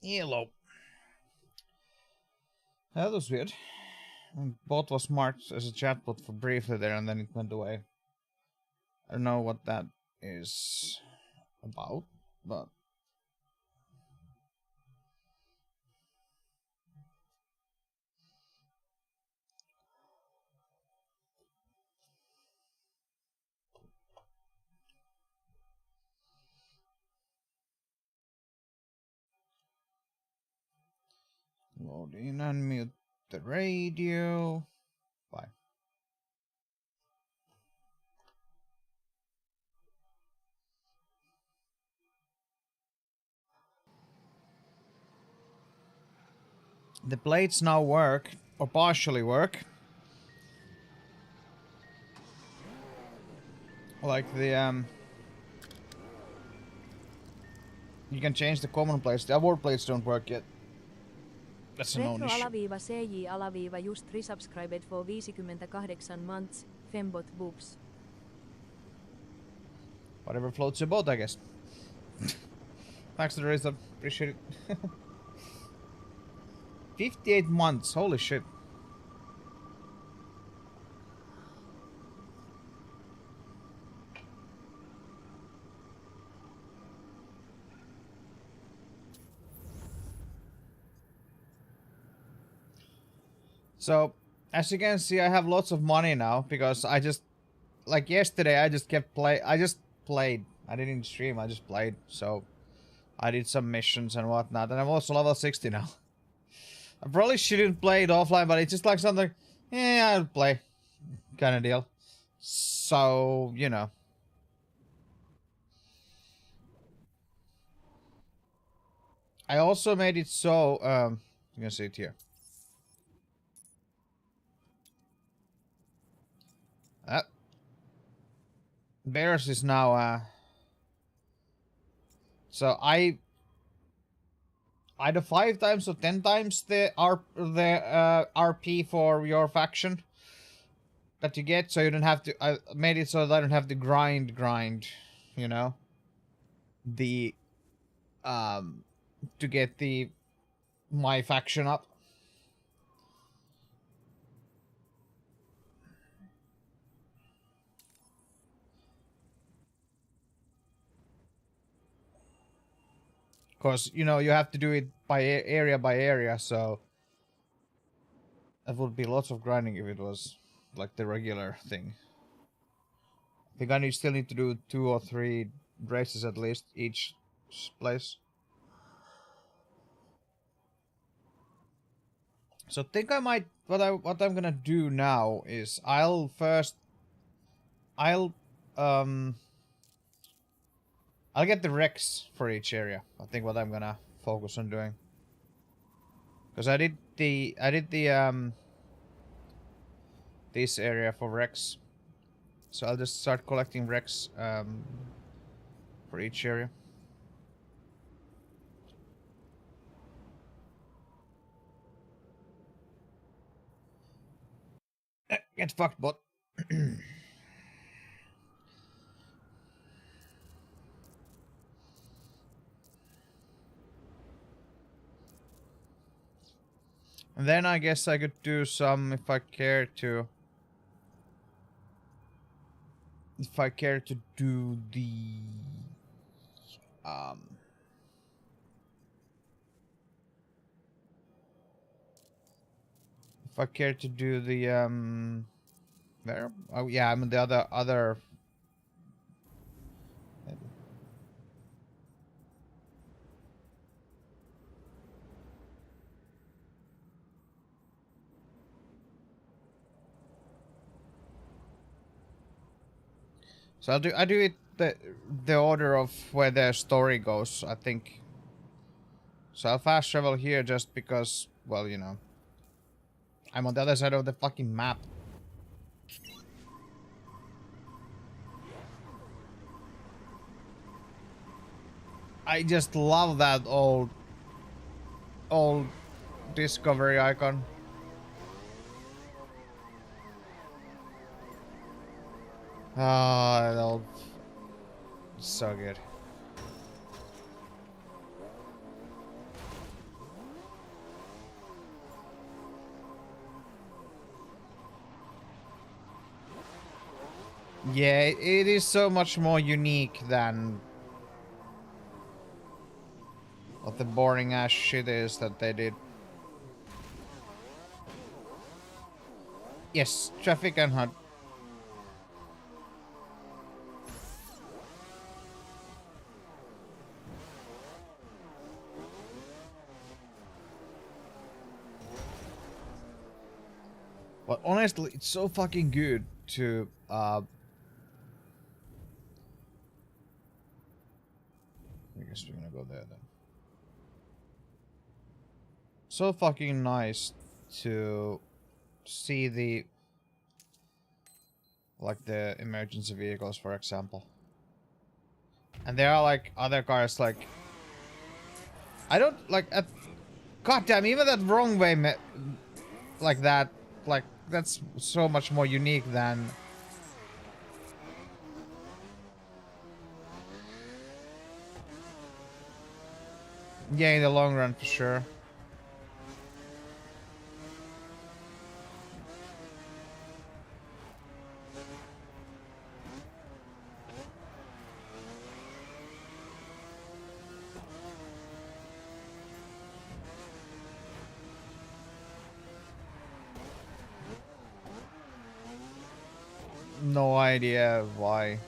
Hello. That was weird. Bot was marked as a chatbot for briefly there and then it went away. I don't know what that is about, but load in and mute the radio. Bye. The blades now work, or partially work. Like the you can change the common blades. The award blades don't work yet. That's a known issue. Retro-CJ-just resubscribed for 58 months, Fembot boobs. Whatever floats your boat, I guess. Thanks to the resub. Appreciate it. 58 months. Holy shit. So, as you can see, I have lots of money now because I just, like yesterday, I just played. I didn't stream, I just played. So, I did some missions and whatnot, and I'm also level 60 now. I probably shouldn't play it offline, but it's just like something, yeah, I'll play kind of deal. So, you know. I also made it so, you can see it here. Bears is now, so either 5 times or 10 times the RP for your faction that you get, so you don't have to. I made it so that I don't have to grind, you know, the to get the my faction up. Because, you know, you have to do it by area, so that would be lots of grinding if it was like the regular thing. I think I still need to do 2 or 3 races at least each place. So I think I might what I'm gonna do now is I'll get the Rex for each area. I think what I'm gonna focus on doing. Because I did the this area for Rex. So I'll just start collecting Rex for each area. Get fucked, bot. And then I guess I could do some if I care to. If I care to do the if I care to do the there. Oh yeah, I mean the other. So I do it the order of where the story goes, I think. So I'll fast travel here just because, well, you know, I'm on the other side of the fucking map. I just love that old discovery icon. Ah, that old, so good. Yeah, it is so much more unique than what the boring ass shit is that they did. Yes, traffic and hunt. But honestly, it's so fucking good to I guess we're gonna go there then. So fucking nice to see the like the emergency vehicles, for example. And there are like other cars like I don't like goddamn, even that wrong way like that, like that's so much more unique than yeah, in the long run for sure. No idea why.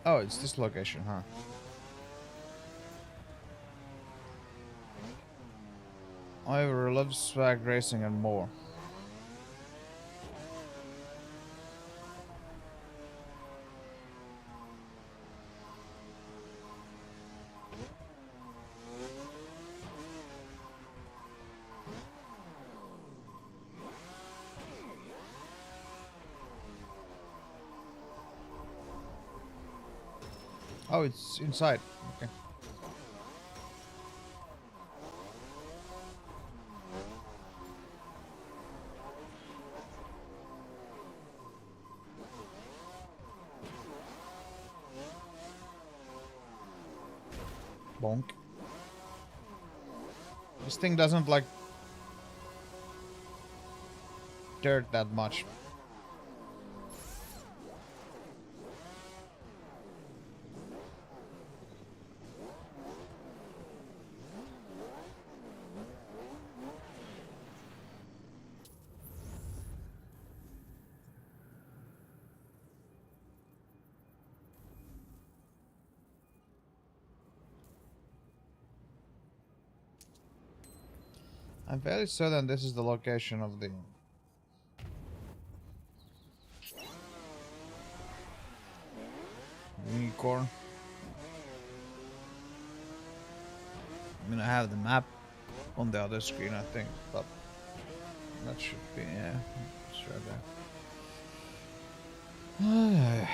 Oh, it's this location, huh? I love swag racing and more. Oh, it's inside. Okay. Bonk. This thing doesn't like dirt that much. I'm fairly certain this is the location of the unicorn. I'm gonna have the map on the other screen, I think, but that should be, yeah, it's right there.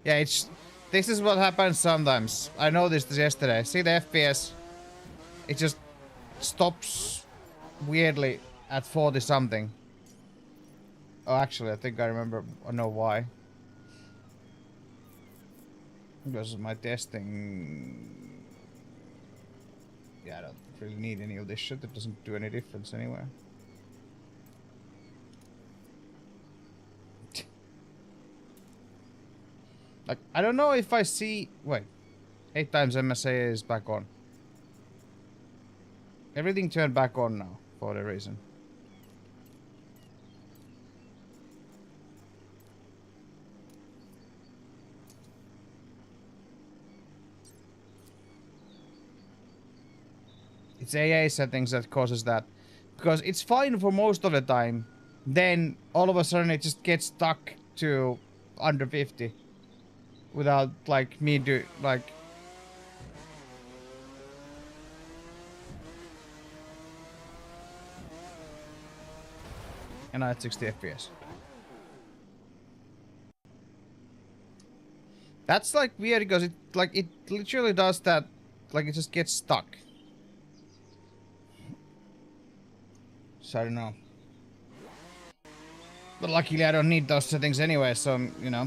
Yeah, this is what happens sometimes. I noticed this yesterday. See the FPS? It just stops weirdly at 40 something. Oh, actually, I think I remember. I know why. Because my testing. Yeah, I don't really need any of this shit. It doesn't do any difference anywhere. Like, I don't know if I see. Wait. 8 times MSA is back on. Everything turned back on now, for whatever reason. It's AA settings that causes that. Because it's fine for most of the time. Then, all of a sudden, it just gets stuck to under 50. Without, like, me do... Like... And I had 60 FPS. That's, like, weird because it literally does that. Like, it just gets stuck. So, I don't know. But luckily, I don't need those settings anyway, so, you know...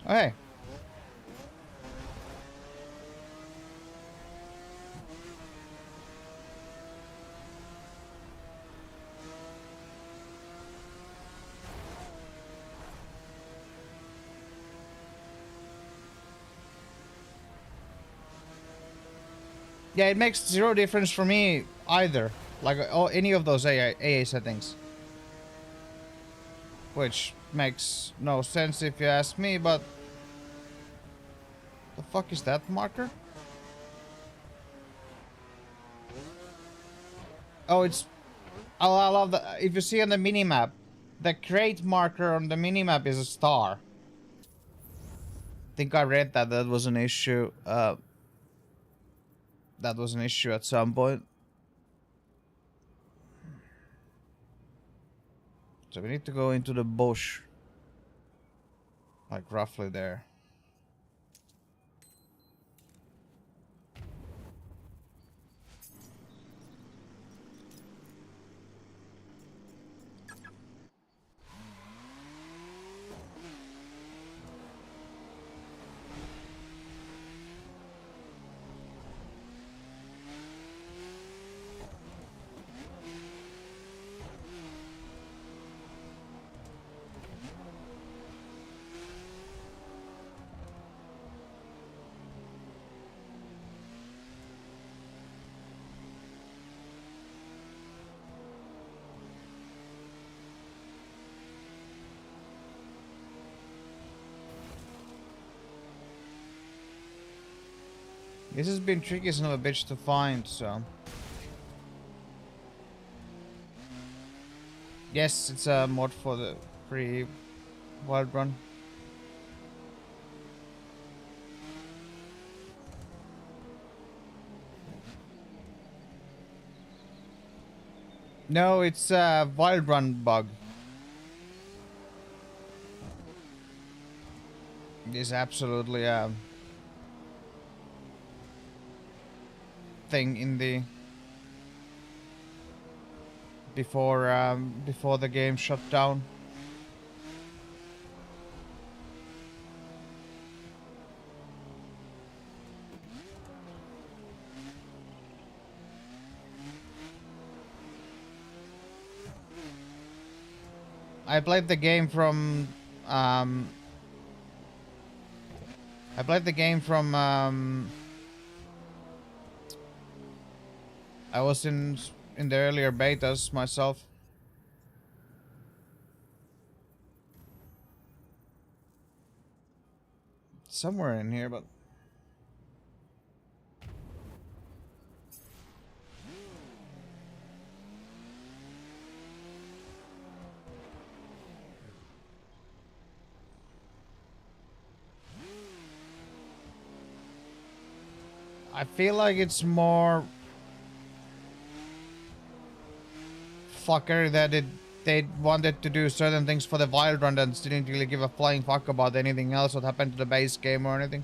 Oh, hey. Yeah, it makes zero difference for me either. Like, any of those AA settings. Which makes no sense if you ask me, but... The fuck is that marker? Oh, it's... Oh, I love that. If you see on the minimap, the crate marker on the minimap is a star. I think I read that that was an issue. That was an issue at some point. So we need to go into the bush. Like roughly there. This has been tricky son of a bitch to find, so... Yes, it's a mod for the free wild run. No, it's a wild run bug. It is absolutely a thing in the before the game shut down. I played the game from I played the game from I was in the earlier betas myself. Somewhere in here, but I feel like it's more fucker that they wanted to do certain things for the wild run and didn't really give a flying fuck about anything else what happened to the base game or anything.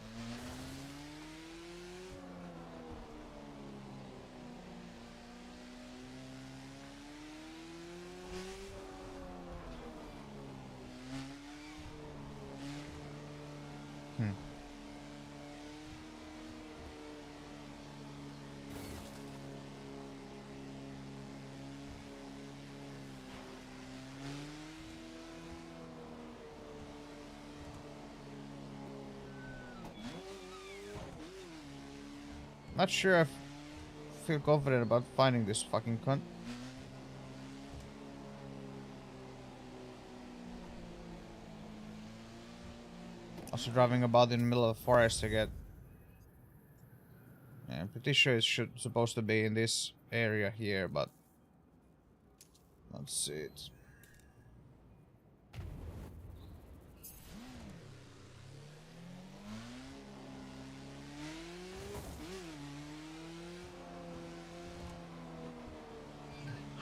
Not sure if I feel confident about finding this fucking cunt. Also driving about in the middle of the forest to get... Yeah, I'm pretty sure it's supposed to be in this area here, but... Let's see it.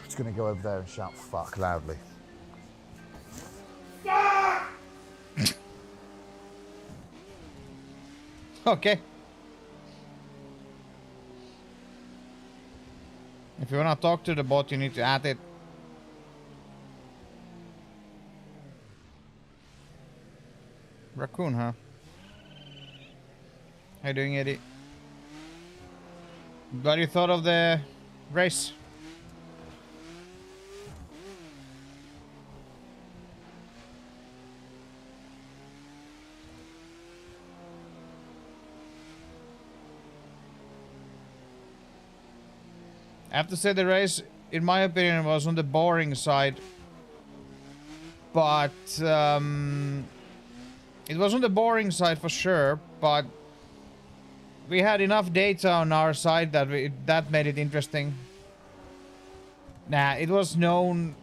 Just gonna go over there and shout fuck loudly. Okay. If you wanna talk to the bot, you need to add it. Raccoon, huh? How you doing, Eddie? What you thought of the race? I have to say the race, in my opinion, was on the boring side. But, it was on the boring side for sure, but we had enough data on our side that that made it interesting. Nah, it was known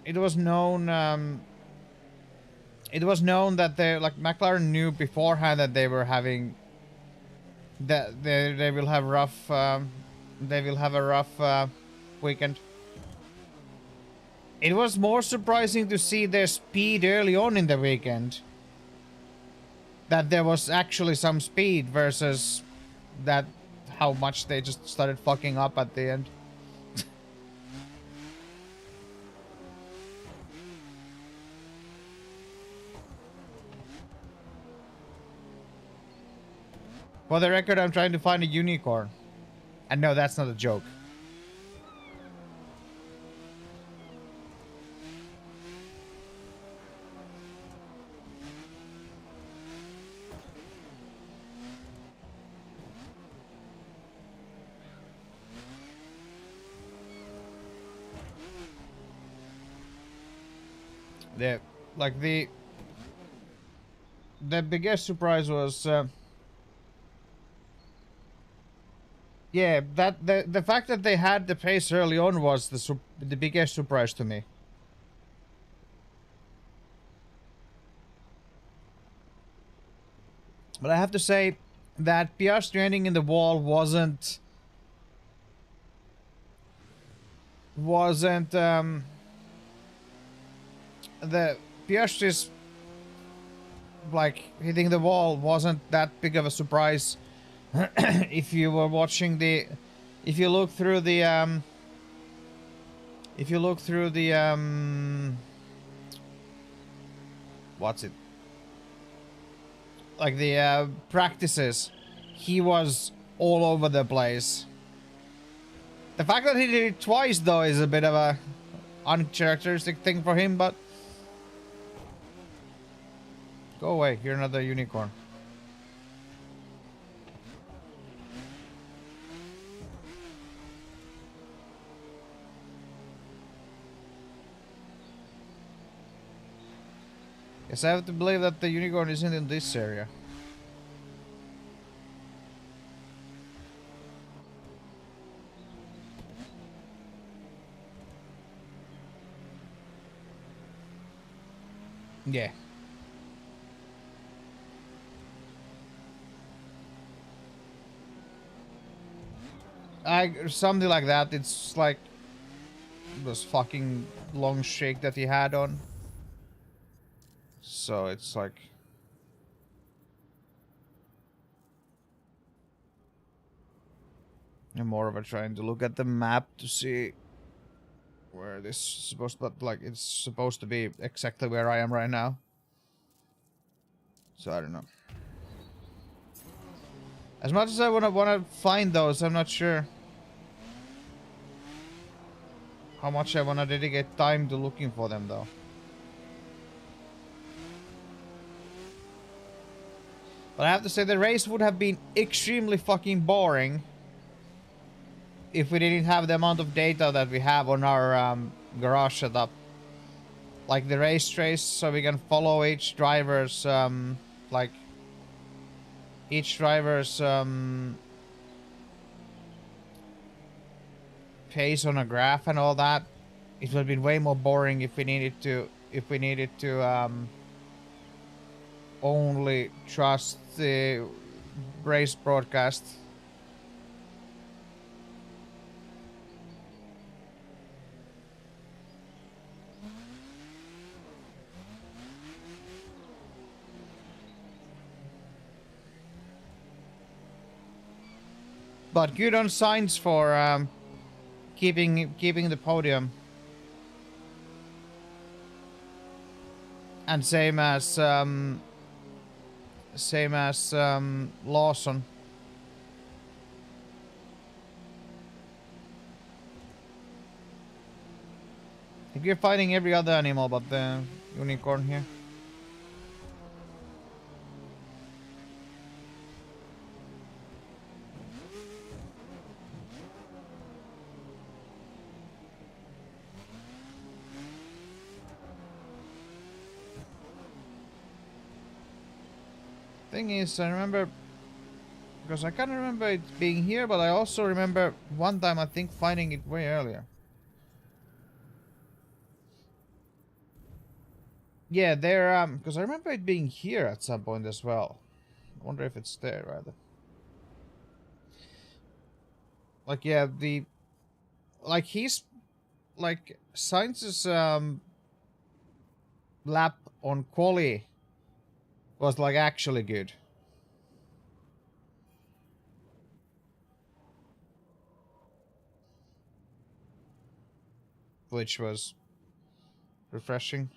that they, like, McLaren knew beforehand that they were having, that they will have rough, they will have a rough, weekend. It was more surprising to see their speed early on in the weekend. That there was actually some speed versus that how much they just started fucking up at the end. For the record, I'm trying to find a unicorn. And no, that's not a joke. The biggest surprise was yeah, that the fact that they had the pace early on was the biggest surprise to me. But I have to say that Piastri ending in the wall wasn't the Piastri's like hitting the wall wasn't that big of a surprise. If you were watching if you look through the what's it, like the practices, he was all over the place. The fact that he did it twice though is a bit of a uncharacteristic thing for him, but go away, you're another unicorn. Yes, I have to believe that the unicorn isn't in this area. Yeah. something like that. It's like this fucking long shake that he had on. So it's like I'm more of a trying to look at the map to see where this is supposed to, but like it's supposed to be exactly where I am right now. So I don't know. As much as I wanna find those, I'm not sure how much I wanna dedicate time to looking for them though. But I have to say the race would have been extremely fucking boring if we didn't have the amount of data that we have on our garage setup. Like the race trace, so we can follow each driver's like each driver's pace on a graph and all that. It would have been way more boring if we needed to only trust the race broadcast. But good on Sainz for keeping the podium. And same as Lawson. I think you're fighting every other animal but the unicorn here. Thing is, I remember, because I can't remember it being here, but I also remember one time I think finding it way earlier. Yeah, there, because I remember it being here at some point as well. I wonder if it's there rather. Like, yeah, like he's, like Sainz's lap on quali was like actually good. Which was refreshing.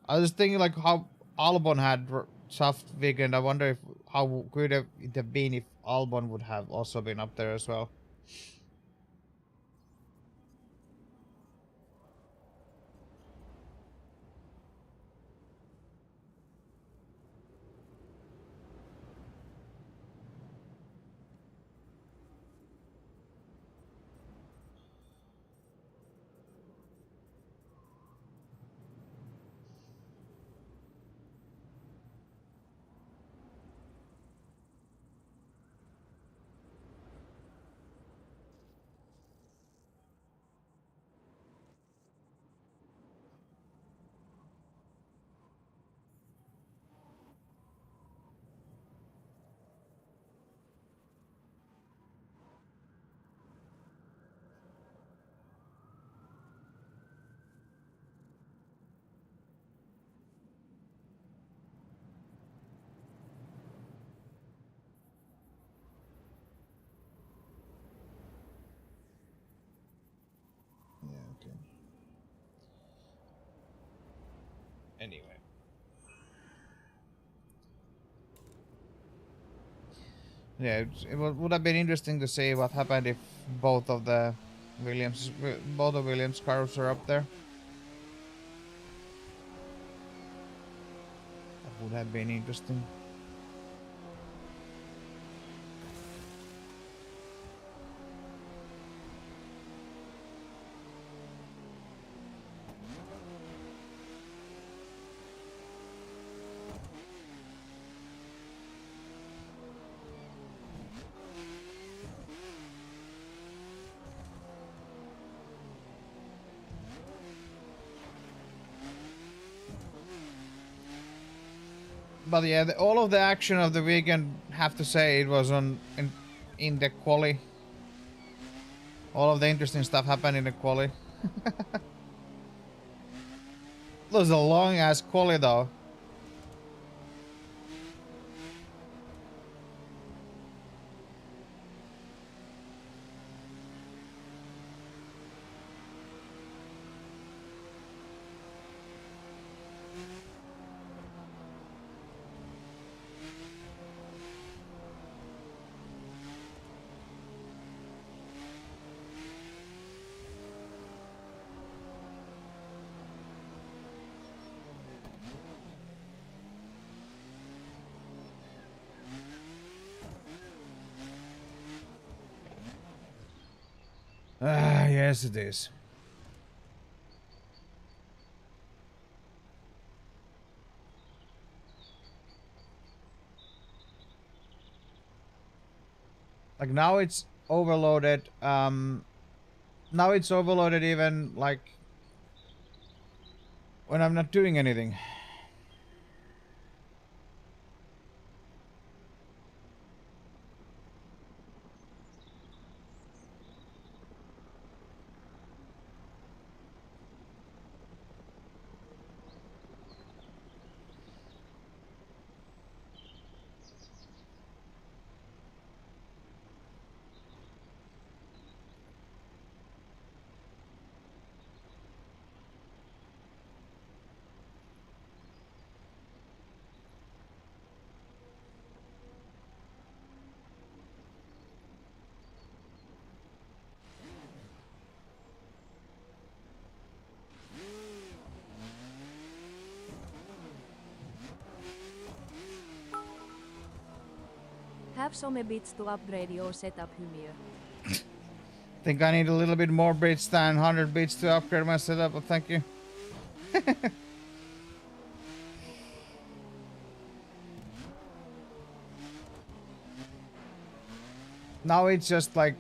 I was thinking like how Albon had soft weekend. I wonder if how good it would have been if Albon would have also been up there as well. Anyway. Yeah, it would have been interesting to see what happened if both of Williams cars are up there. That would have been interesting. But yeah, all of the action of the weekend, have to say, it was in the quali. All of the interesting stuff happened in the quali. It was a long ass quali though. Ah, yes it is. Like now it's overloaded. Now it's overloaded even like when I'm not doing anything. Have some bits to upgrade your setup, Hymiö. Think I need a little bit more bits than 100 bits to upgrade my setup, but thank you. Now it's just like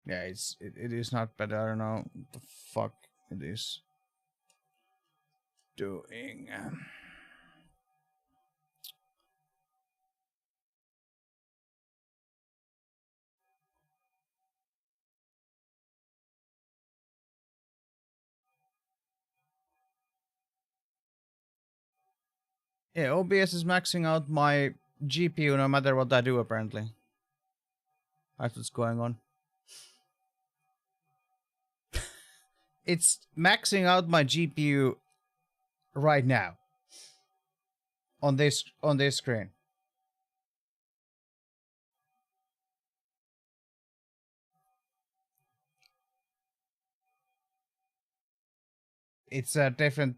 yeah, it is not better. I don't know what the fuck it is doing. Yeah, OBS is maxing out my GPU no matter what I do apparently. That's what's going on. It's maxing out my GPU right now on this screen. It's a different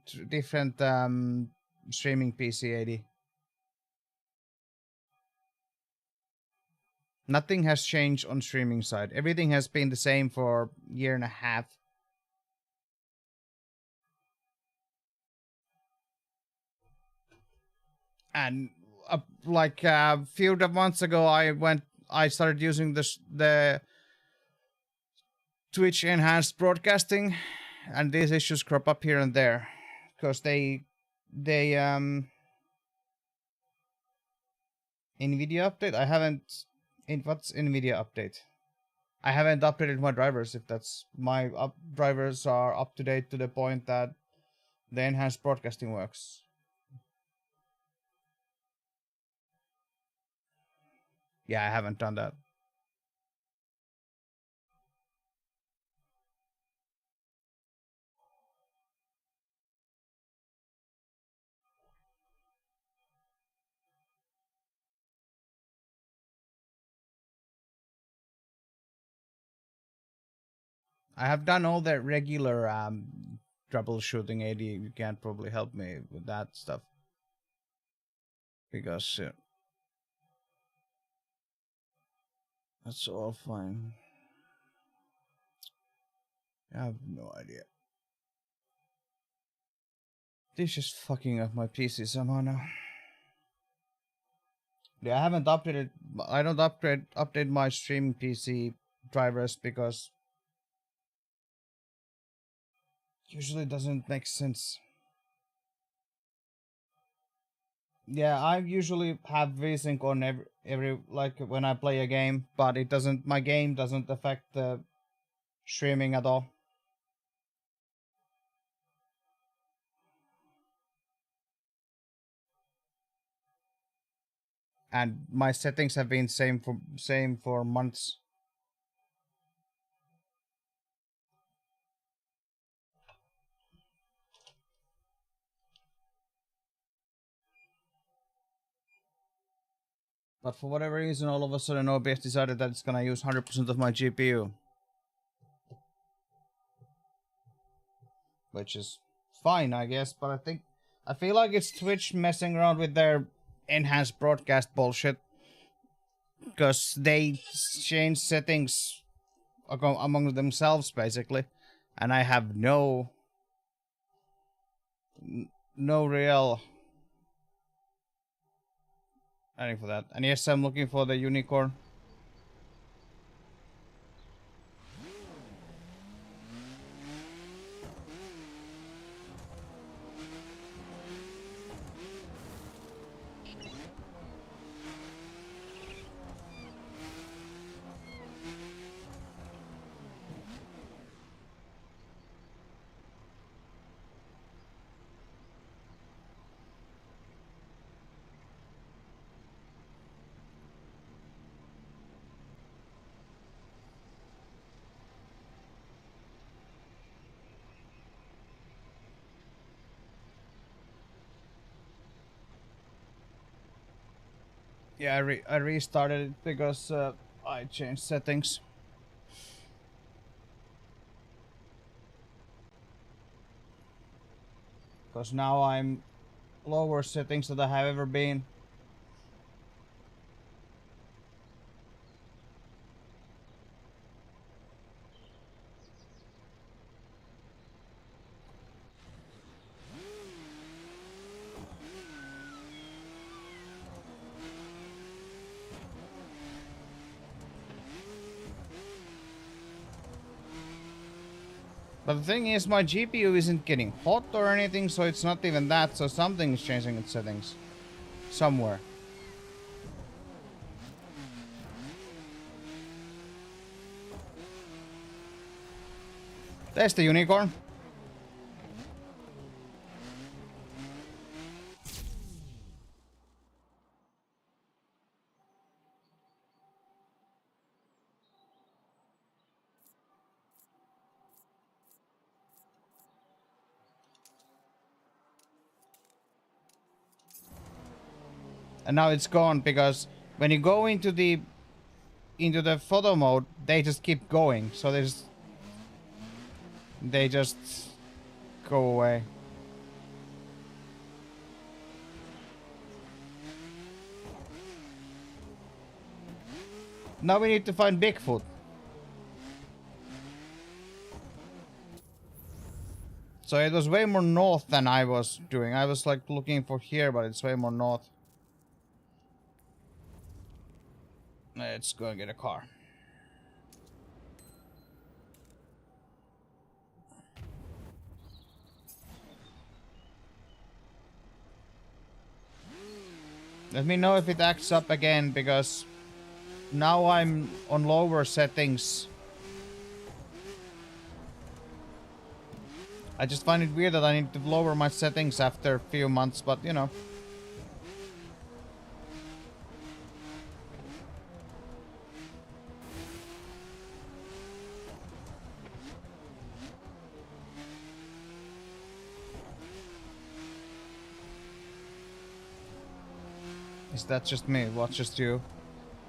streaming PC 80. Nothing has changed on streaming side. Everything has been the same for a year and a half. And like a few months ago, I started using the Twitch enhanced broadcasting, and these issues crop up here and there because they NVIDIA update. I haven't. What's NVIDIA update? I haven't updated my drivers. If that's my drivers are up to date to the point that the enhanced broadcasting works. Yeah, I haven't done that. I have done all the regular troubleshooting. AD, you can't probably help me with that stuff because That's all fine. I have no idea. This is fucking up my PC somehow now. Yeah, I haven't updated. I don't update my stream PC drivers because usually doesn't make sense. Yeah, I usually have VSync on every like when I play a game, but it doesn't. My game doesn't affect the streaming at all. And my settings have been same for months. But for whatever reason, all of a sudden OBS decided that it's gonna use 100% of my GPU. Which is fine, I guess, but I feel like it's Twitch messing around with their enhanced broadcast bullshit. Because they change settings among themselves, basically. And I have no real anything for that. And yes, I'm looking for the unicorn. Yeah, I restarted it because I changed settings. Because now I'm lower settings than I have ever been. But the thing is, my GPU isn't getting hot or anything, so it's not even that, so something's changing its settings. Somewhere. There's the unicorn. And now it's gone because when you go into the photo mode, they just keep going. So they just go away. Now we need to find Bigfoot. So it was way more north than I was doing. I was like looking for here, but it's way more north. Let's go and get a car. Let me know if it acts up again, because now I'm on lower settings. I just find it weird that I need to lower my settings after a few months, but you know. Is that just me? What's just you?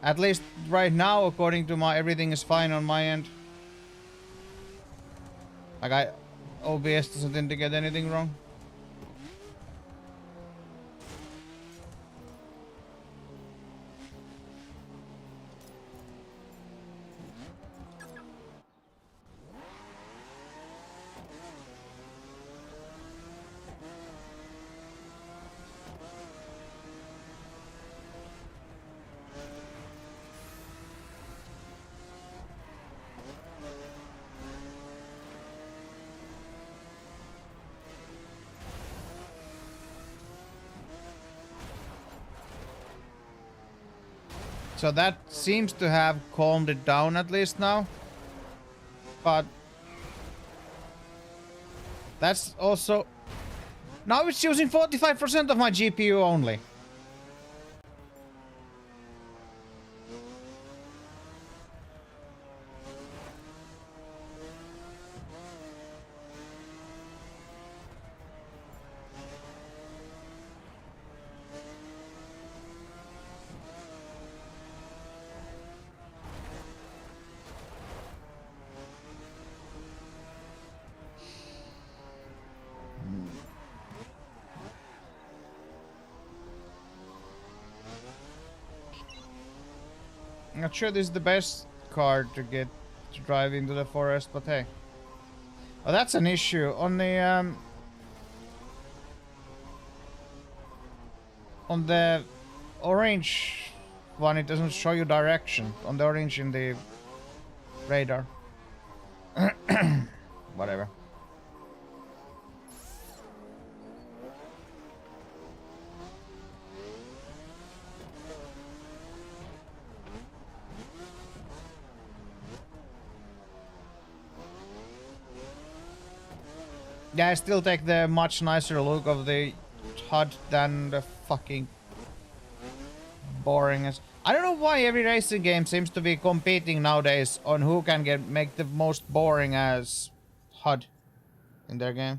At least right now, according to my everything is fine on my end. Like OBS doesn't indicate anything wrong. So that seems to have calmed it down at least now. But that's also... Now it's using 45% of my GPU only. I'm not sure this is the best car to get to drive into the forest, but hey. Oh, that's an issue. On the orange one, it doesn't show you direction. On the orange in the radar. Whatever. Yeah, I still take the much nicer look of the HUD than the fucking boringness. I don't know why every racing game seems to be competing nowadays on who can make the most boring as HUD in their game.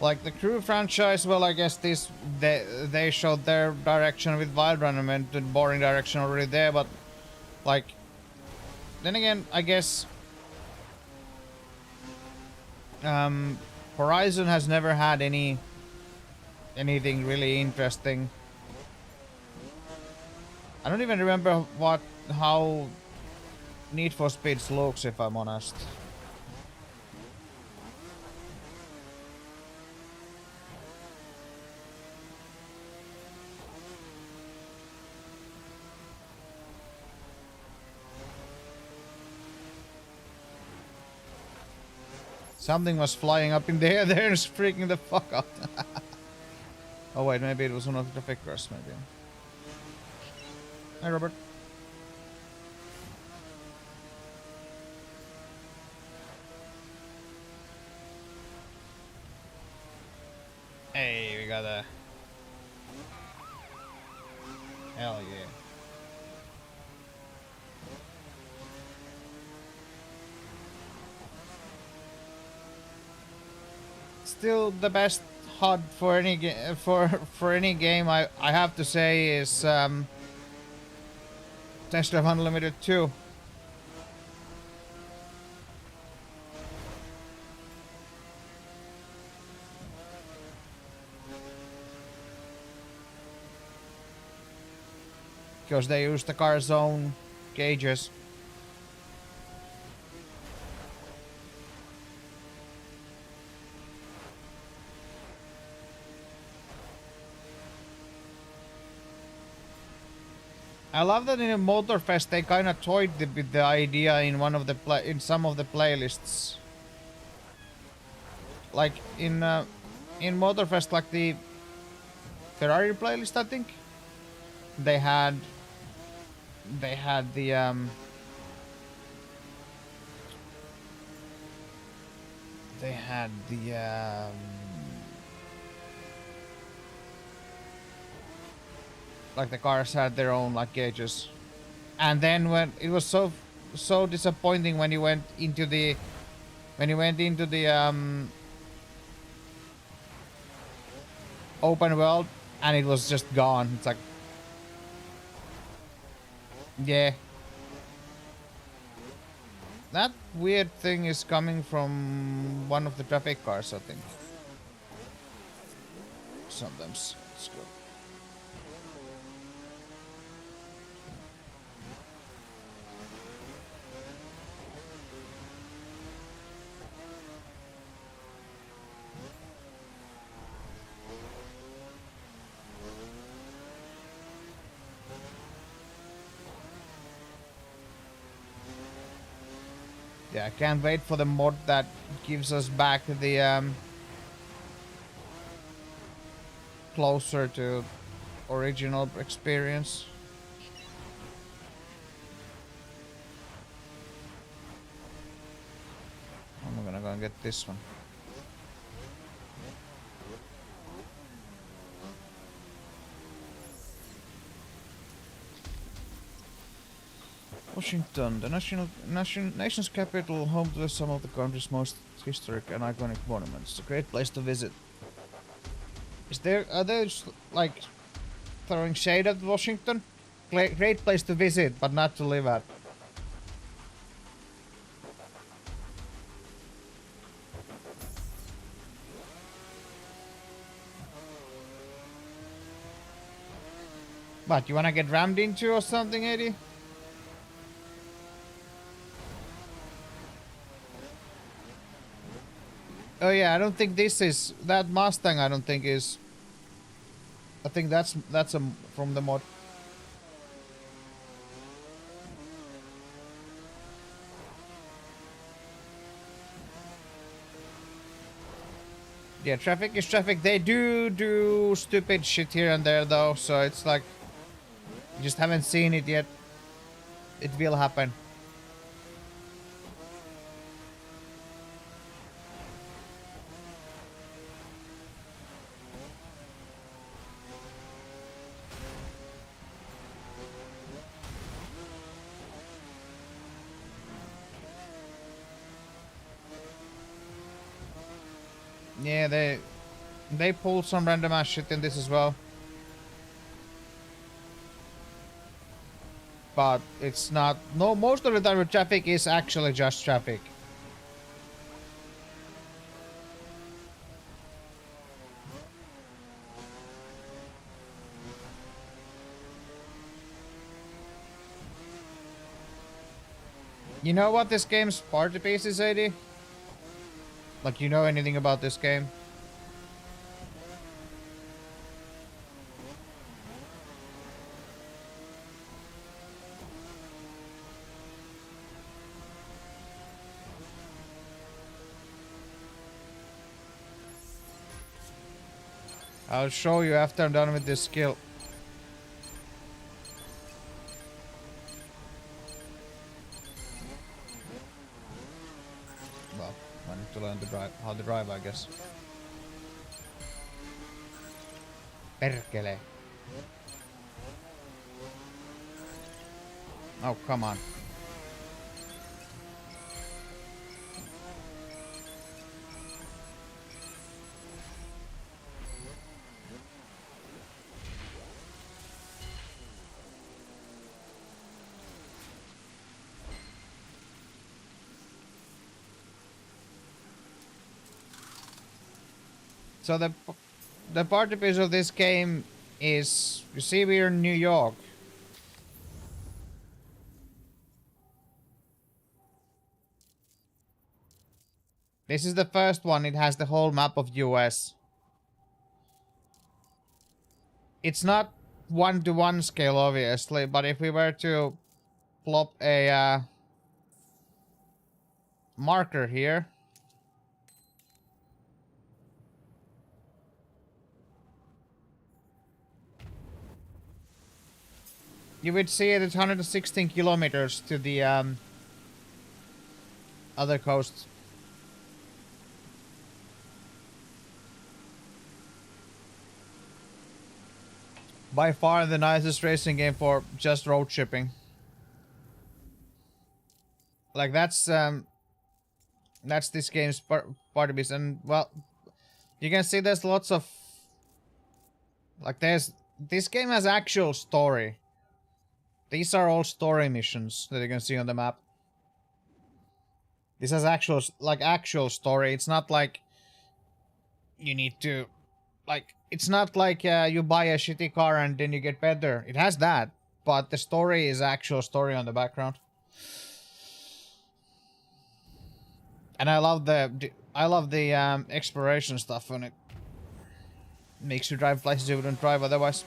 Like the Crew franchise, well, I guess they showed their direction with Wild Run and went to the boring direction already there, but like then again, I guess Horizon has never had anything really interesting. I don't even remember how Need for Speed looks, if I'm honest. Something was flying up in the air there and it's freaking the fuck out. Oh wait, maybe it was one of the traffic cars, maybe. Hey Robert. Hey, we got a... Hell yeah. Still the best HUD for any for any game I have to say is Test Drive Unlimited 2. Because they use the car's own gauges. I love that in a Motorfest they kind of toyed with the idea in some of the playlists. Like in Motorfest, like the Ferrari playlist, I think they had the like the cars had their own like gauges, and then when it was so disappointing when you went into the open world and it was just gone. It's like, yeah, that weird thing is coming from one of the traffic cars, I think. Sometimes it's good. Yeah, I can't wait for the mod that gives us back the closer to original experience. I'm gonna go and get this one. Washington, the nation's capital, home to some of the country's most historic and iconic monuments. A great place to visit. Are they like throwing shade at Washington? Great place to visit, but not to live at. What, you wanna get rammed into or something, Eddie? Oh yeah, I don't think this is that Mustang. I don't think is. I think that's from the mod. Yeah, traffic is traffic. They do stupid shit here and there though, so it's like you just haven't seen it yet. It will happen. Yeah, they pulled some random ass shit in this as well. But it's not. No, most of the time the traffic is actually just traffic. You know what this game's party piece is, AD? Like, you know anything about this game? I'll show you after I'm done with this skill. Well, I need to learn to drive, how to drive, I guess. Perkele. Oh, come on. So the party piece of this game is, you see, we're in New York. This is the first one. It has the whole map of US. It's not 1-to-1 scale, obviously, but if we were to plop a marker here, you would see it at 116 kilometers to the other coast. By far the nicest racing game for just road shipping. Like that's this game's party piece, and well, you can see there's lots of like this game has actual story. These are all story missions that you can see on the map. This has actual story. It's not like you need to, like, it's not like you buy a shitty car and then you get better. It has that, but the story is actual story on the background. And I love the exploration stuff on it. Makes you drive places you wouldn't drive otherwise.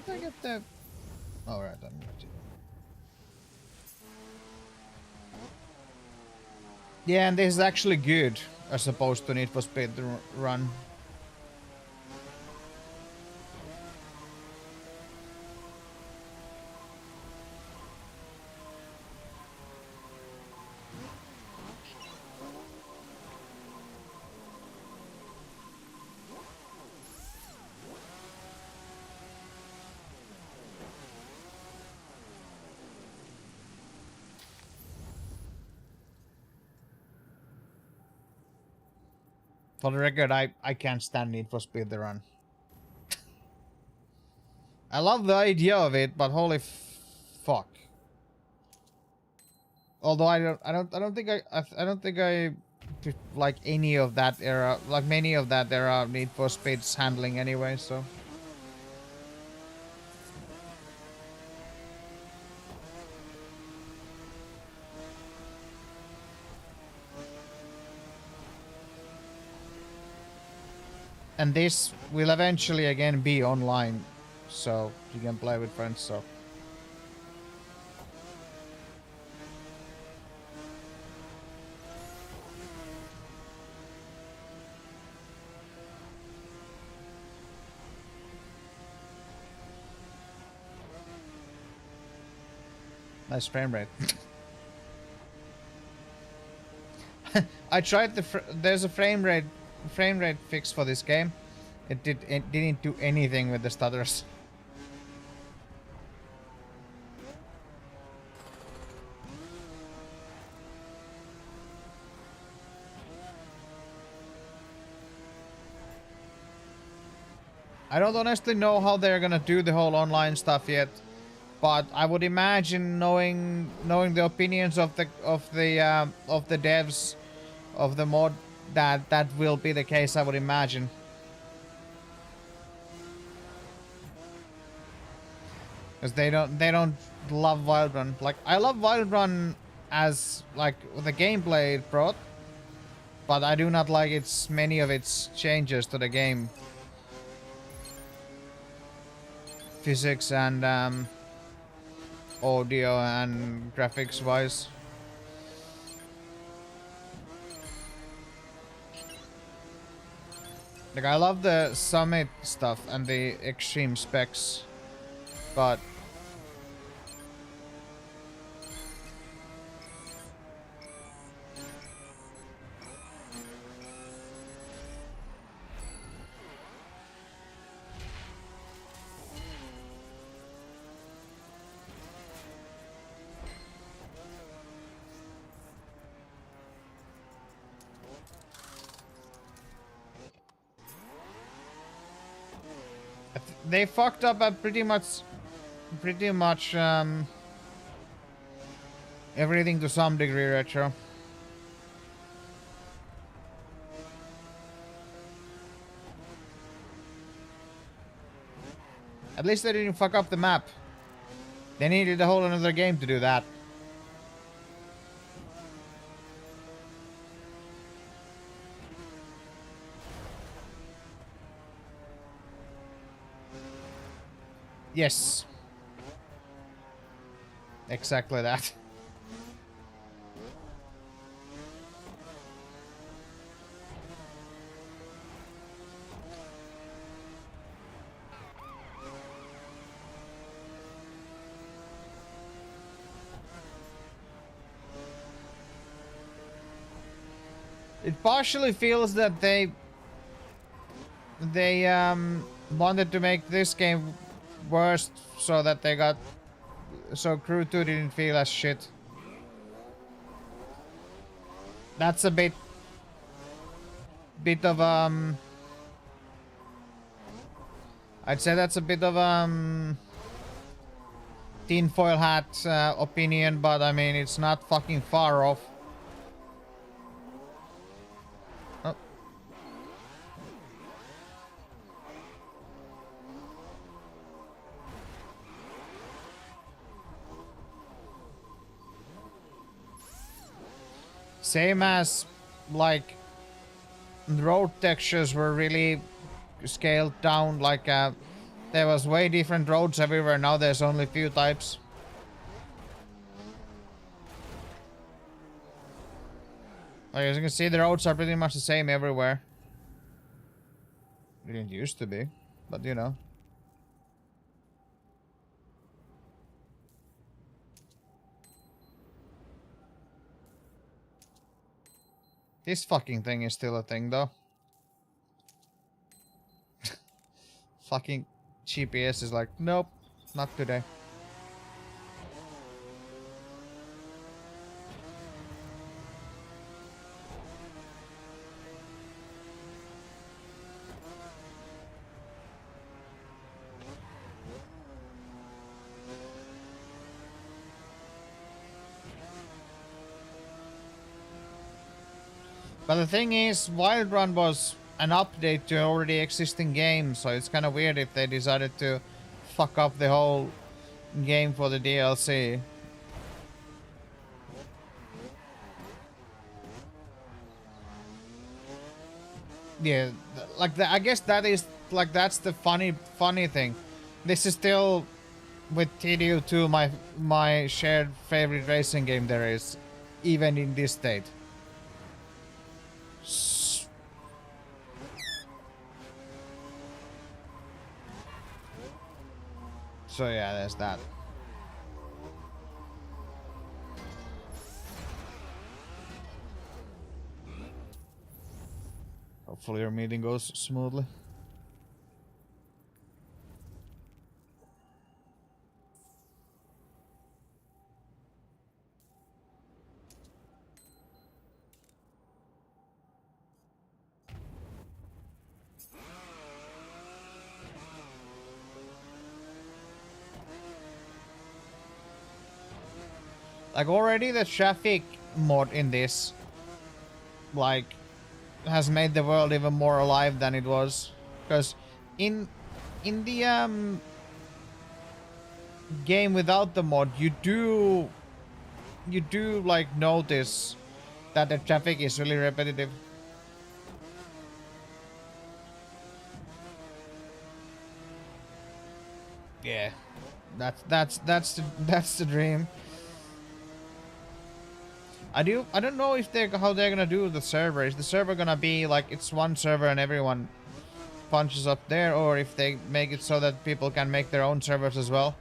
did I get the... Alright, I'm good. Yeah, and this is actually good as opposed to Need for Speed Run. For the record, I can't stand Need for Speed the Run. I love the idea of it, but holy fuck. Although I don't think I like any of that era, like many of that era Need for Speed's handling anyway, so. And this will eventually again be online, so you can play with friends, so. Nice frame rate. I tried there's a frame rate fix for this game. It didn't do anything with the stutters. I don't honestly know how they're gonna do the whole online stuff yet, but I would imagine knowing the opinions of the devs of the mod that will be the case, I would imagine. Because they don't love Wild Run. Like, I love Wild Run as like the gameplay it brought, but I do not like many of its changes to the game. Physics and audio and graphics wise. Like, I love the Summit stuff and the extreme specs, but they fucked up at pretty much everything to some degree, Retro. At least they didn't fuck up the map. They needed a whole another game to do that. Yes. Exactly that. It partially feels that they wanted to make this game worse so that Crew 2 didn't feel as shit. That's a bit of I'd say that's a bit of tinfoil hat opinion, but I mean, it's not fucking far off. Oh. Same as, like, the road textures were really scaled down, like There was way different roads everywhere. Now there's only few types. Like, as you can see, the roads are pretty much the same everywhere. It didn't used to be, but you know. This fucking thing is still a thing, though. Fucking GPS is like, nope, not today. But the thing is, Wild Run was an update to already existing games, so it's kind of weird if they decided to fuck up the whole game for the DLC. Yeah, like I guess that is like that's the funny thing. This is still with TDU2 my shared favorite racing game there is, even in this state. So yeah, there's that. Hopefully your meeting goes smoothly. Like already the traffic mod in this, like, has made the world even more alive than it was. Because in the game without the mod, you do like notice that the traffic is really repetitive. Yeah, that's the dream. I don't know if how they're gonna do the server. Is the server gonna be like it's one server and everyone punches up there, or if they make it so that people can make their own servers as well?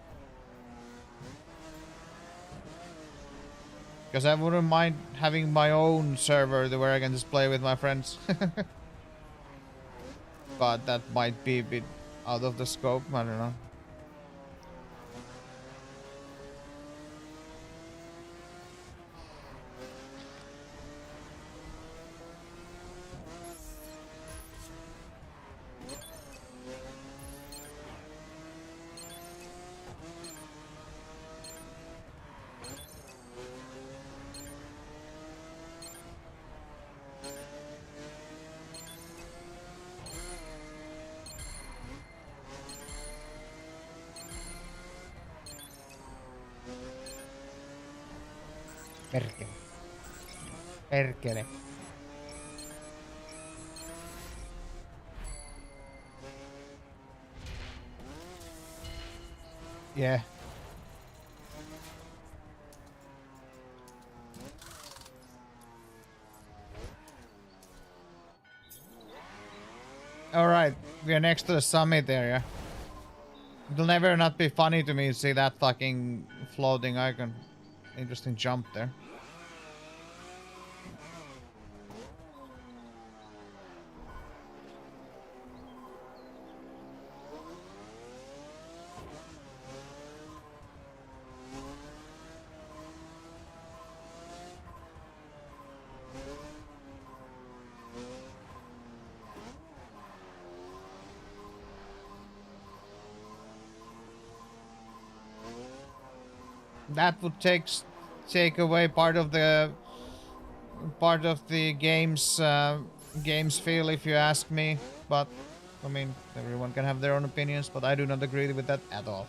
Because I wouldn't mind having my own server where I can just play with my friends. But that might be a bit out of the scope, I don't know. Perkele. Perkele. Yeah. Alright, we are next to the summit area. It'll never not be funny to me to see that fucking floating icon. Interesting jump there. That would take away part of the game's feel, if you ask me. But I mean, everyone can have their own opinions, but I do not agree with that at all.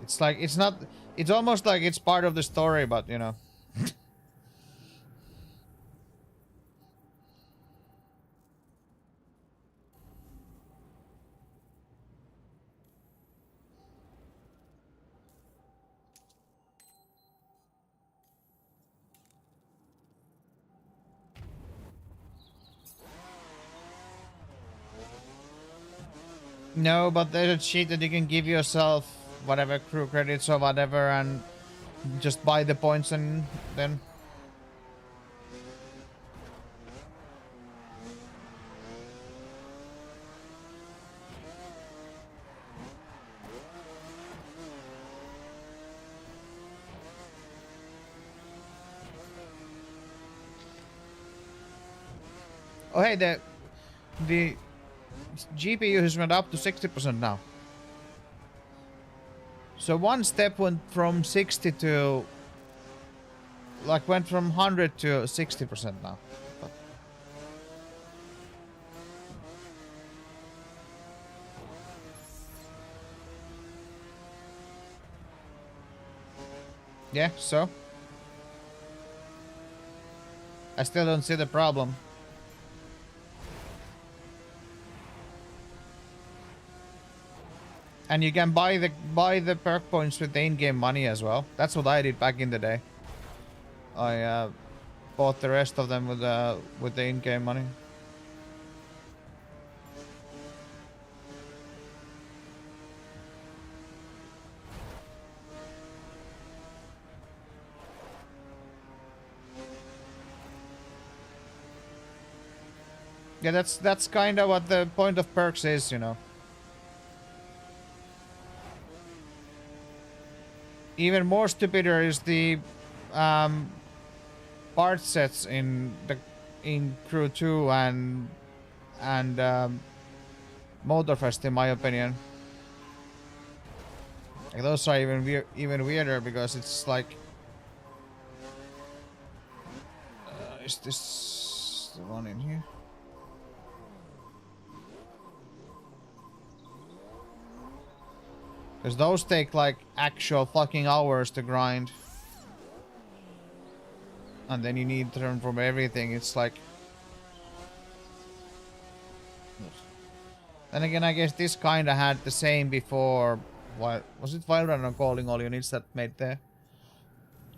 It's like it's almost like it's part of the story, but you know. No, but there's a cheat that you can give yourself whatever crew credits or whatever and just buy the points and then... Oh hey, the GPU has went up to 60% now. So one step went from 60 to... like went from 100 to 60% now. But yeah, so I still don't see the problem. And you can buy the perk points with the in-game money as well. That's what I did back in the day. I bought the rest of them with the in-game money. Yeah, that's kind of what the point of perks is, you know. Even more stupider is the part sets in Crew 2 and Motorfest, in my opinion. Like, those are even weirder because it's like, is this the one in here? Because those take like actual fucking hours to grind. And then you need to turn from everything. It's like... Then again, I guess this kinda had the same before. What was it? Wildrun or Calling All Units that made the...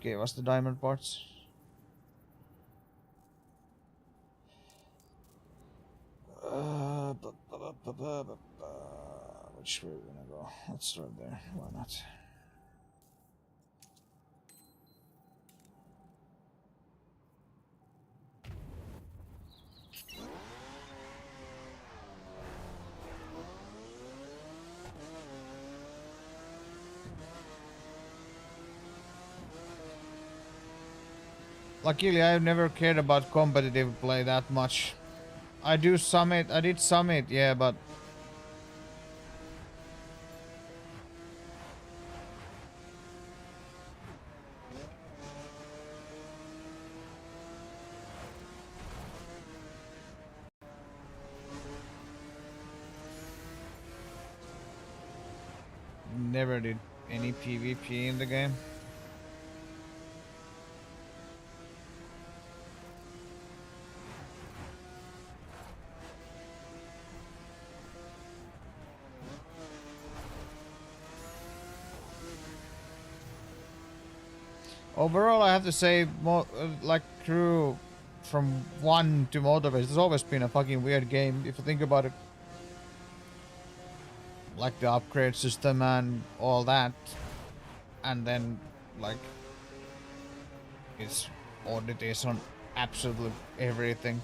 gave us the diamond parts. Which way are we gonna go? Let's start there. Why not? Luckily, I've never cared about competitive play that much. I did Summit, yeah, but... Never did any PvP in the game. Overall, I have to say, like Crew from 1 to Motorfest, it's always been a fucking weird game if you think about it. Like the upgrade system and all that, and then like its oddities on absolutely everything.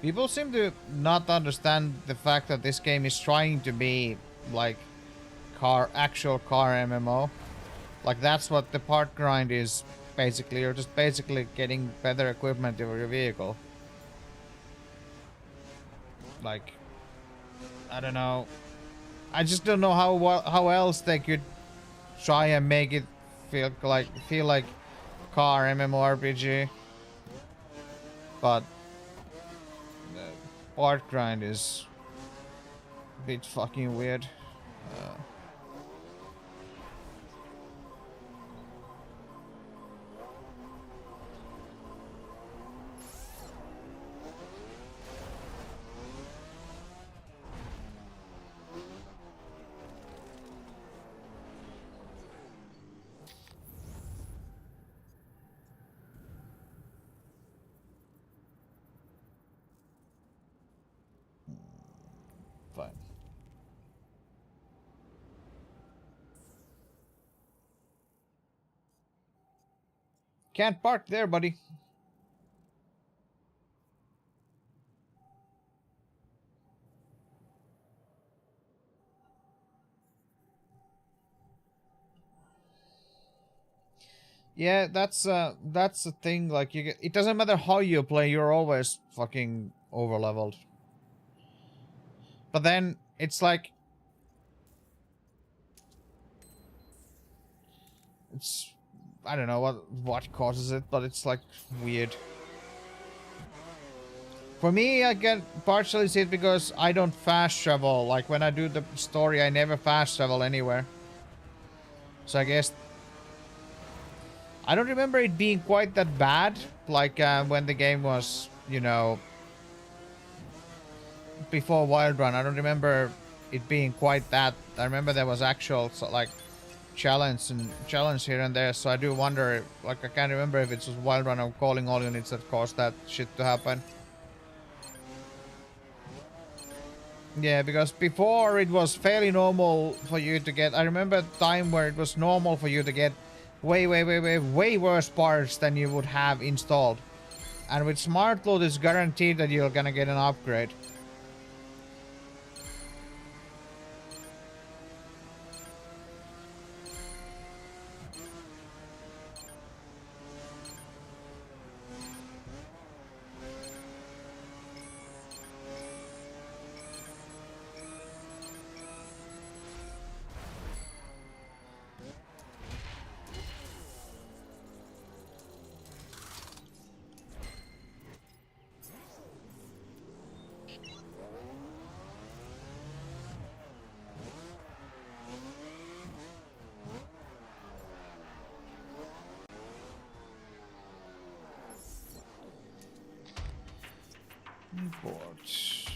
People seem to not understand the fact that this game is trying to be like actual car MMO. Like, that's what the part grind is basically. You're just basically getting better equipment for your vehicle. Like, I don't know. I just don't know how else they could try and make it feel like car MMORPG. But part grind is a bit fucking weird. Fine. Can't park there, buddy. Yeah, that's the thing. Like, it doesn't matter how you play, you're always fucking over leveled. But then it's like, it's, I don't know what causes it, but it's like weird. For me, I can partially see it because I don't fast travel. Like when I do the story, I never fast travel anywhere. So I guess I don't remember it being quite that bad. Like when the game was, you know, before Wild Run. I don't remember it being quite that. I remember there was actual like challenge here and there. So I do wonder. Like I can't remember if it was Wild Run or calling all units that caused that shit to happen. Yeah, because before it was fairly normal for you to get... I remember a time where it was normal for you to get way worse parts than you would have installed. And with Smart Load, it's guaranteed that you're gonna get an upgrade.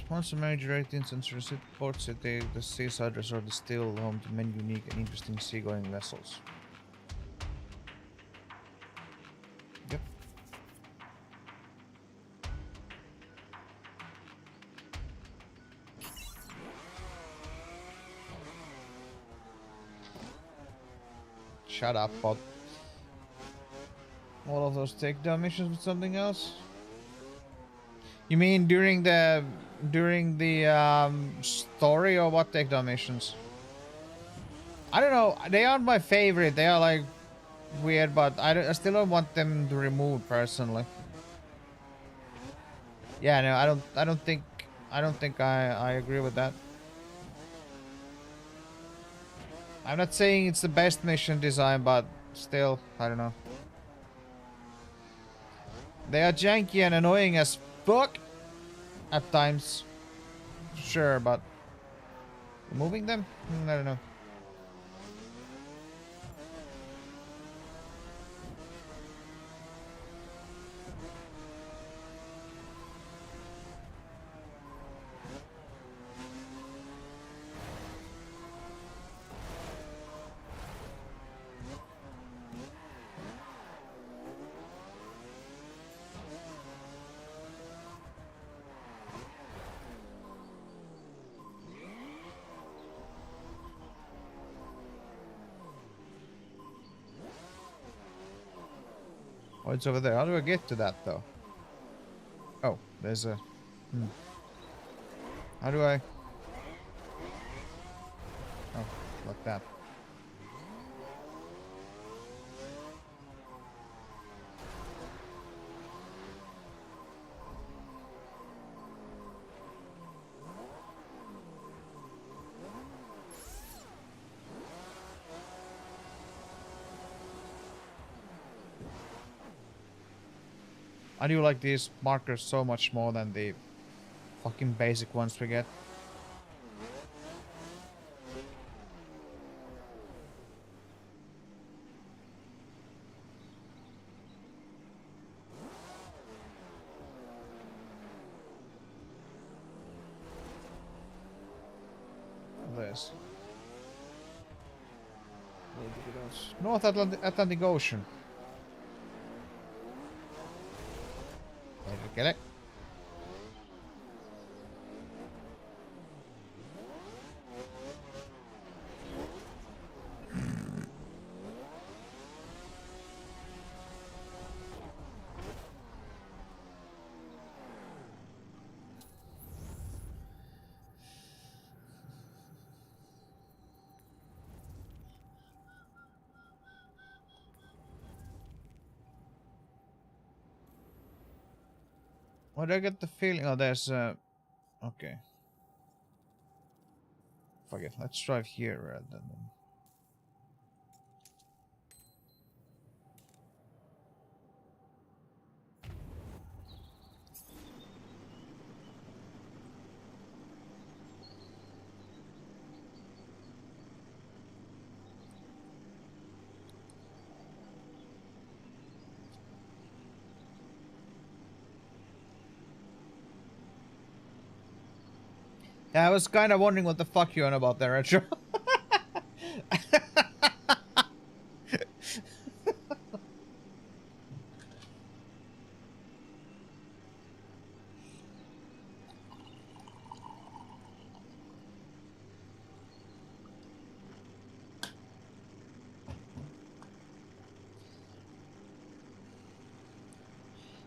Once a major raid instance reports that the seaside resort is still home to many unique and interesting seagoing vessels. Yep. Shut up, bot. All of those takedown missions with something else? You mean during the story, or what takedown missions? I don't know. They aren't my favorite. They are like weird, but I still don't want them to remove personally. Yeah, no, I don't think I agree with that. I'm not saying it's the best mission design, but still, I don't know. They are janky and annoying as fuck at times. Sure, but removing them? I don't know. Oh, it's over there. How do I get to that, though? Oh, there's a... How do I... Oh, like that. I do like these markers so much more than the Fucking basic ones we get. This. North Atlantic Ocean. Perkele. Why do I get the feeling? Oh, there's okay. Fuck it. Let's drive here rather than. Yeah, I was kind of wondering what the fuck you're on about there, Retro.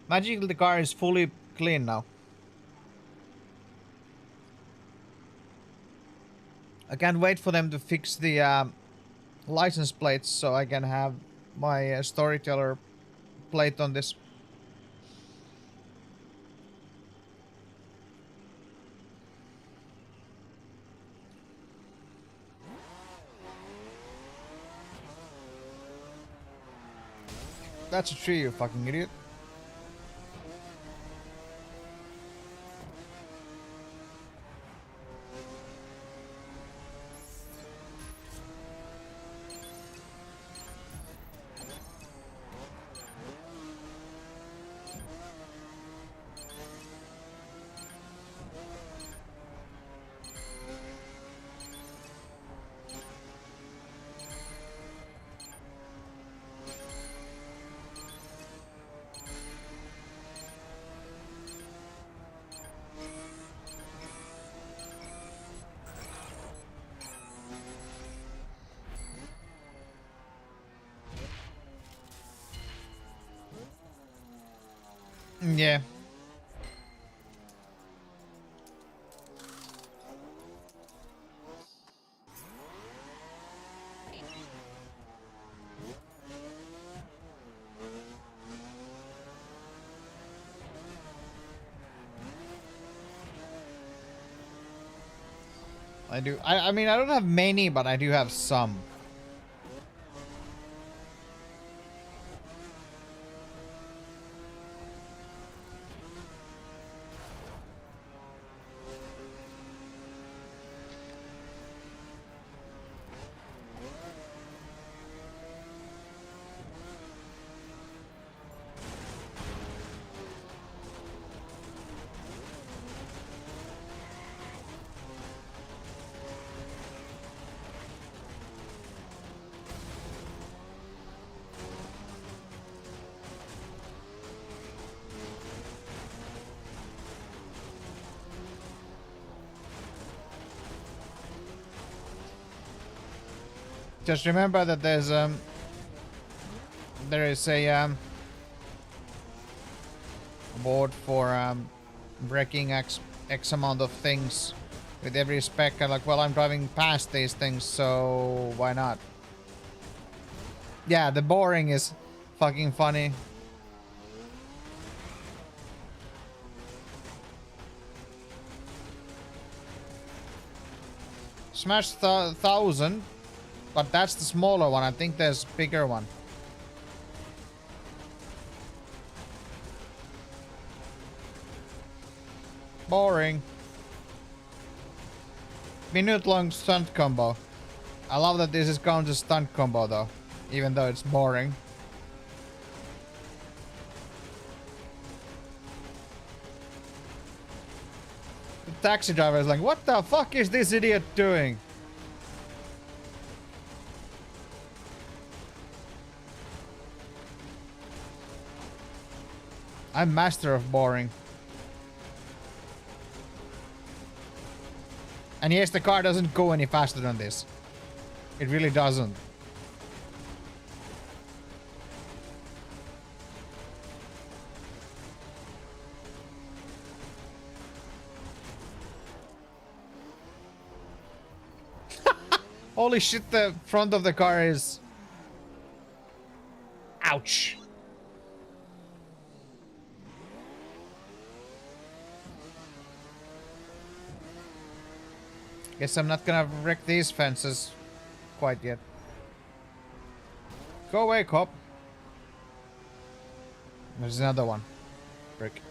Magically, the car is fully clean now. I can't wait for them to fix the license plates so I can have my storyteller plate on this. That's a tree, you fucking idiot. Yeah. I do. I mean, I don't have many, but I do have some. Just remember that there is a board for breaking X amount of things with every spec. And like, well, I'm driving past these things, so why not? Yeah, the boring is fucking funny. Smash 1000. But that's the smaller one. I think there's a bigger one. Boring. Minute-long stunt combo. I love that this is counted as stunt combo though, even though it's boring. The taxi driver is like, what the fuck is this idiot doing? I'm master of boring. And yes, the car doesn't go any faster than this. It really doesn't. Holy shit, the front of the car is... Ouch. Guess I'm not gonna wreck these fences quite yet. Go away, cop. There's another one. Brick.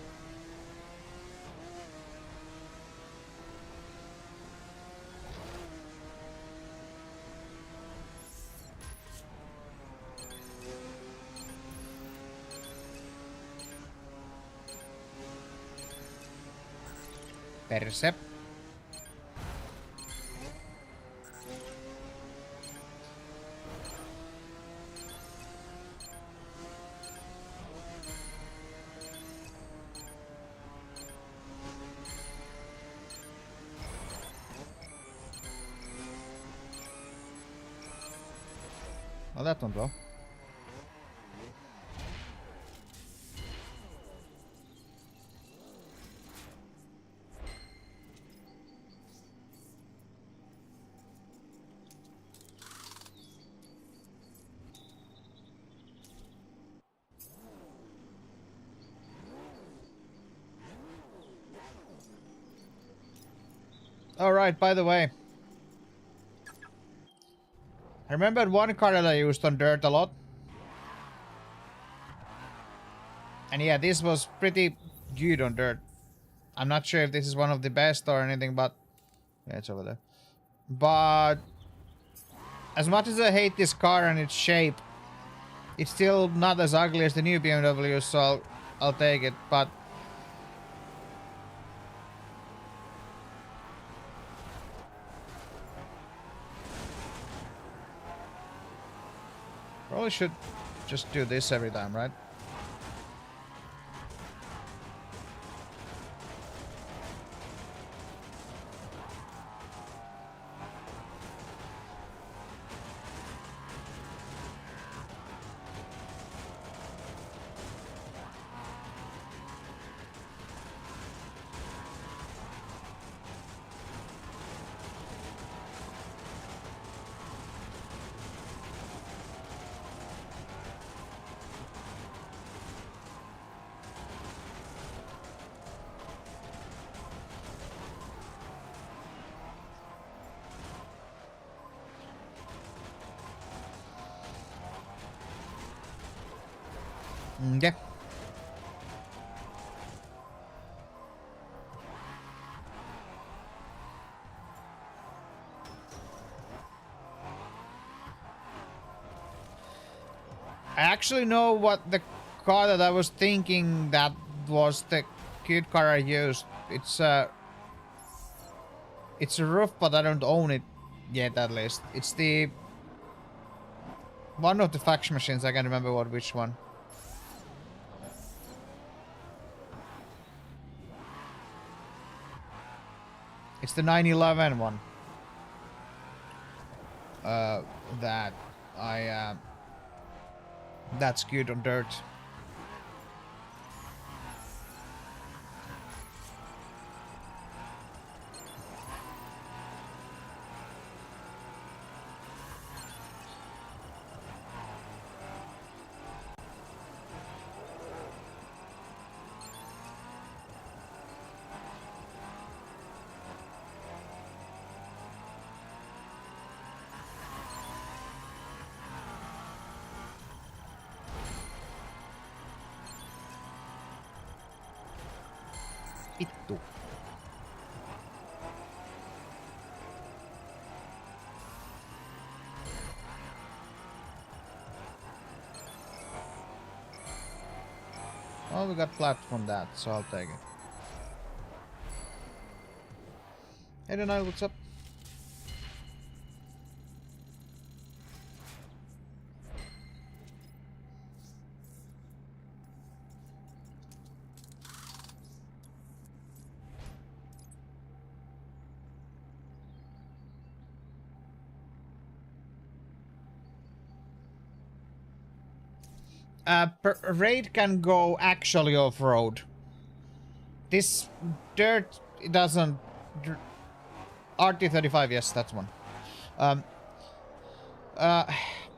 Percep. Well, that went well. Alright, by the way. I remembered one car that I used on dirt a lot. And yeah, this was pretty good on dirt. I'm not sure if this is one of the best or anything, but... Yeah, it's over there. But... As much as I hate this car and its shape, it's still not as ugly as the new BMW, so I'll take it, but... Probably should just do this every time, right? Yeah. I actually know what the car that I was thinking that was the cute car I used. It's a roof, but I don't own it yet, at least. It's the one of the fax machines. I can't remember which one. It's the 911 one. That I that's good on dirt. Vittu. Oh, we got flat from that, so I'll take it. Hey, Denial, what's up? Raid can go actually off-road. This dirt, it doesn't... RT-35, yes, that's one. Um,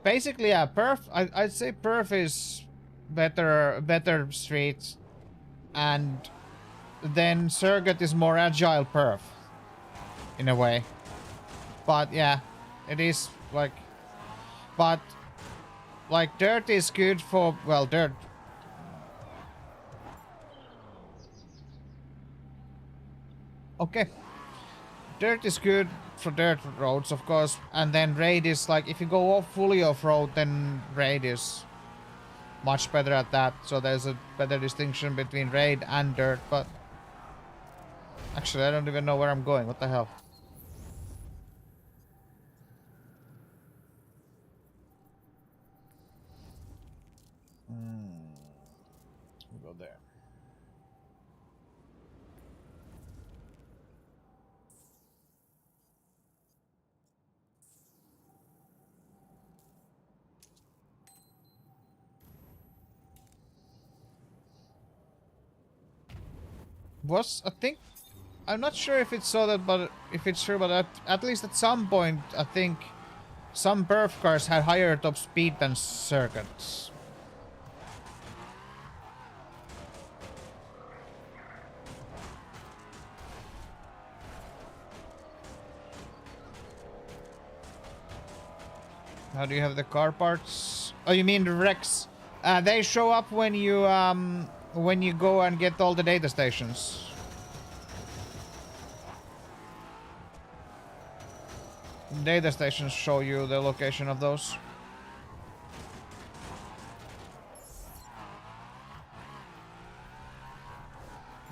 basically, yeah, perf. I'd say perf is better streets, and then circuit is more agile perf, in a way. But yeah, it is like, but like dirt is good for, well, dirt. Okay. Dirt is good for dirt roads, of course, and then raid is like, if you go off fully off-road, then raid is much better at that. So there's a better distinction between raid and dirt, but actually I don't even know where I'm going. What the hell? We'll go there. I think, I'm not sure if it's so that, but if it's true, but at least at some point, I think some perf cars had higher top speed than circuits. How do you have the car parts? Oh, you mean the wrecks? They show up when you go and get all the data stations. Data stations show you the location of those.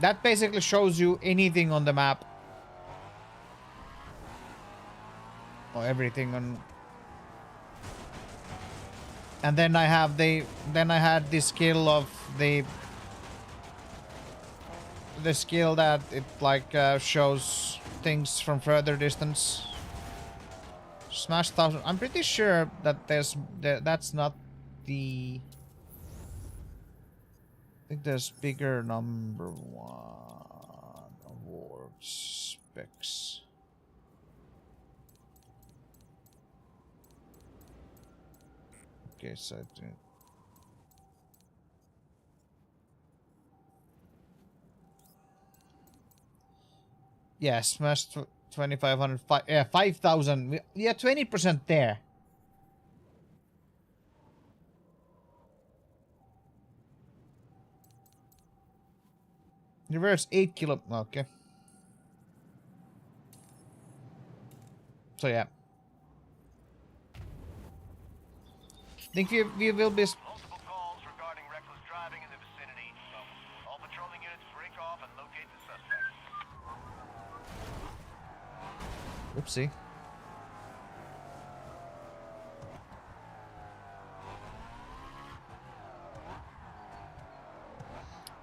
That basically shows you anything on the map. Or everything on... And then I have then I had the skill of the skill that it like shows things from further distance. Smash 1000. I'm pretty sure that that's not the... I think there's bigger number 1 award specs. Okay, so yeah, Smash 2500, yeah, 5000. Yeah, 20% there. Reverse 8 kilo. Okay. So yeah. I think we will be... Multiple calls regarding reckless driving in the vicinity. All patrolling units break off and locate the suspect. Oopsie.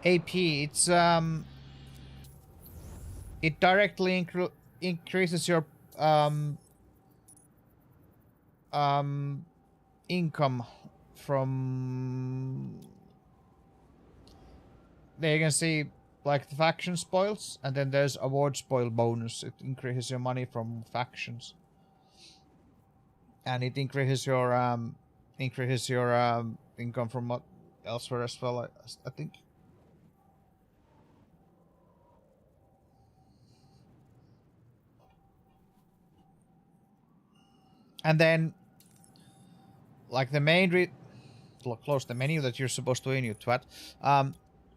AP, it's it directly increases your income from... There you can see like the faction spoils, and then there's award spoil bonus. It increases your money from factions, and it increases your income from elsewhere as well. I think. And then, like the main close the menu that you're supposed to in, you twat.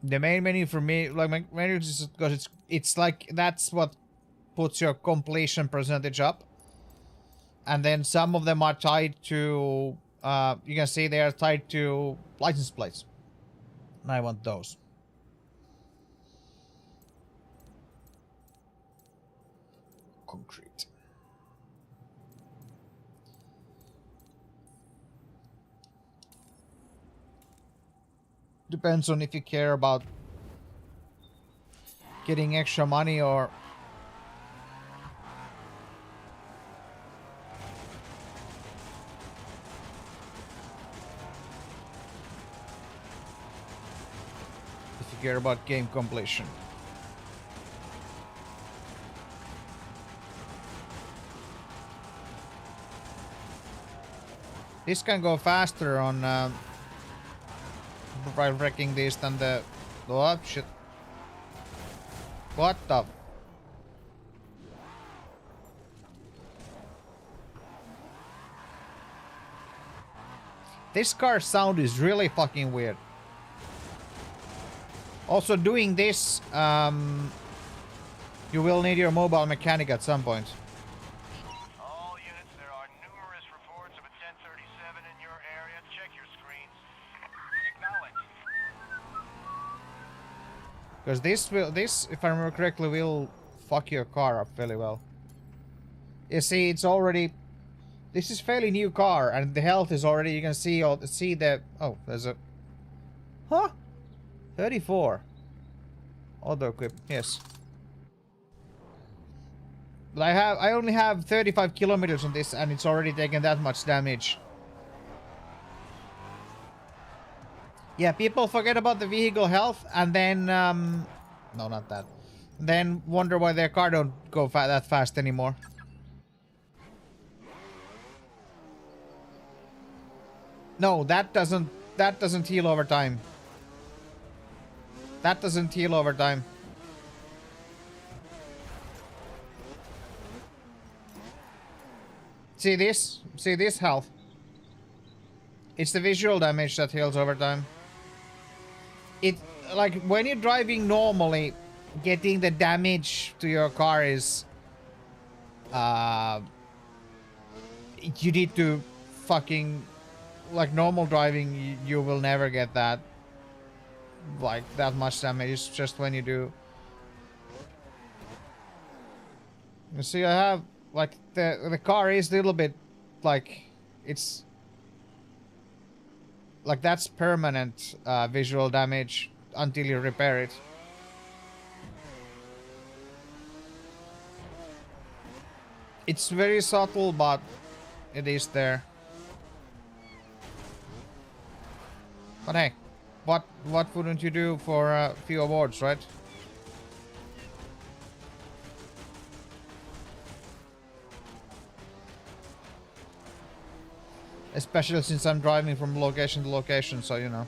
The main menu for me, like my menu, is because it's like that's what puts your completion percentage up. And then some of them are tied to, you can see they are tied to license plates. And I want those. concrete. Depends on if you care about getting extra money or if you care about game completion. This can go faster on by wrecking these than the... Oh shit. What the... This car sound is really fucking weird. Also doing this, you will need your mobile mechanic at some point. All units, there are numerous reports of a 1037 in your area. Check your screens. Acknowledge. Because this, if I remember correctly, will fuck your car up fairly well. You see, it's already... This is fairly new car, and the health is already... You can see the... Oh, there's a... Huh? 34. Auto equip, yes. But I only have 35 kilometers on this, and it's already taken that much damage. Yeah, people forget about the vehicle health, and then no, not that. Then wonder why their car don't go that fast anymore. No, that doesn't heal over time. That doesn't heal over time. See this? See this health? It's the visual damage that heals over time. It, like, when you're driving normally, getting the damage to your car is... you need to fucking... Like, normal driving, you will never get that. Like, that much damage. It's just when you do... You see, I have... Like, the car is a little bit... Like, it's... Like, that's permanent visual damage until you repair it. It's very subtle, but it is there. But hey, what wouldn't you do for a few awards, right? Especially since I'm driving from location to location, so you know.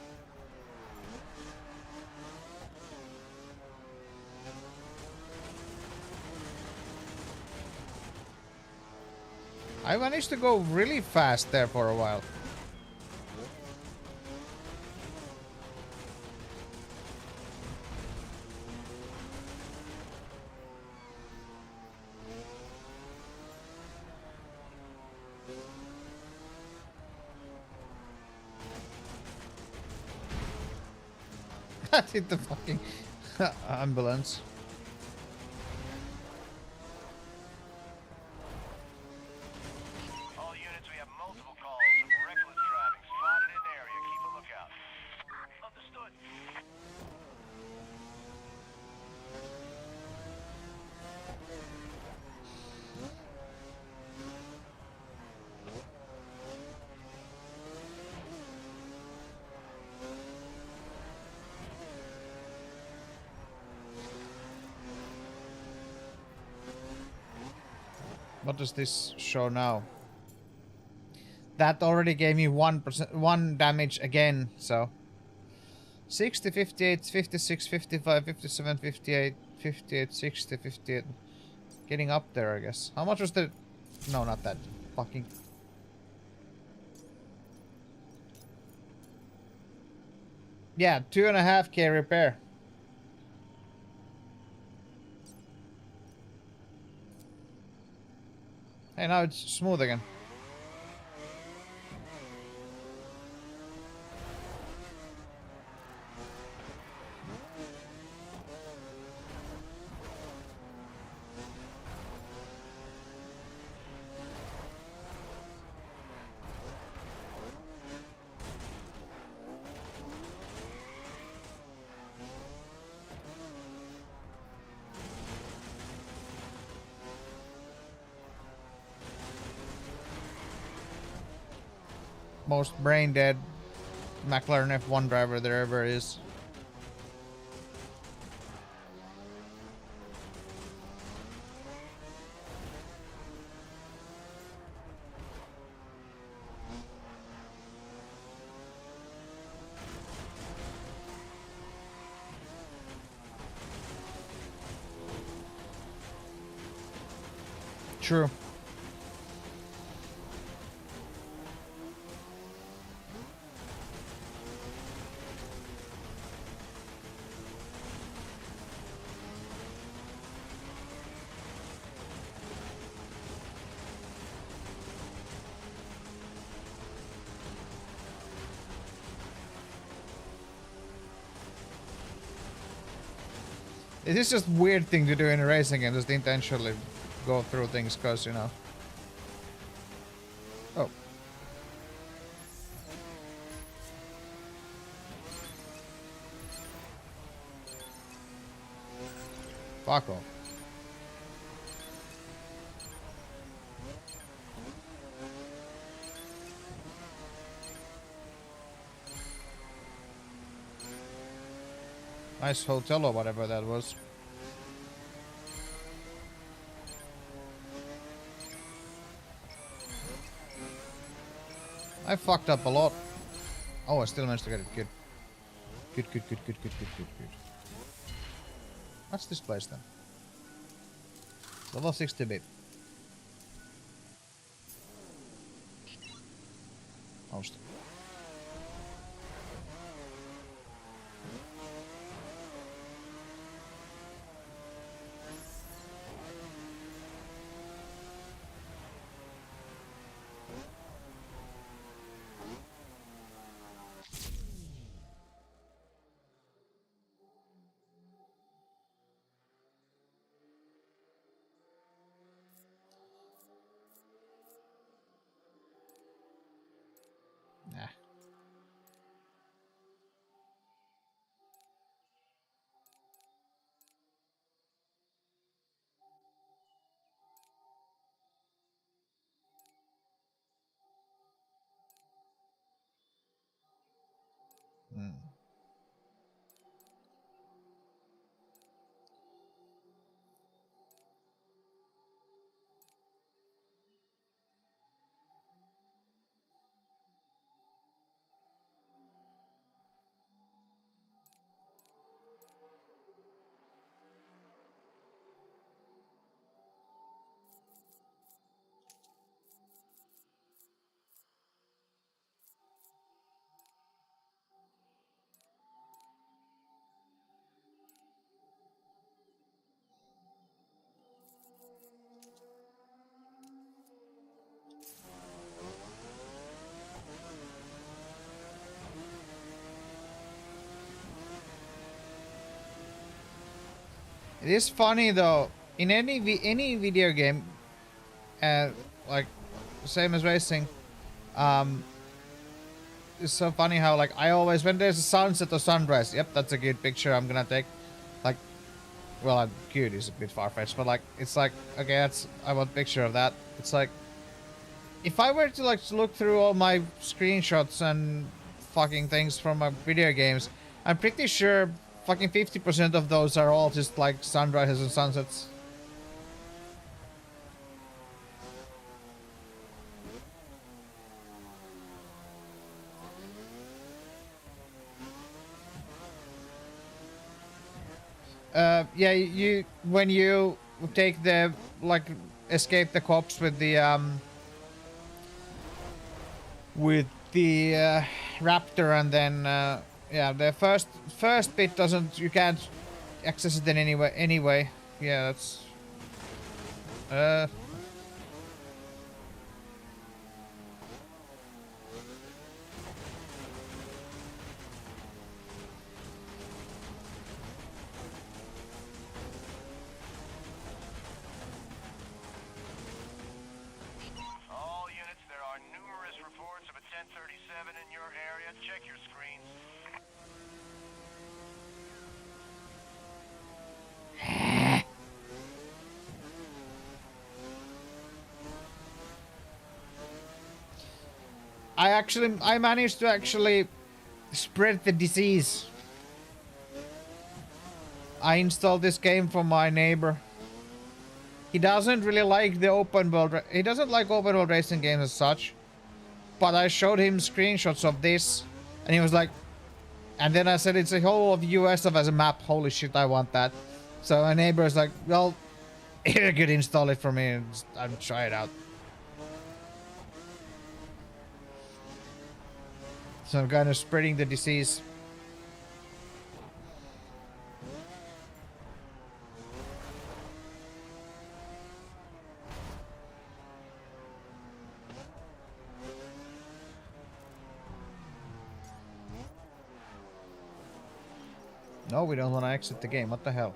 I managed to go really fast there for a while. That hit the fucking ambulance. All units, we have multiple calls of reckless driving spotted in the area. Keep a lookout. Understood. What does this show now? That already gave me 1 damage again, so 60, 58, 56, 55, 57, 58, 58, 60, 58. Getting up there, I guess. How much was the... No, not that. Fucking... Yeah, 2.5k repair. Hey, now it's smooth again. most brain dead McLaren F1 driver there ever is. True. It is just weird thing to do in a racing game, just intentionally go through things, cause you know. Oh. Fuck off. Nice hotel or whatever that was. I fucked up a lot. Oh, I still managed to get it. Good. Good. What's this place then? Level 60 bit. Most. Nah. Hmm. It is funny though. In any video game, like same as racing, it's so funny how like I always when there's a sunset or sunrise. Yep, that's a good picture. I'm gonna take. Like, well, cute is a bit far fetched, but like it's like okay, I want a picture of that. It's like if I were to like look through all my screenshots and fucking things from my video games, I'm pretty sure fucking 50% of those are all just like sunrises and sunsets. Yeah, you when you take the like escape the cops with the raptor, and then yeah, the first bit doesn't, you can't access it in anyway. Yeah, that's All units, there are numerous reports of a 1037 in your area. Check your screens. I managed to actually spread the disease. I installed this game from my neighbor. He doesn't really like the open world. He doesn't like open world racing games as such. But I showed him screenshots of this, and he was like, and then I said it's a whole of US of as a map. Holy shit, I want that. So my neighbor is like, well, you could install it for me and try it out. So I'm kind of spreading the disease. No, we don't want to exit the game. What the hell?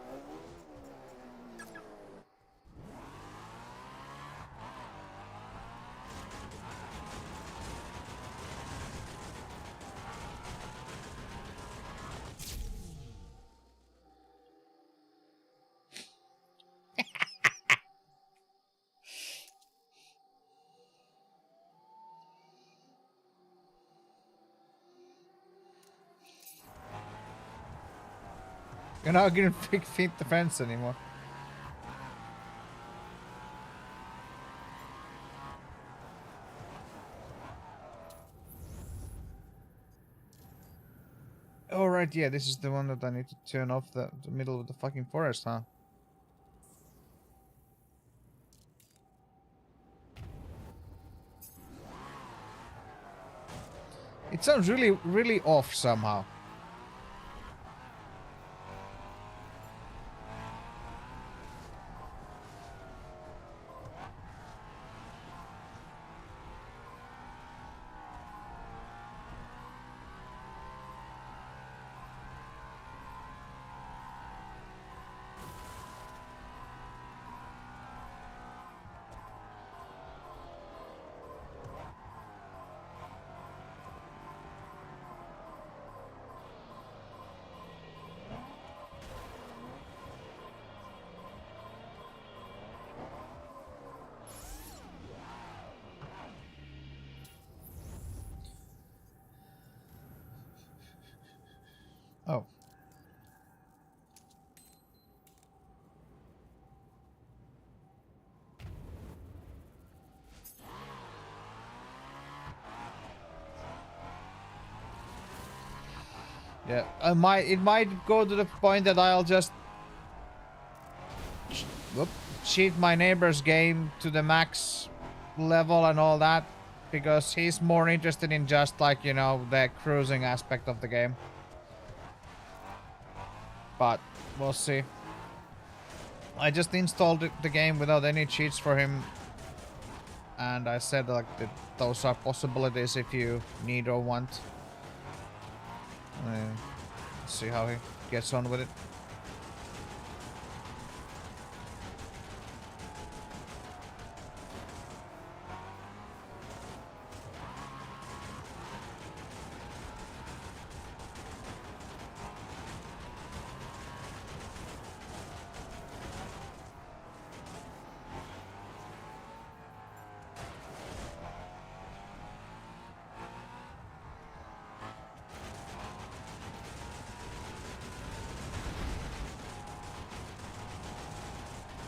You're not gonna feed the fence anymore. Oh right, yeah, this is the one that I need to turn off the middle of the fucking forest, huh? It sounds really off somehow. Oh. Yeah, it might go to the point that I'll just cheat my neighbor's game to the max level and all that, because he's more interested in just like, you know, the cruising aspect of the game. But we'll see. I just installed the game without any cheats for him, and I said like that those are possibilities if you need or want. See how he gets on with it.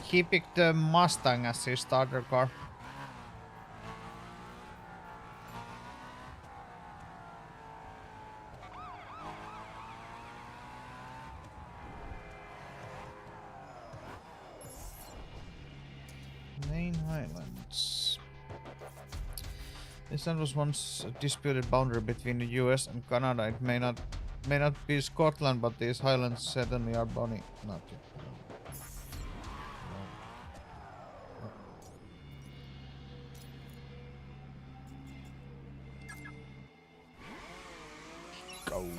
He picked the Mustang as his starter car. Main Highlands. This land was once a disputed boundary between the US and Canada. It may not be Scotland, but these highlands certainly are bonny. Not yet. Go.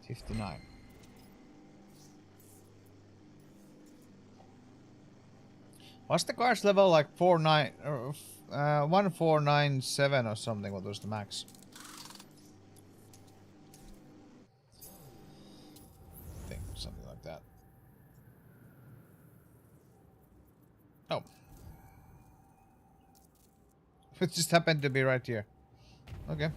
59. Was the car's level like 1497 or something? What was the max? I think something like that. Oh. It just happened to be right here. Okay.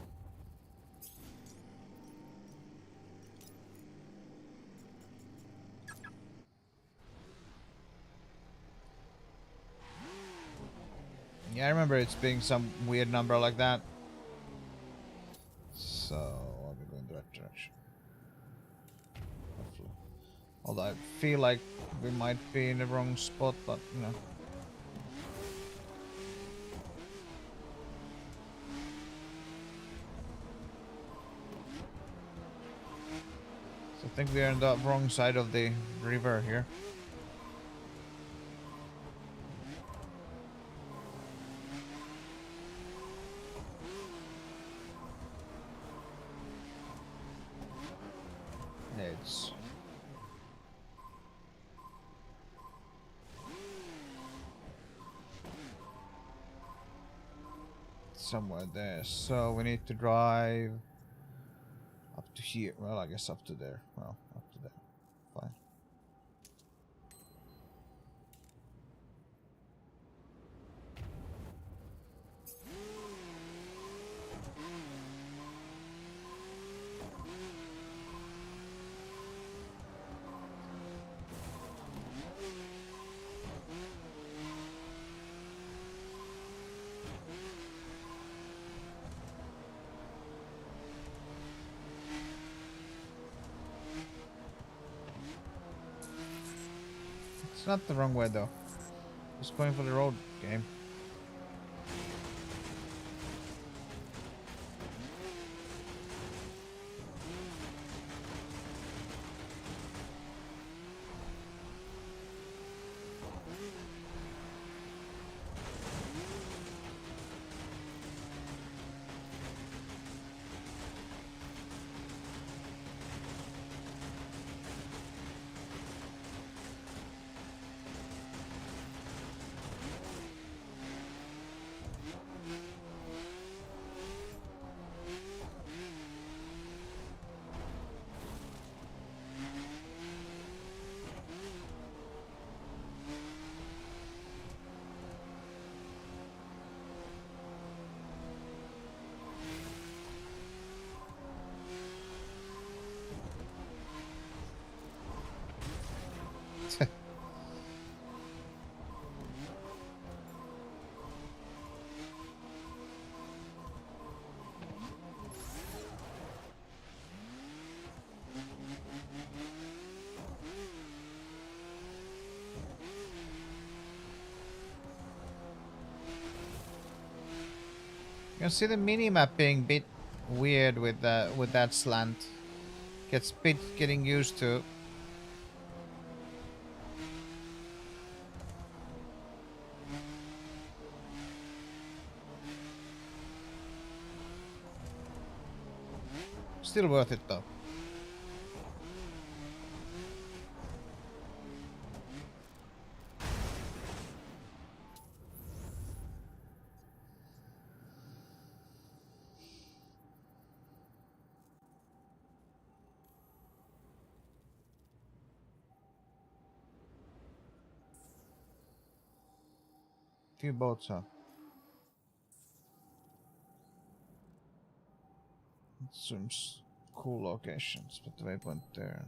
Yeah, I remember it's being some weird number like that. So, I'll be going the right direction. Hopefully. Although I feel like we might be in the wrong spot, but you know. So I think we are on the wrong side of the river here. It's somewhere there. So we need to drive up to here. Well, I guess up to there. Well, up to there. Fine. It's not the wrong way though. Just going for the road game. You can see the minimap being a bit weird with that slant. Gets bit getting used to. Still worth it though. Few boats, huh? Some cool locations, but the waypoint there.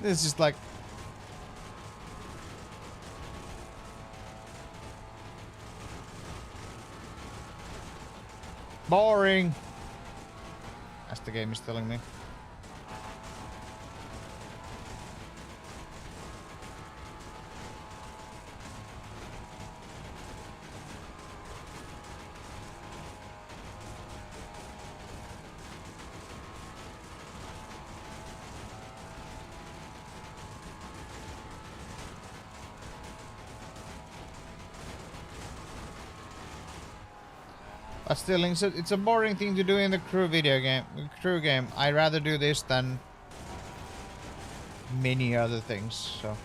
This is like boring, as the game is telling me. But still, it's a boring thing to do in the crew game. I'd rather do this than many other things, so.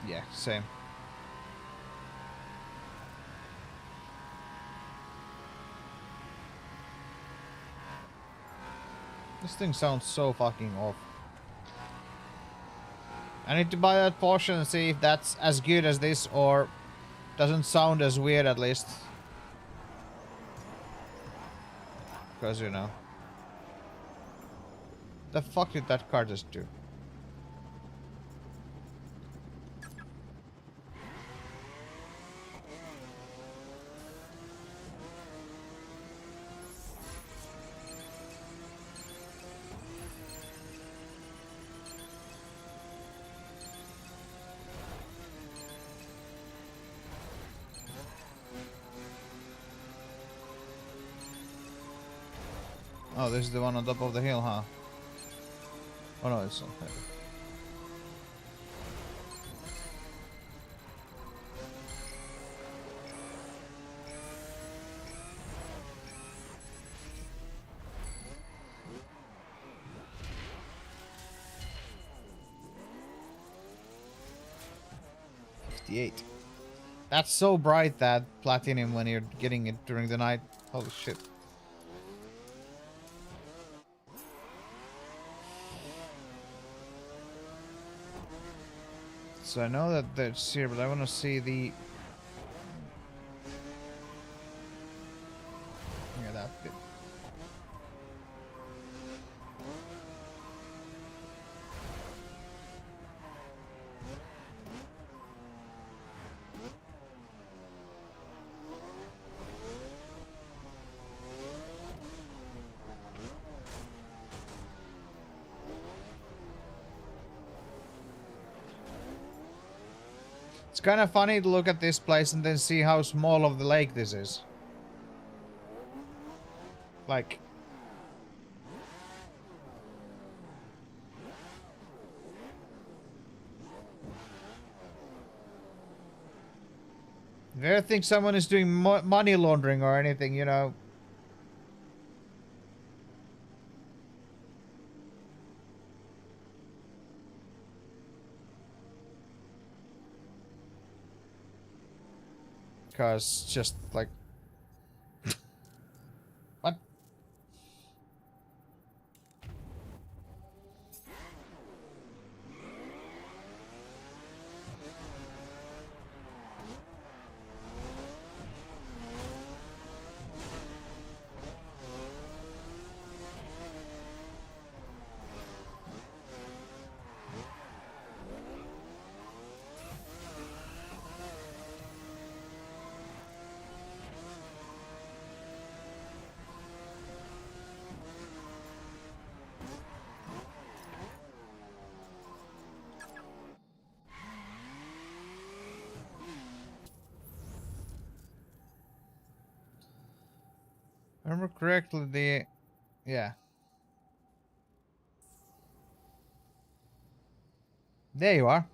Yeah, same. This thing sounds so fucking off. I need to buy that potion and see if that's as good as this or doesn't sound as weird at least. Because, you know. The fuck did that card just do? Oh, this is the one on top of the hill, huh? Oh no, it's okay. That's so bright, that platinum, when you're getting it during the night. Holy shit. So I know that that's here, but I want to see the... Yeah, that bit. It's kind of funny to look at this place and then see how small of the lake this is. Like... If you ever think someone is doing money laundering or anything, you know... Because just like... What? Remember correctly, the... Yeah. There you are.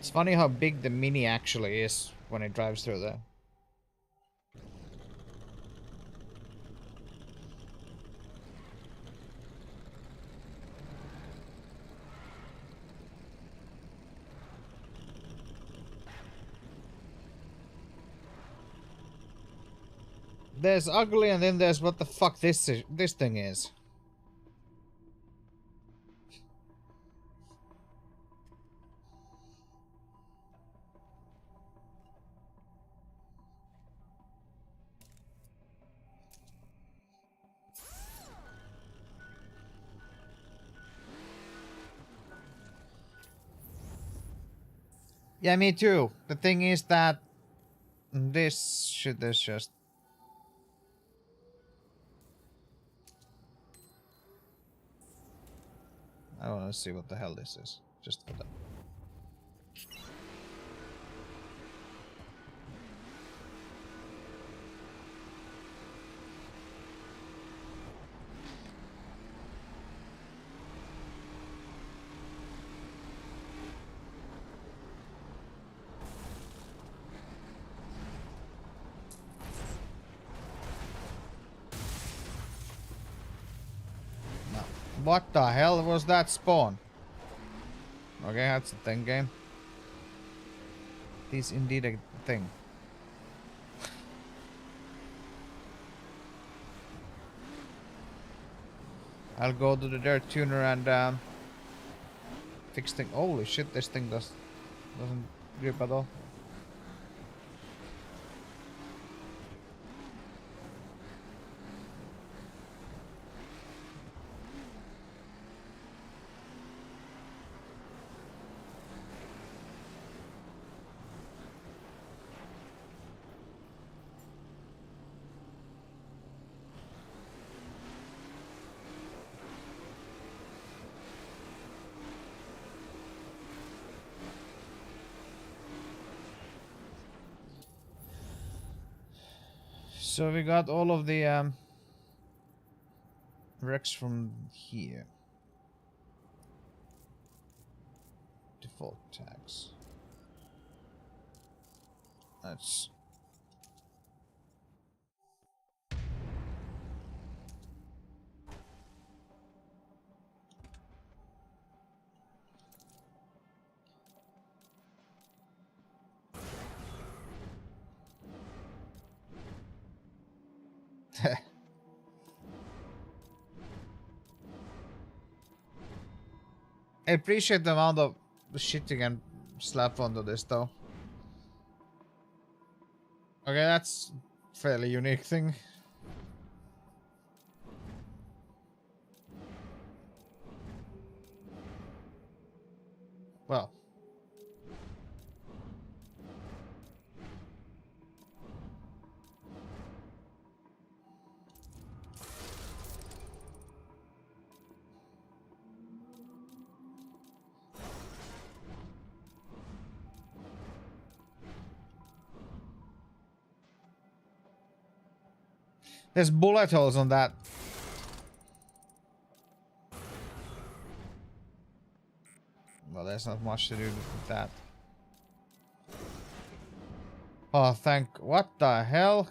It's funny how big the Mini actually is when it drives through there. There's ugly and then there's what the fuck this thing is. Yeah, me too. The thing is that this shit is just... I want to see what the hell this is. Just for that. What the hell was that spawn? Okay, that's the thing game. This is indeed a thing. I'll go to the dirt tuner and fix thing. Holy shit, this thing doesn't grip at all. So we got all of the wrecks from here. Default tags. That's... I appreciate the amount of shit you can slap onto this though. Okay, that's a fairly unique thing. Well. There's bullet holes on that. Well, there's not much to do with that. Oh, what the hell?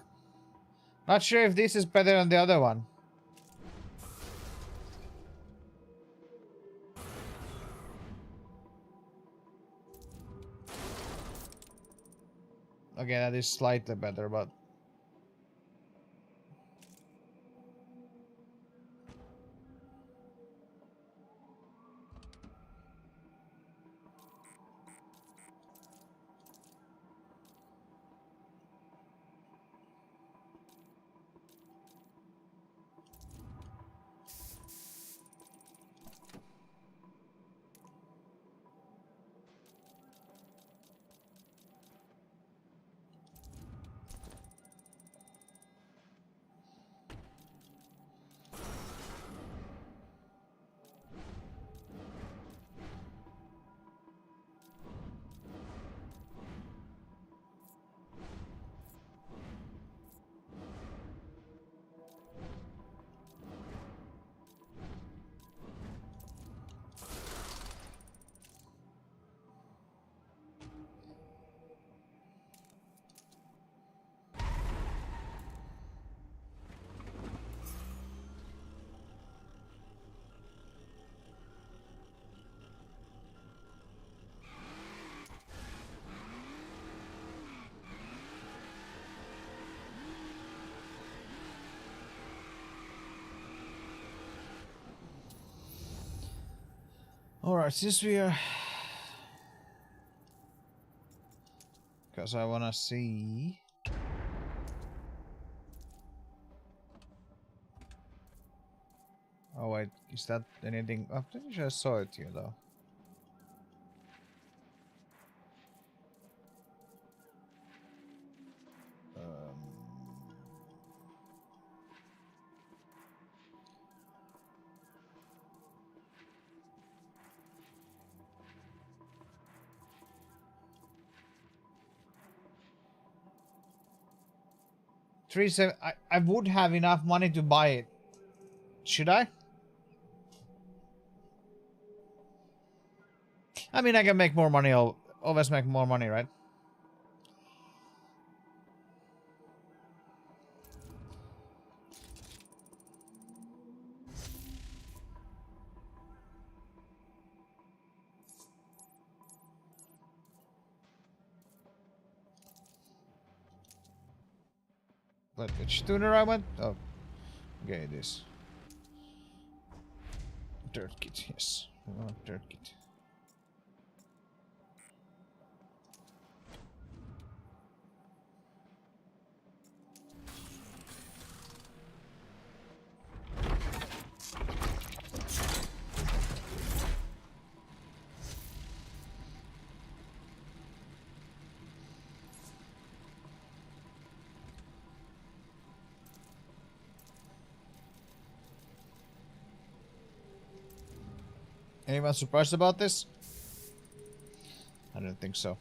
Not sure if this is better than the other one. Okay, that is slightly better, but... Alright, since we are... Because I wanna see... Oh wait, is that anything? I'm pretty sure I saw it here though. I would have enough money to buy it. Should I? I mean, I can make more money. I'll always make more money, right? But which tuner I went? Oh, okay, this. Dirt kit, yes. We want dirt kit. Anyone surprised about this? I don't think so.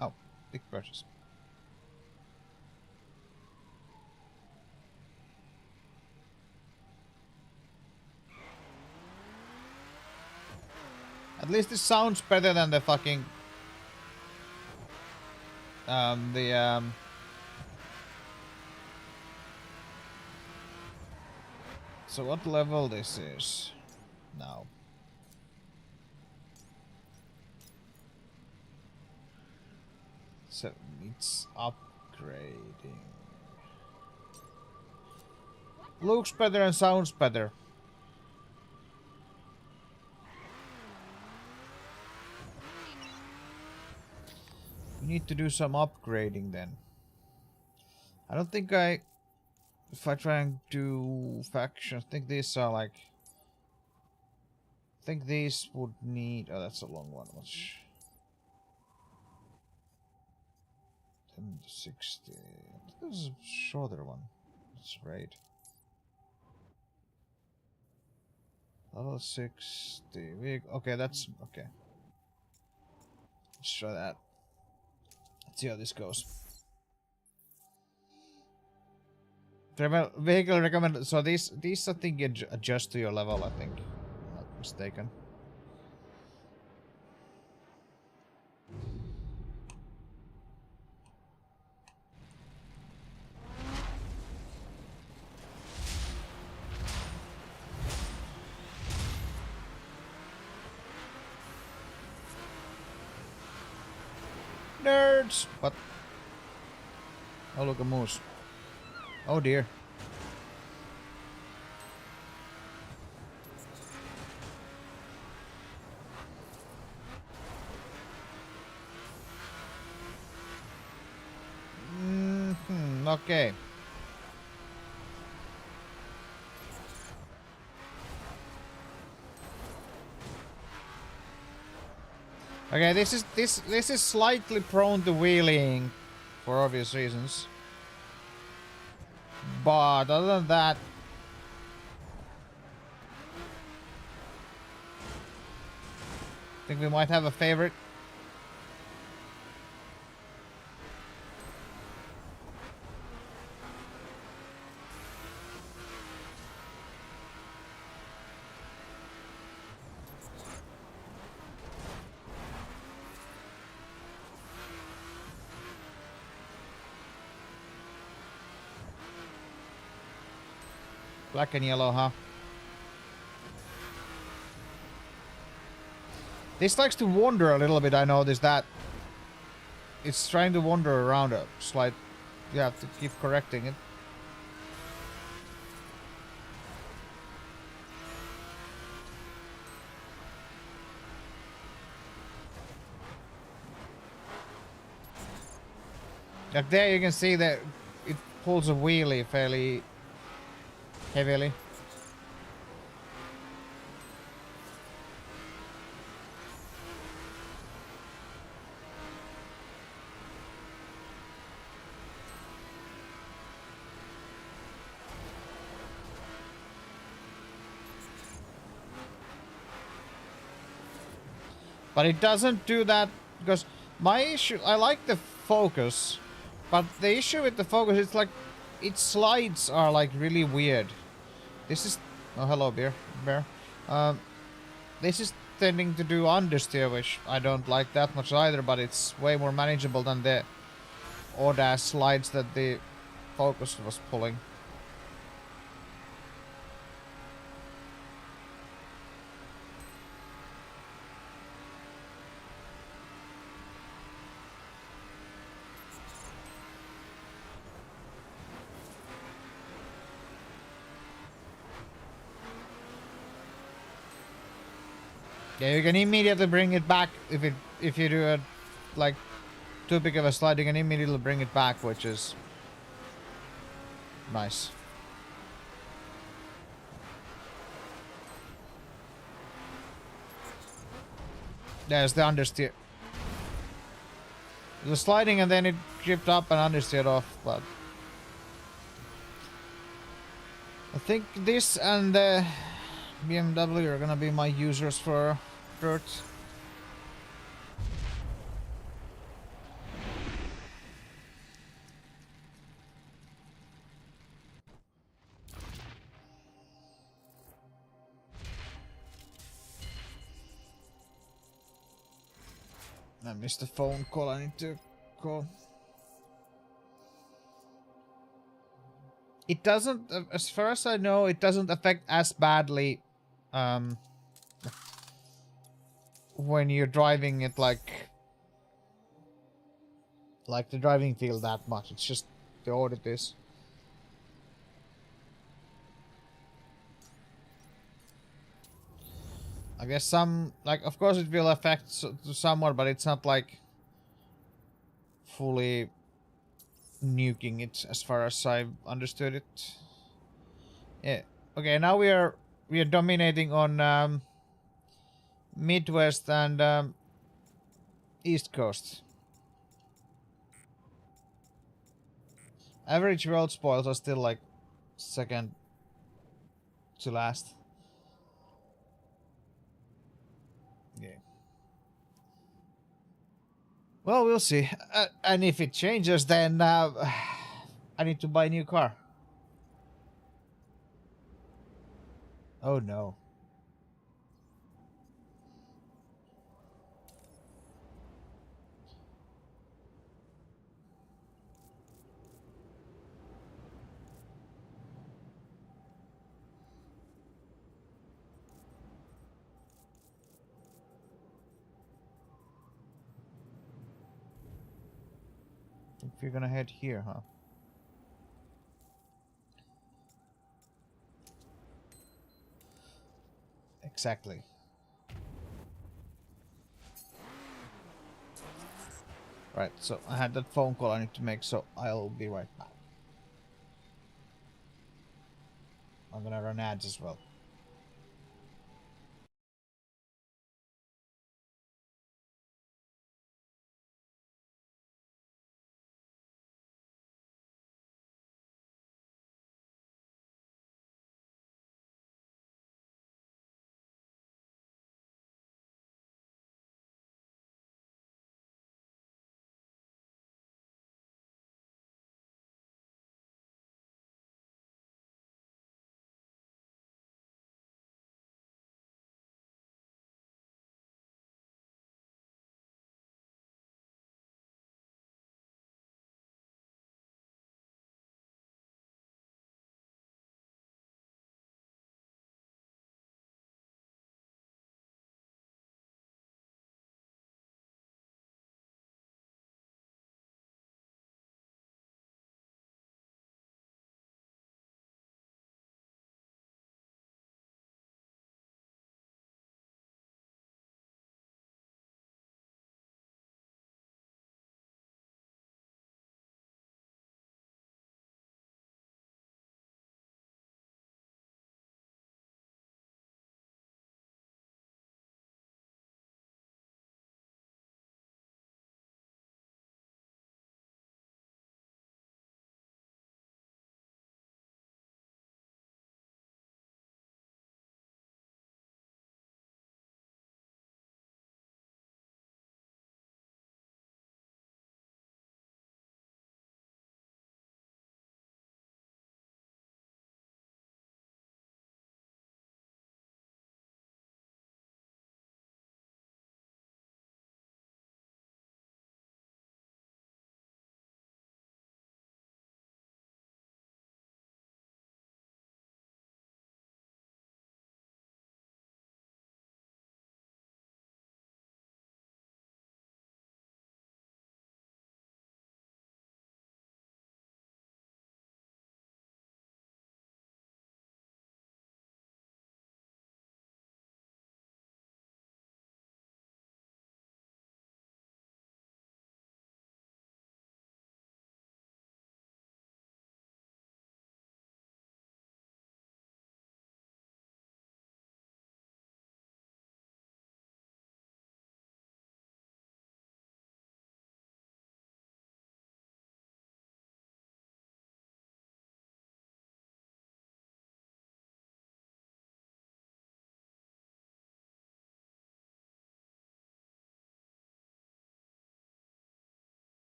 Oh, big purchase. At least it sounds better than the fucking so what level this is now? So it's upgrading. Looks better and sounds better. We need to do some upgrading then. I don't think if I try and do factions, I think these are like... I think these would need... Oh, that's a long one. Which 10 to 60. I think this is a shorter one. Let's raid. Level 60. Okay, that's... Okay. Let's try that. Let's see how this goes. Vehicle recommended. So these I think adjust to your level. I think, I'm not mistaken. Nerds! What? Oh, look, a moose. Oh dear. Okay. Okay, this is slightly prone to wheeling for obvious reasons. But other than that, I think we might have a favorite. Black and yellow, huh? This likes to wander a little bit, I noticed that. It's trying to wander around a slight. You have to keep correcting it. Like there you can see that it pulls a wheelie fairly heavily. But it doesn't do that because my issue, I like the focus, but the issue with the focus, it's like its slides are like really weird. This is, oh hello bear. This is tending to do understeer, which I don't like that much either, but it's way more manageable than the odd ass slides that the focus was pulling. Yeah, you can immediately bring it back if you do a like too big of a slide. You can immediately bring it back, which is nice. There's the understeer. It was sliding and then it dripped up and understeered off, but I think this and the BMW are gonna be my users for dirt. I missed a phone call. I need to call. It doesn't, as far as I know, it doesn't affect as badly when you're driving it like the driving field that much. It's just the audit is. I guess some, like, of course it will affect somewhat, but it's not like fully nuking it as far as I've understood it. Yeah. Okay, now we are dominating on Midwest and East Coast. Average road spoils are still like second to last. Yeah. Well, we'll see. And if it changes, then I need to buy a new car. Oh no. Think we're gonna head here, huh? Exactly. Right, so I had that phone call I need to make, so I'll be right back. I'm gonna run ads as well.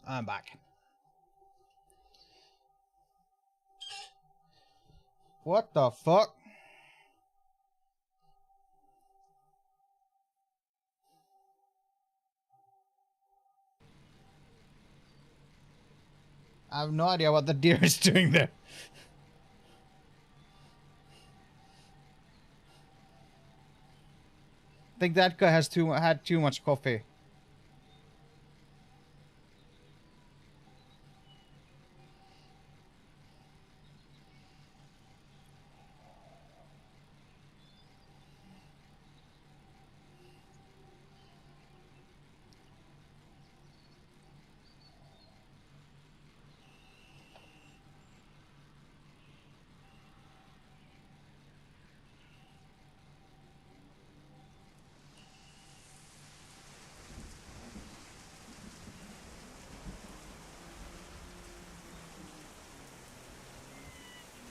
I'm back. What the fuck? I have no idea what the deer is doing there. I think that guy has had too much coffee.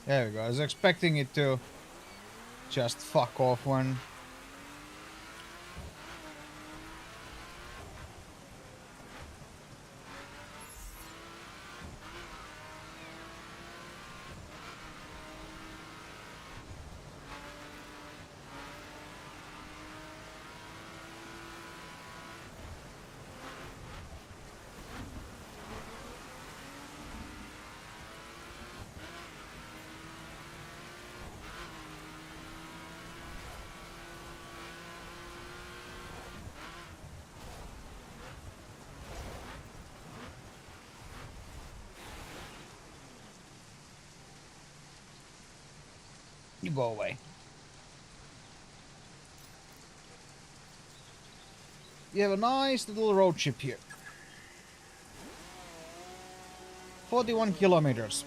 There we go. I was expecting it to just fuck off when... You go away. You have a nice little road trip here. 41 kilometers.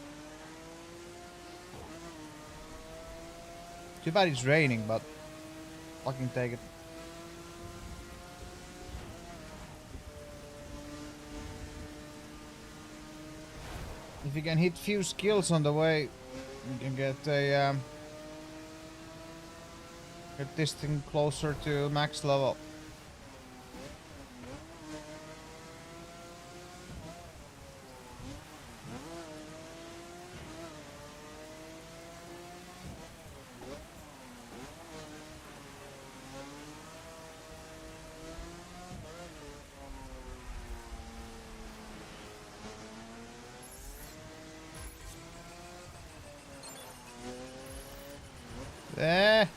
Too bad it's raining, but fucking take it. If you can hit few skills on the way, you can get a get this thing closer to max level. There.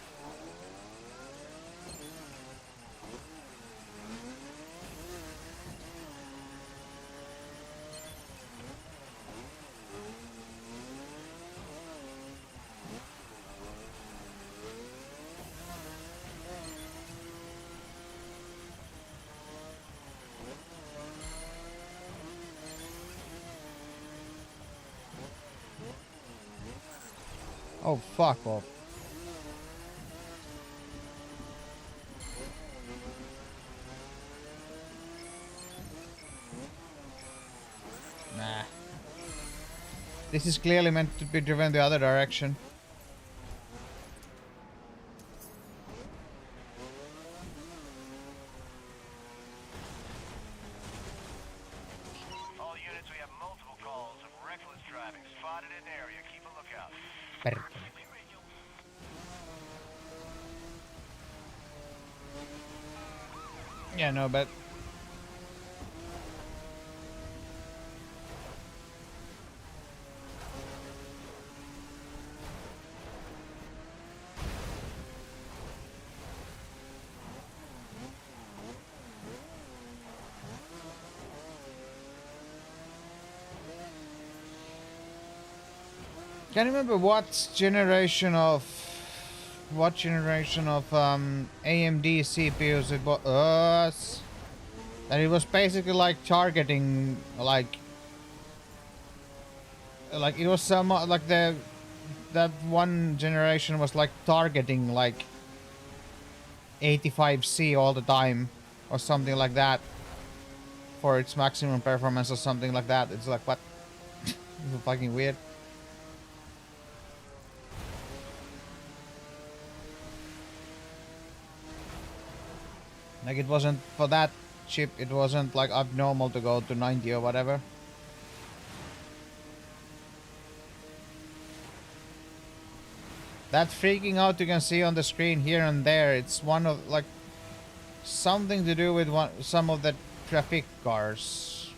Oh, fuck off. Nah. This is clearly meant to be driven the other direction. All units, we have multiple calls of reckless driving spotted in area. Keep a lookout. Yeah, no, but... Can't remember what generation of AMD CPUs it was. And it was basically like targeting like it was some like that one generation was like targeting like 85C all the time or something like that for its maximum performance or something like that. It's like what? It's fucking weird. Like it wasn't for that chip, it wasn't like abnormal to go to 90 or whatever. That freaking out you can see on the screen here and there, it's one of like something to do with some of the traffic cars.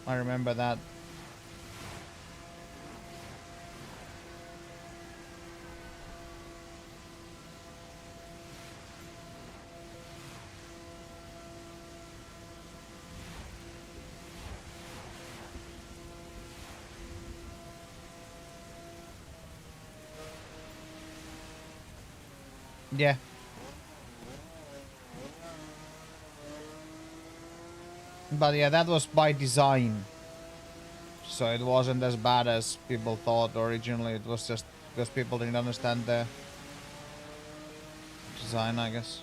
I remember that. Yeah. But yeah, that was by design. So it wasn't as bad as people thought originally. It was just because people didn't understand the design, I guess.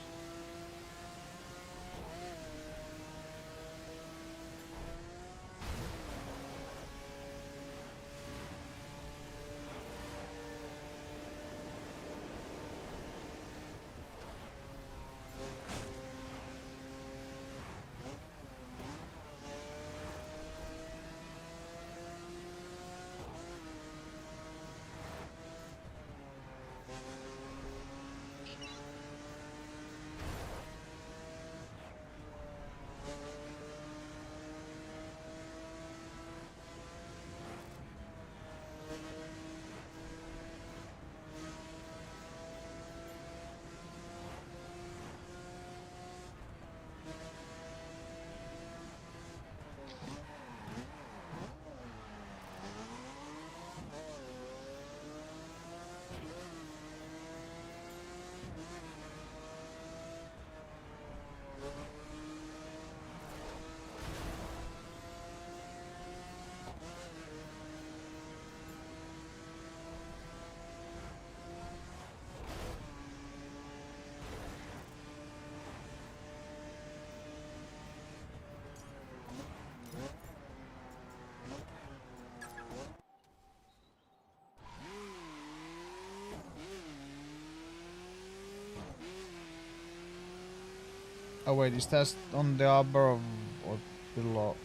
Oh wait, is that on the upper or below?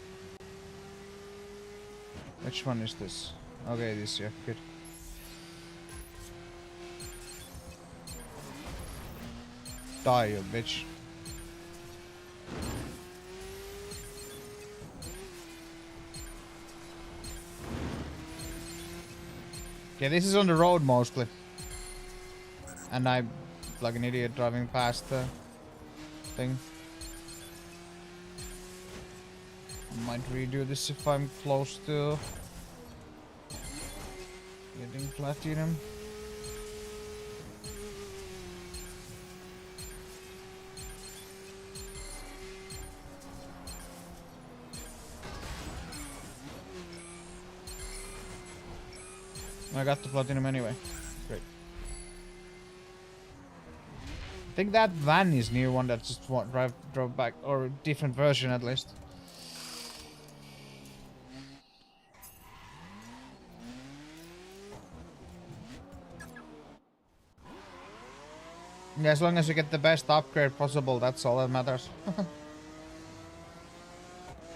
Which one is this? Okay, this here, good. Die, you bitch. Yeah, this is on the road mostly. And I'm like an idiot driving past the thing. Might redo this if I'm close to getting platinum. I got the platinum anyway. Great. I think that van is new one that just drove back, or a different version at least. Yeah, as long as you get the best upgrade possible, that's all that matters.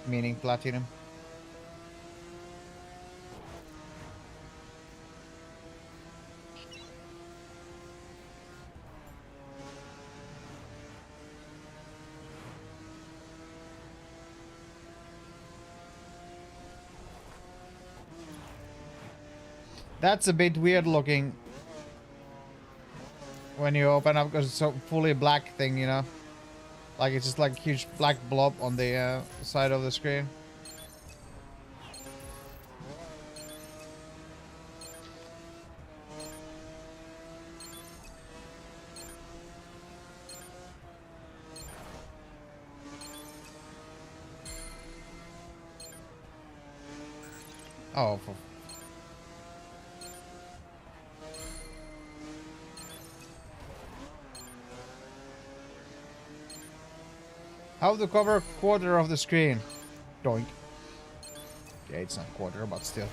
Meaning platinum. That's a bit weird looking when you open up because it's so fully black thing, you know? Like it's just like a huge black blob on the side of the screen. Oh, how to cover a quarter of the screen? Doink. Yeah, it's not quarter, but still.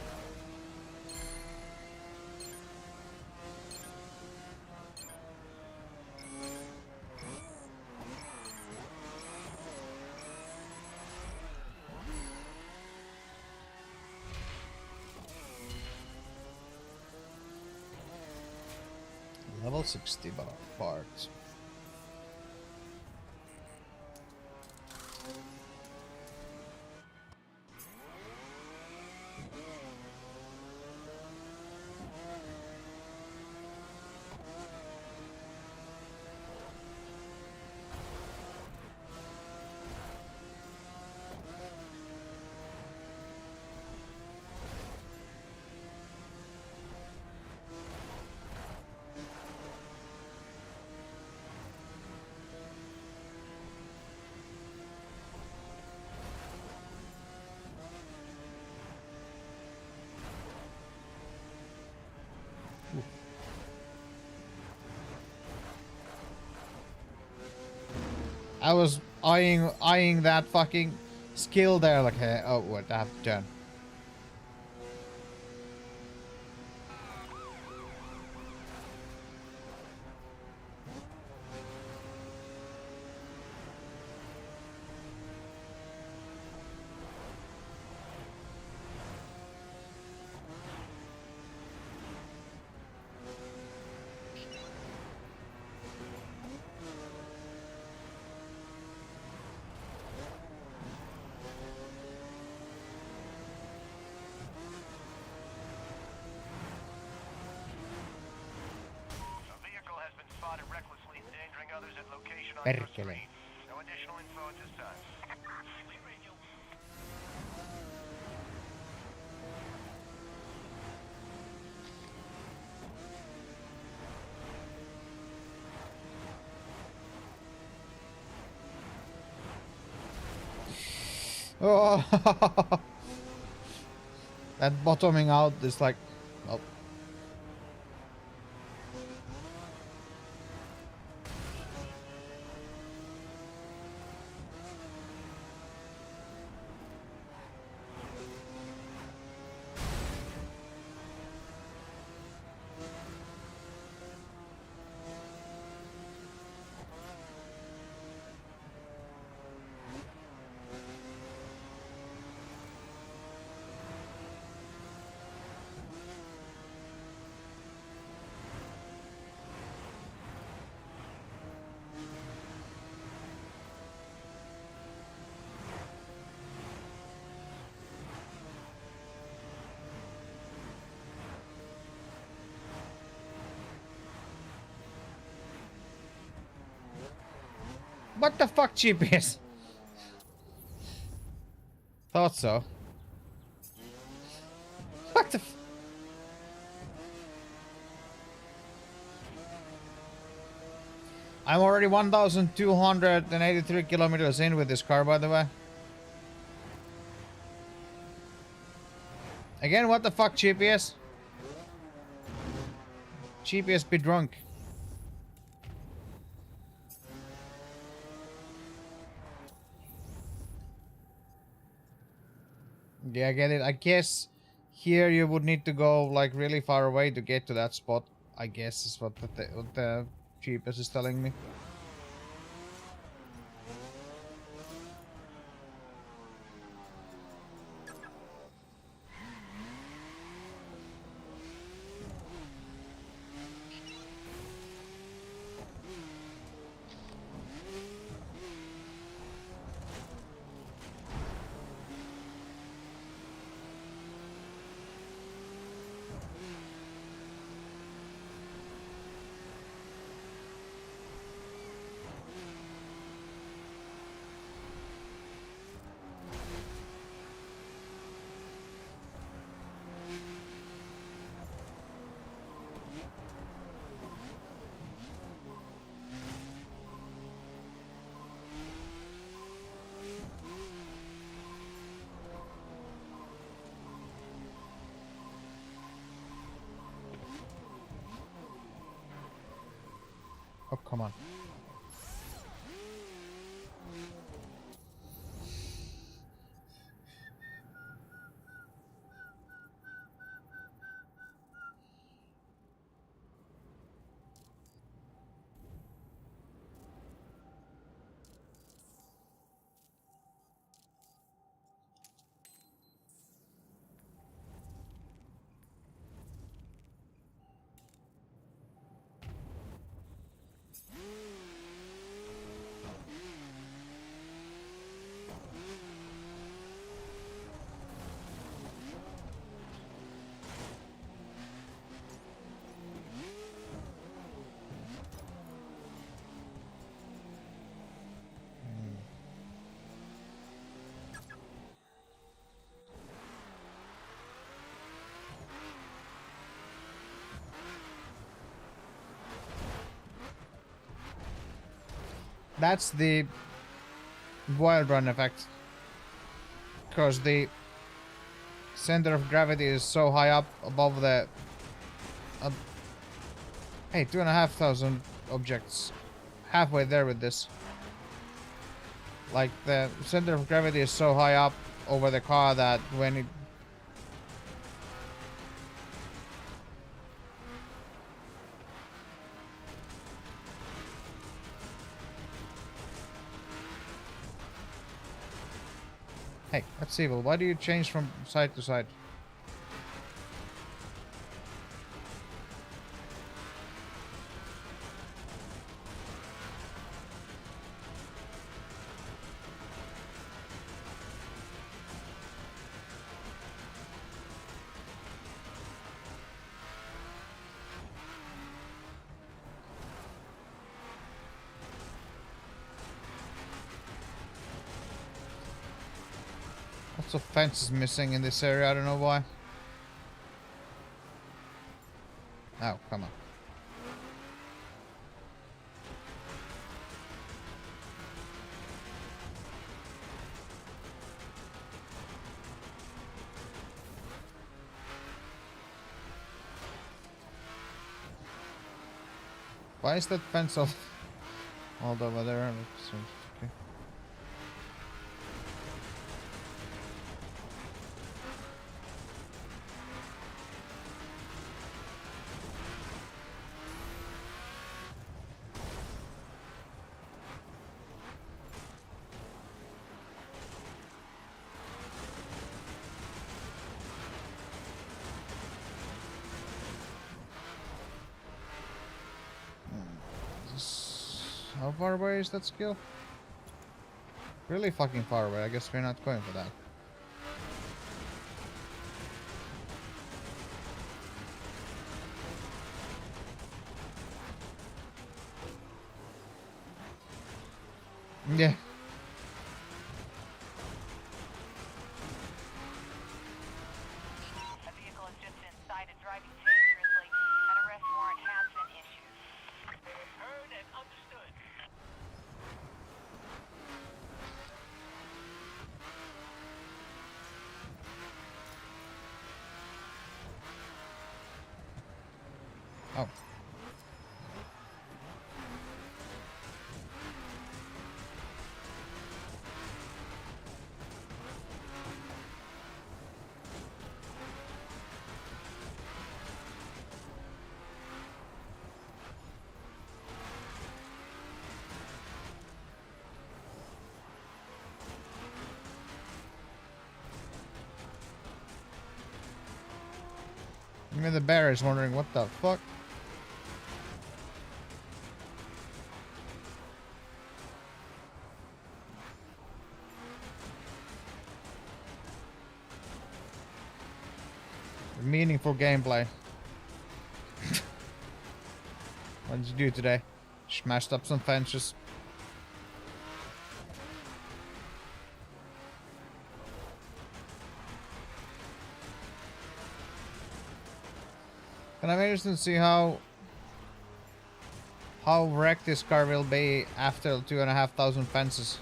Level 60 parts. I was eyeing that fucking skill there, like, hey, oh, what? I have to turn. A vehicle has been spotted recklessly endangering others at location on your Perkele. screen. No additional info at this time. Oh, that bottoming out is like, oh. What the fuck, GPS? Thought so. What the f— I'm already 1,283 kilometers in with this car, by the way. Again, what the fuck, GPS? GPS be drunk. Yeah, I get it. I guess here you would need to go like really far away to get to that spot. I guess is what the GPS is telling me. Oh, come on. That's the wild run effect. Because the center of gravity is so high up above the... hey, 2,500 objects. Halfway there with this. Like, the center of gravity is so high up over the car that when it... Hey, that's evil. Why do you change from side to side? Lots of fences missing in this area, I don't know why. Oh, come on. Why is that fence all over there? Okay. How far away is that skill? Really fucking far away. I guess we're not going for that. Yeah. A vehicle has just been cited driving dangerously. An arrest warrant has been issued. Heard and understood. Oh. Even the bear is wondering what the fuck. Meaningful gameplay. What did you do today? Smashed up some fences. And I'm interested to see how wrecked this car will be after 2,500 fences.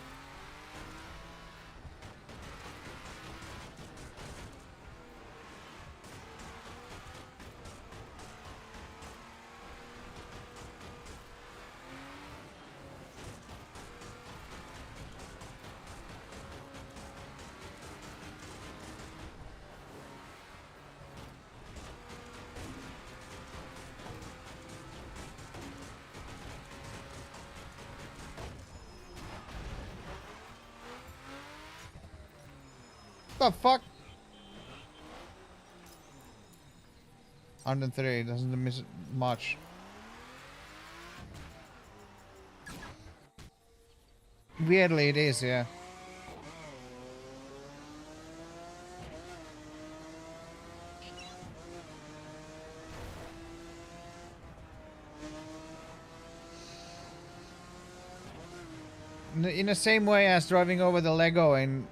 The fuck? 103 doesn't miss much. Weirdly, it is, yeah. In the same way as driving over the Lego in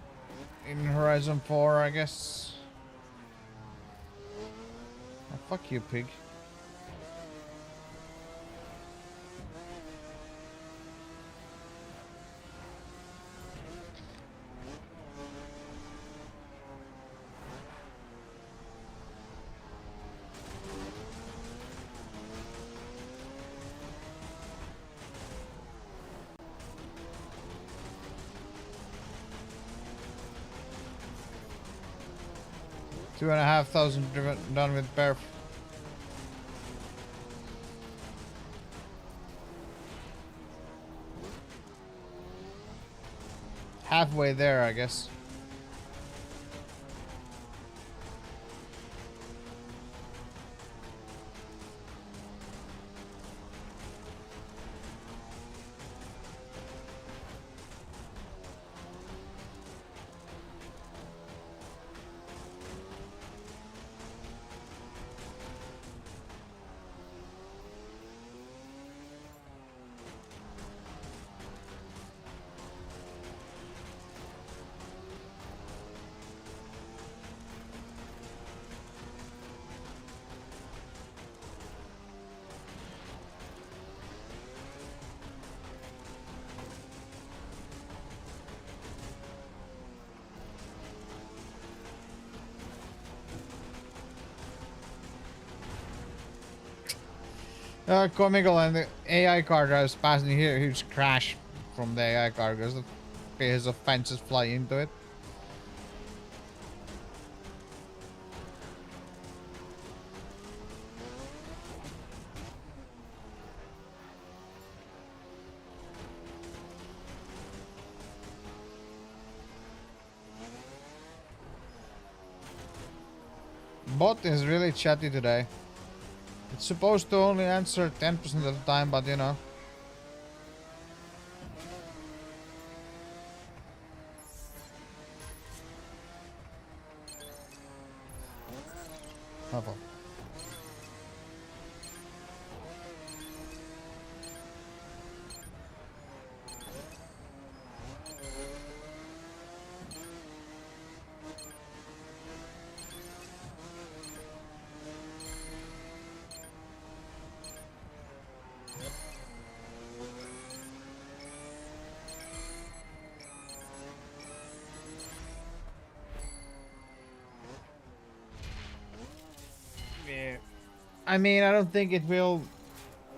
Horizon 4, I guess. Oh, fuck you, pig. 2,500 done with perf. Halfway there, I guess. Comical and the AI car drives past and you hear a huge crash from the AI car because the pieces of fences fly into it. Bot is really chatty today. It's supposed to only answer 10% of the time, but you know. Oh, well. I mean, I don't think it will.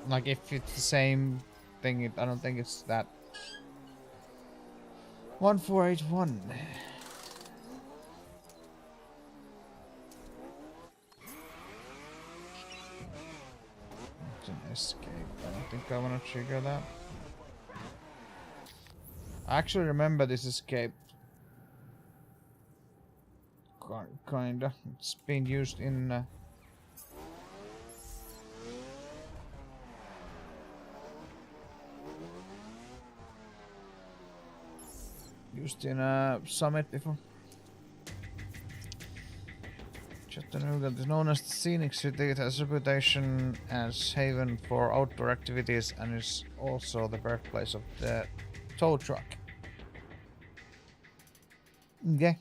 Like, if it's the same thing, I don't think it's that. 1481. It's an escape. I don't think I want to trigger that. I actually remember this escape. Kinda. It's been used in. Used in a summit before. Chattanooga is known as the scenic city. It has a reputation as haven for outdoor activities and is also the birthplace of the tow truck. Okay.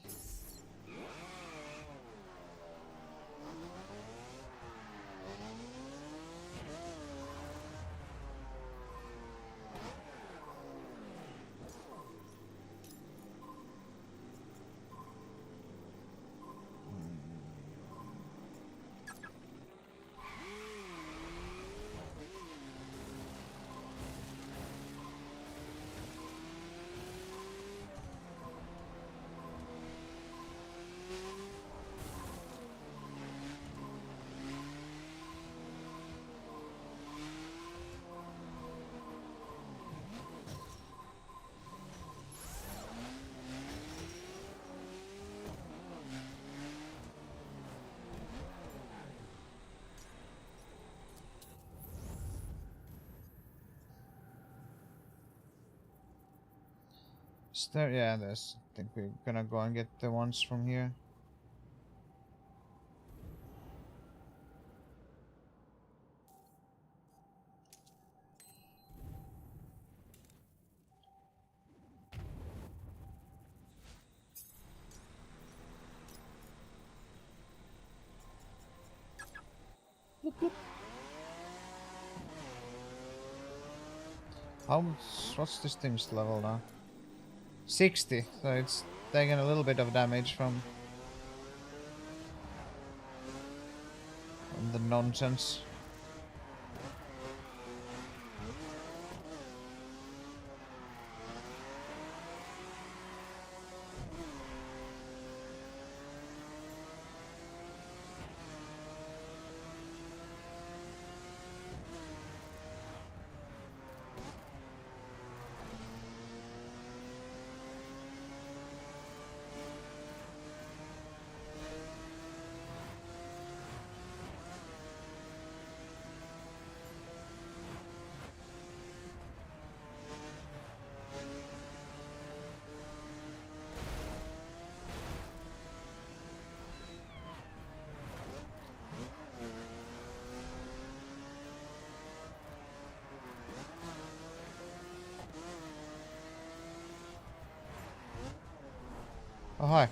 Is there? Yeah, there's. I think we're gonna go and get the ones from here. How much? What's this thing's level now? 60, so it's taking a little bit of damage from the nonsense. Oh, hi.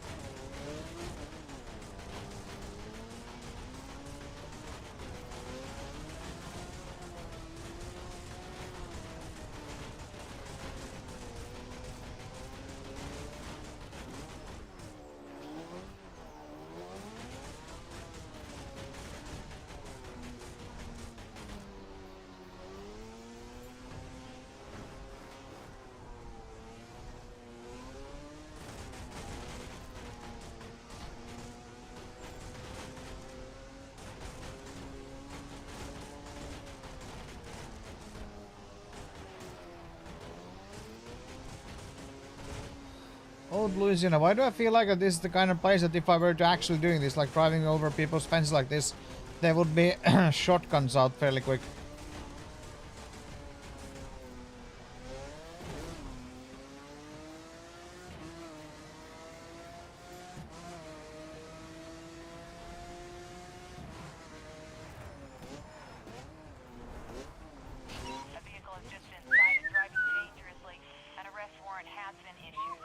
Old Louisiana, why do I feel like this is the kind of place that if I were to actually doing this, like driving over people's fences like this, there would be shotguns out fairly quick. A vehicle has just been cited driving dangerously. An arrest warrant has been issued.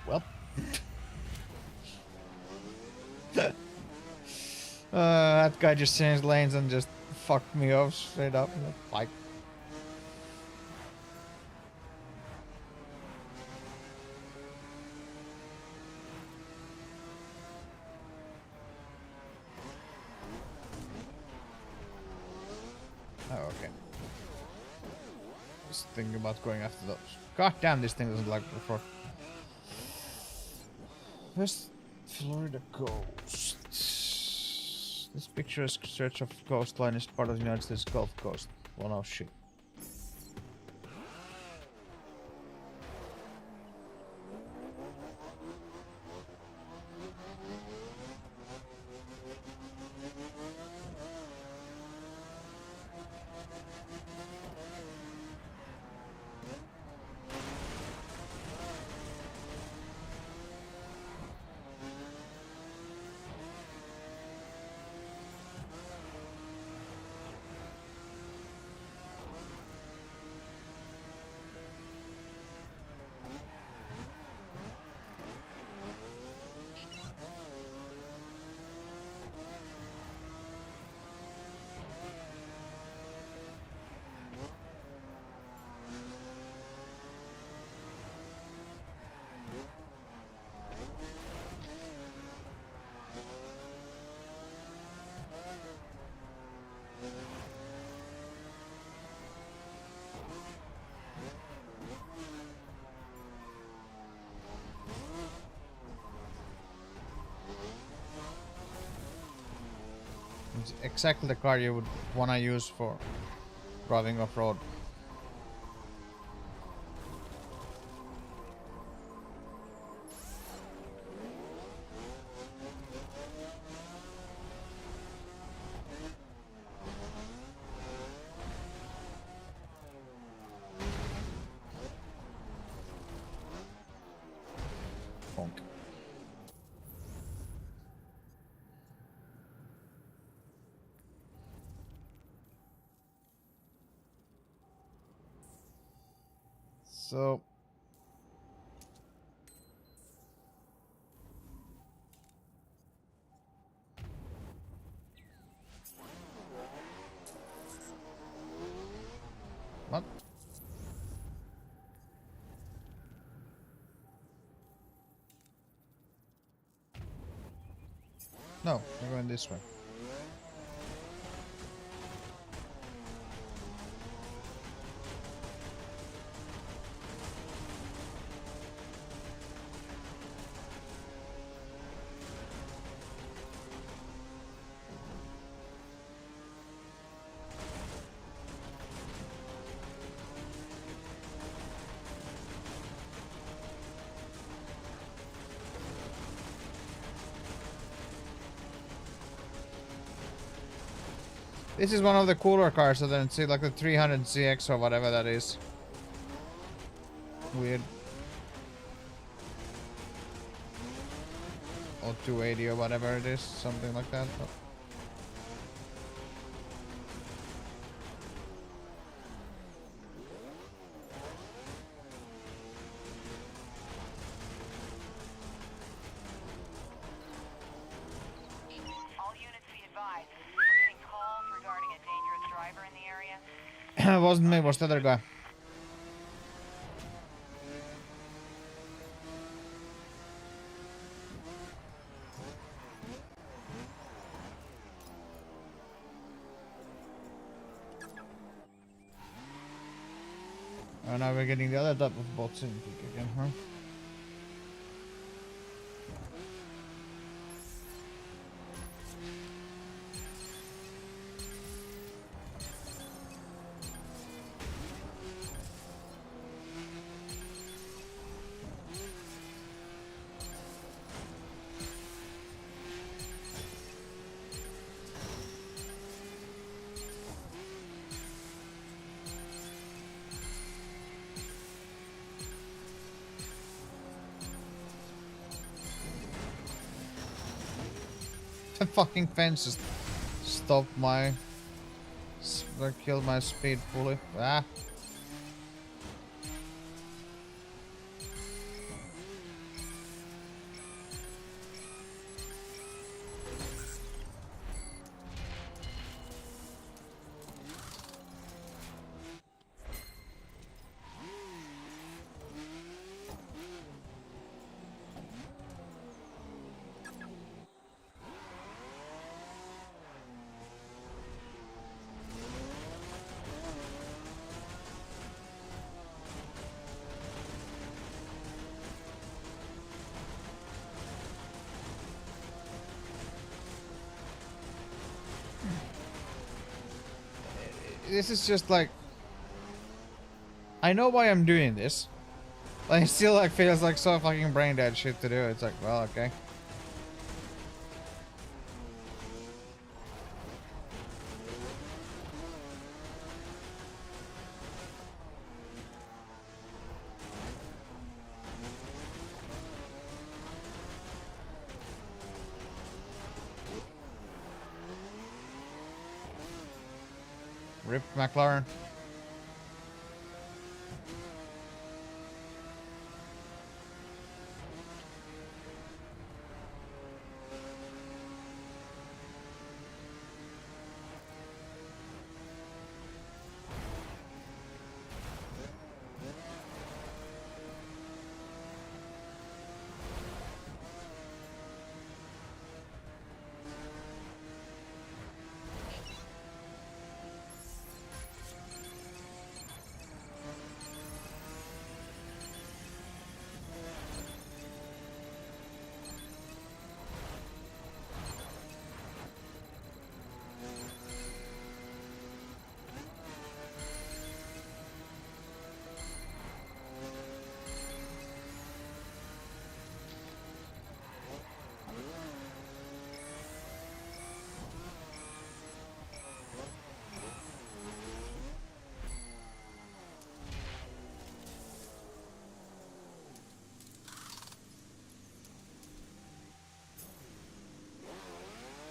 Well. That guy just changed lanes and just fucked me off straight up. Like, oh, okay. Just thinking about going after those. God damn, this thing doesn't like before. Where's Florida coast? This picturesque stretch of coastline is part of the United States Gulf Coast. Well, no shit. It's exactly the car you would want to use for driving off-road. Bonk. So what? No, we're going this way. This is one of the cooler cars, so then see like the 300 CX or whatever that is. Weird. Or 280 or whatever it is, something like that. All units be advised. We're getting calls regarding a dangerous driver in the area. It wasn't me, it was the other guy. Oh, now we're getting the other type of bots in again, huh? The fucking fence just stopped my... killed my speed fully. Ah! This is just like... I know why I'm doing this. But it still like feels like so fucking brain dead shit to do. It's like, well, okay. Rip McLaren.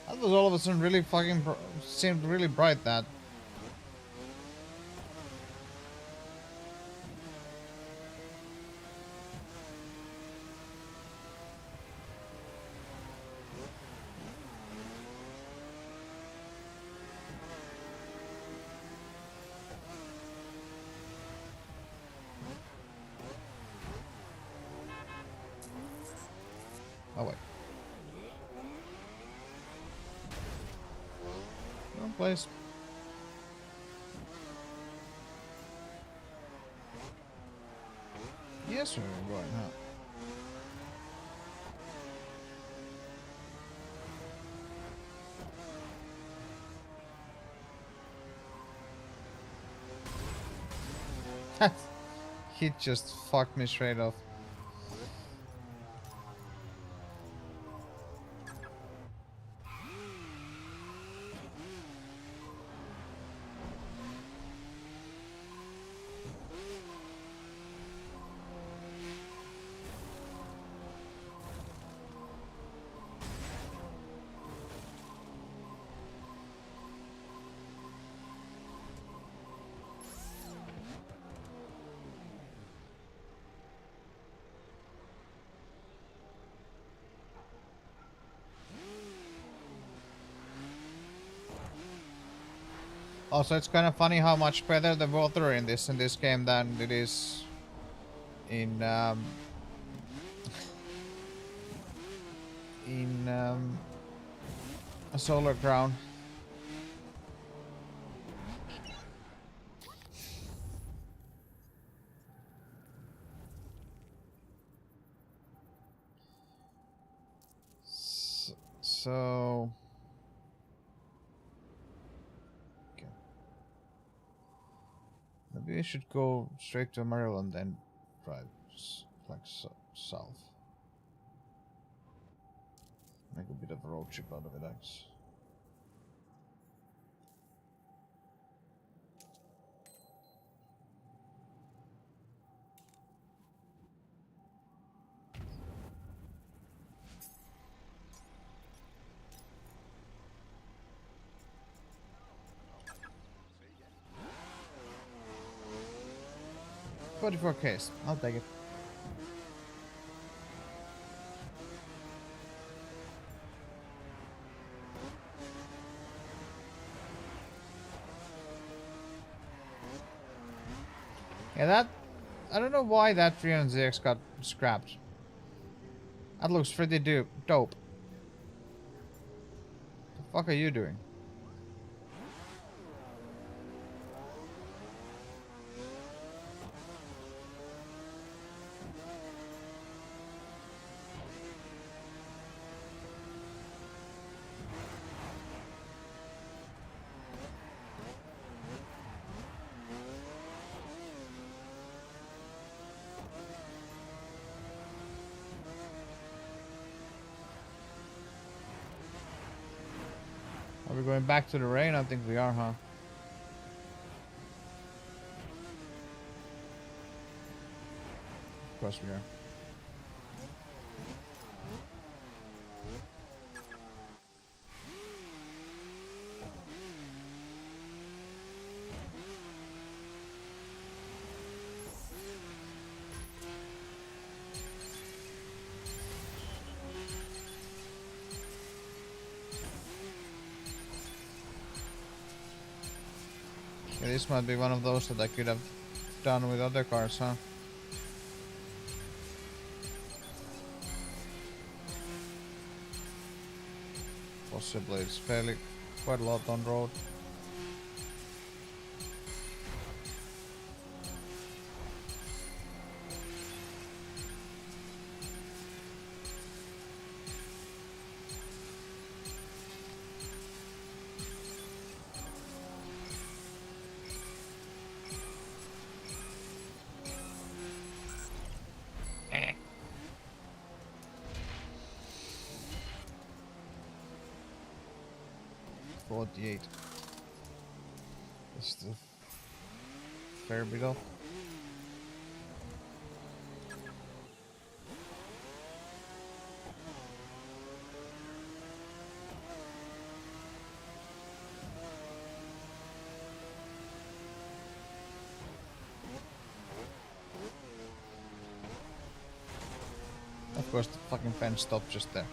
That was all of a sudden really fucking seemed really bright, that. Oh wait. place? Yes, we're going, huh? He just fucked me straight off. Also, it's kind of funny how much better the water in this game than it is in a Solar Crown. So okay. Maybe we should go straight to Maryland and drive like south. Make a bit of a road trip out of it, I guess. $44K. I'll take it. Yeah, that... I don't know why that 300ZX got scrapped. That looks pretty dope. The fuck are you doing? Are we going back to the rain? I think we are, huh? Of course we are. Yeah, this might be one of those that I could have done with other cars, huh? Possibly, it's quite a lot on road. $48. It's the fair bit off. Of course, the fucking fence stopped just there.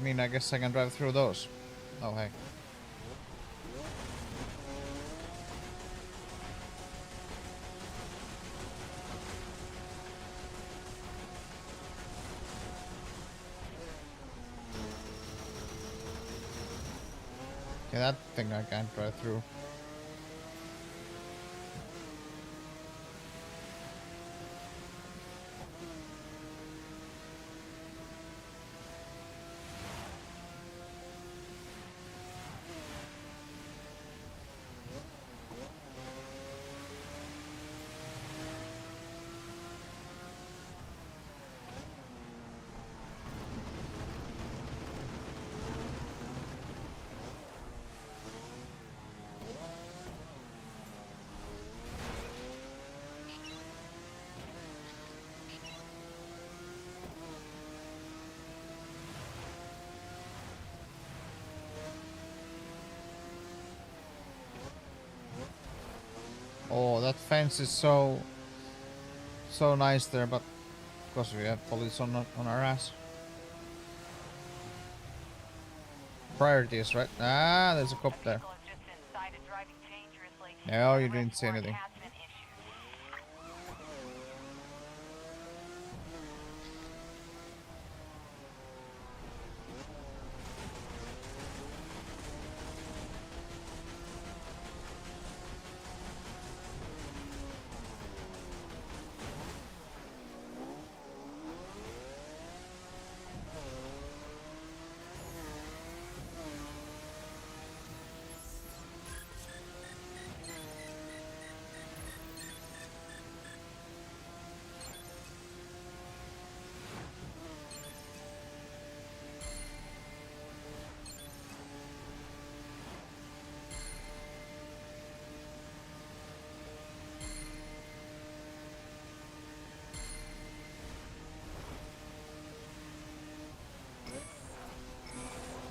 mean, I guess I can drive through those. Oh, hey. Okay, that thing I can't drive through. Oh, that fence is so nice there, but of course we have police on our ass. Priorities, right? Ah, there's a cop there. Vehicle is just inside and driving dangerously. No, An you arrest didn't say warrant anything. has been issued.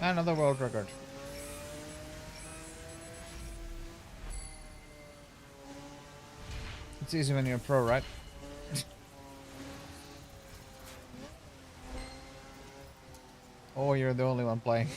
Another world record. It's easy when you're a pro, right? Oh, you're the only one playing.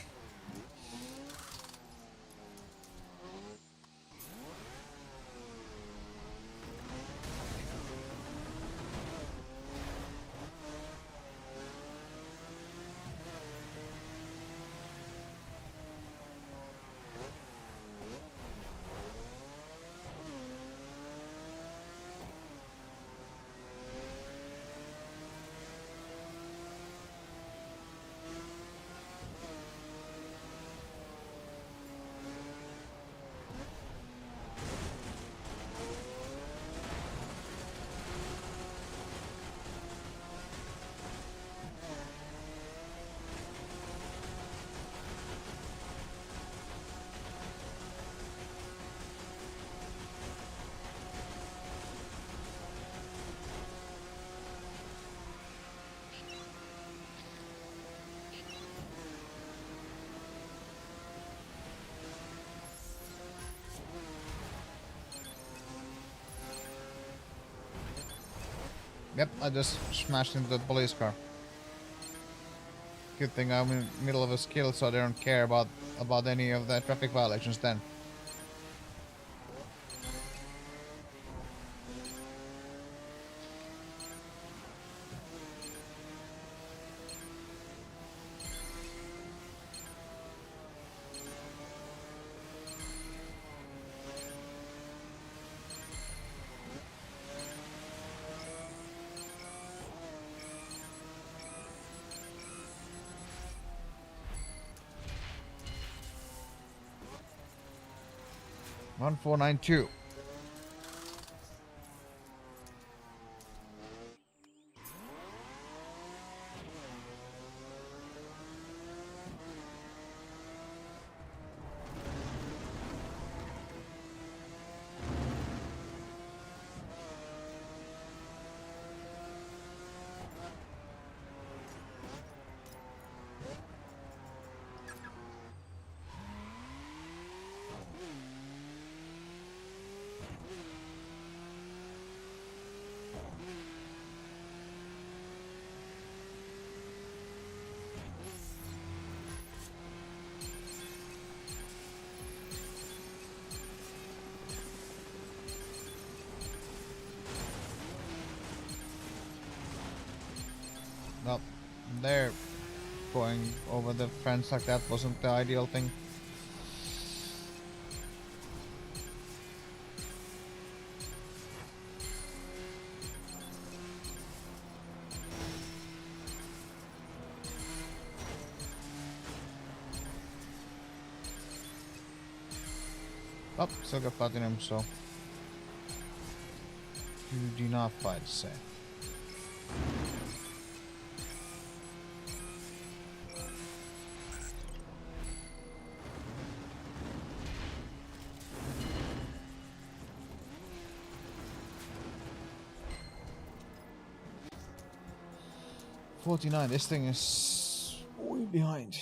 Yep, I just smashed into the police car. Good thing I'm in the middle of a skill, so I don't care about any of the traffic violations then. One 492. there, going over the fence like that wasn't the ideal thing. Oh, still got platinum, so you do not fight, say. $49, this thing is way behind.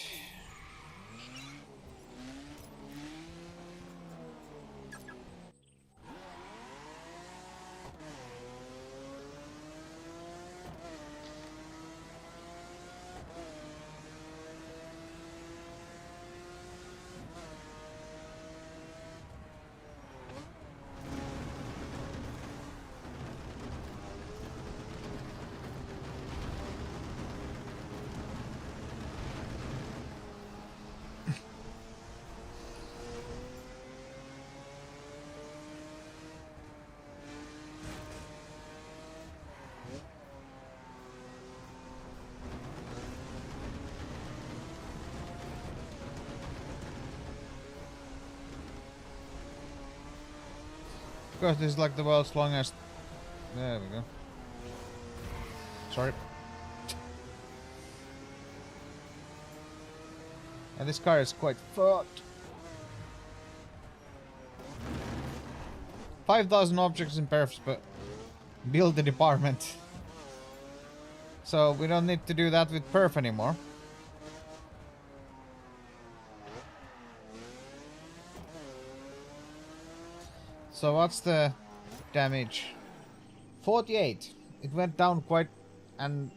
Because this is like the world's longest. There we go. Sorry. And this car is quite fucked. 5,000 objects in perfs, but build the department. So we don't need to do that with perf anymore. So what's the damage? 48. It went down quite and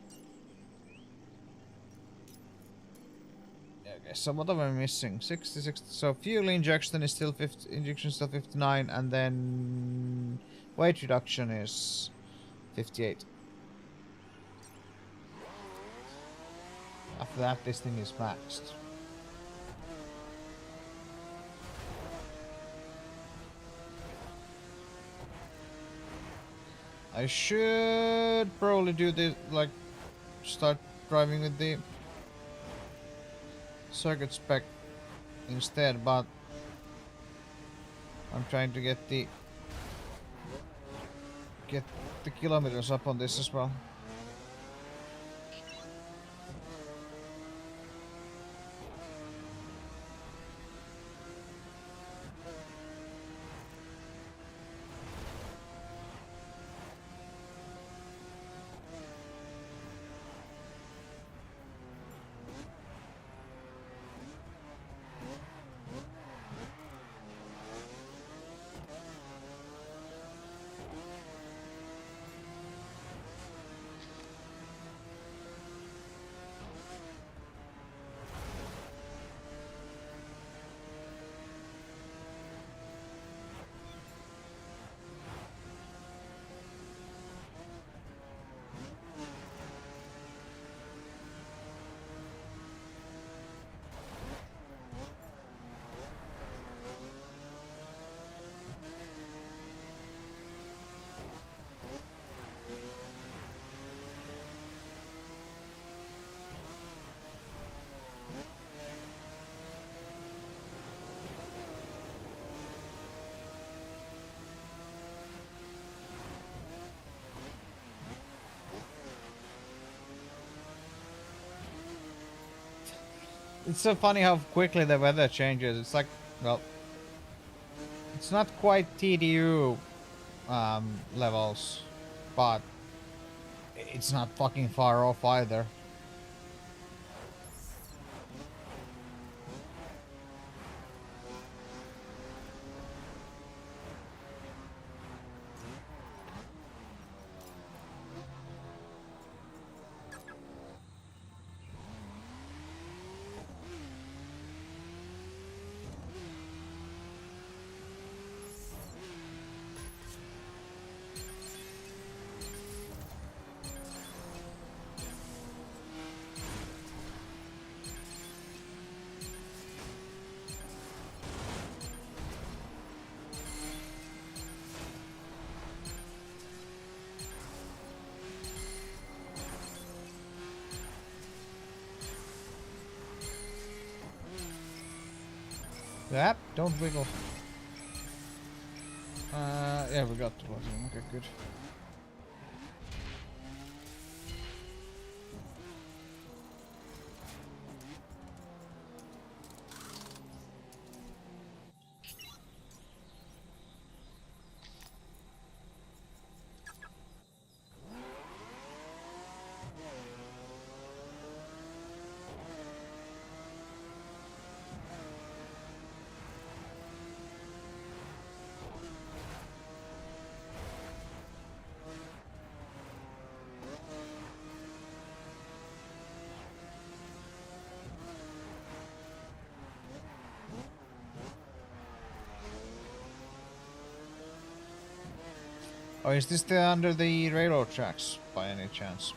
okay, so what am I missing? 66. So fuel injection is still 50, injection still 59, and then weight reduction is 58. After that, this thing is maxed. I should probably do this, like, start driving with the circuit spec instead, but I'm trying to get the kilometers up on this as well. It's so funny how quickly the weather changes. It's like, well, it's not quite TDU levels, but it's not fucking far off either. Yep, don't wiggle. Yeah, we got the platinum. Okay, good. Oh, is this the under the railroad tracks by any chance?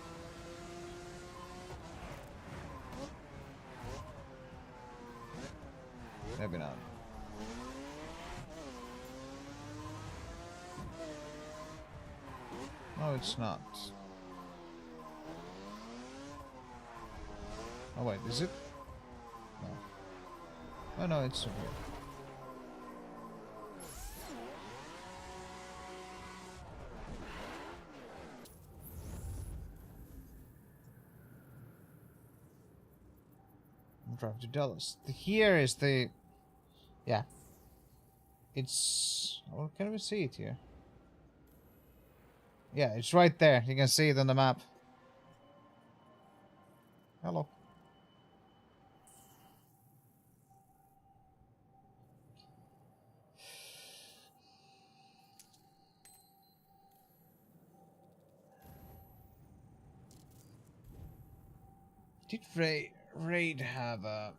Maybe not. No, it's not. Oh wait, is it? No. Oh no, it's over here. Drive to Dallas. Here is the... Yeah. It's... Oh, can we see it here? Yeah, it's right there. You can see it on the map. Hello. Did Raid have a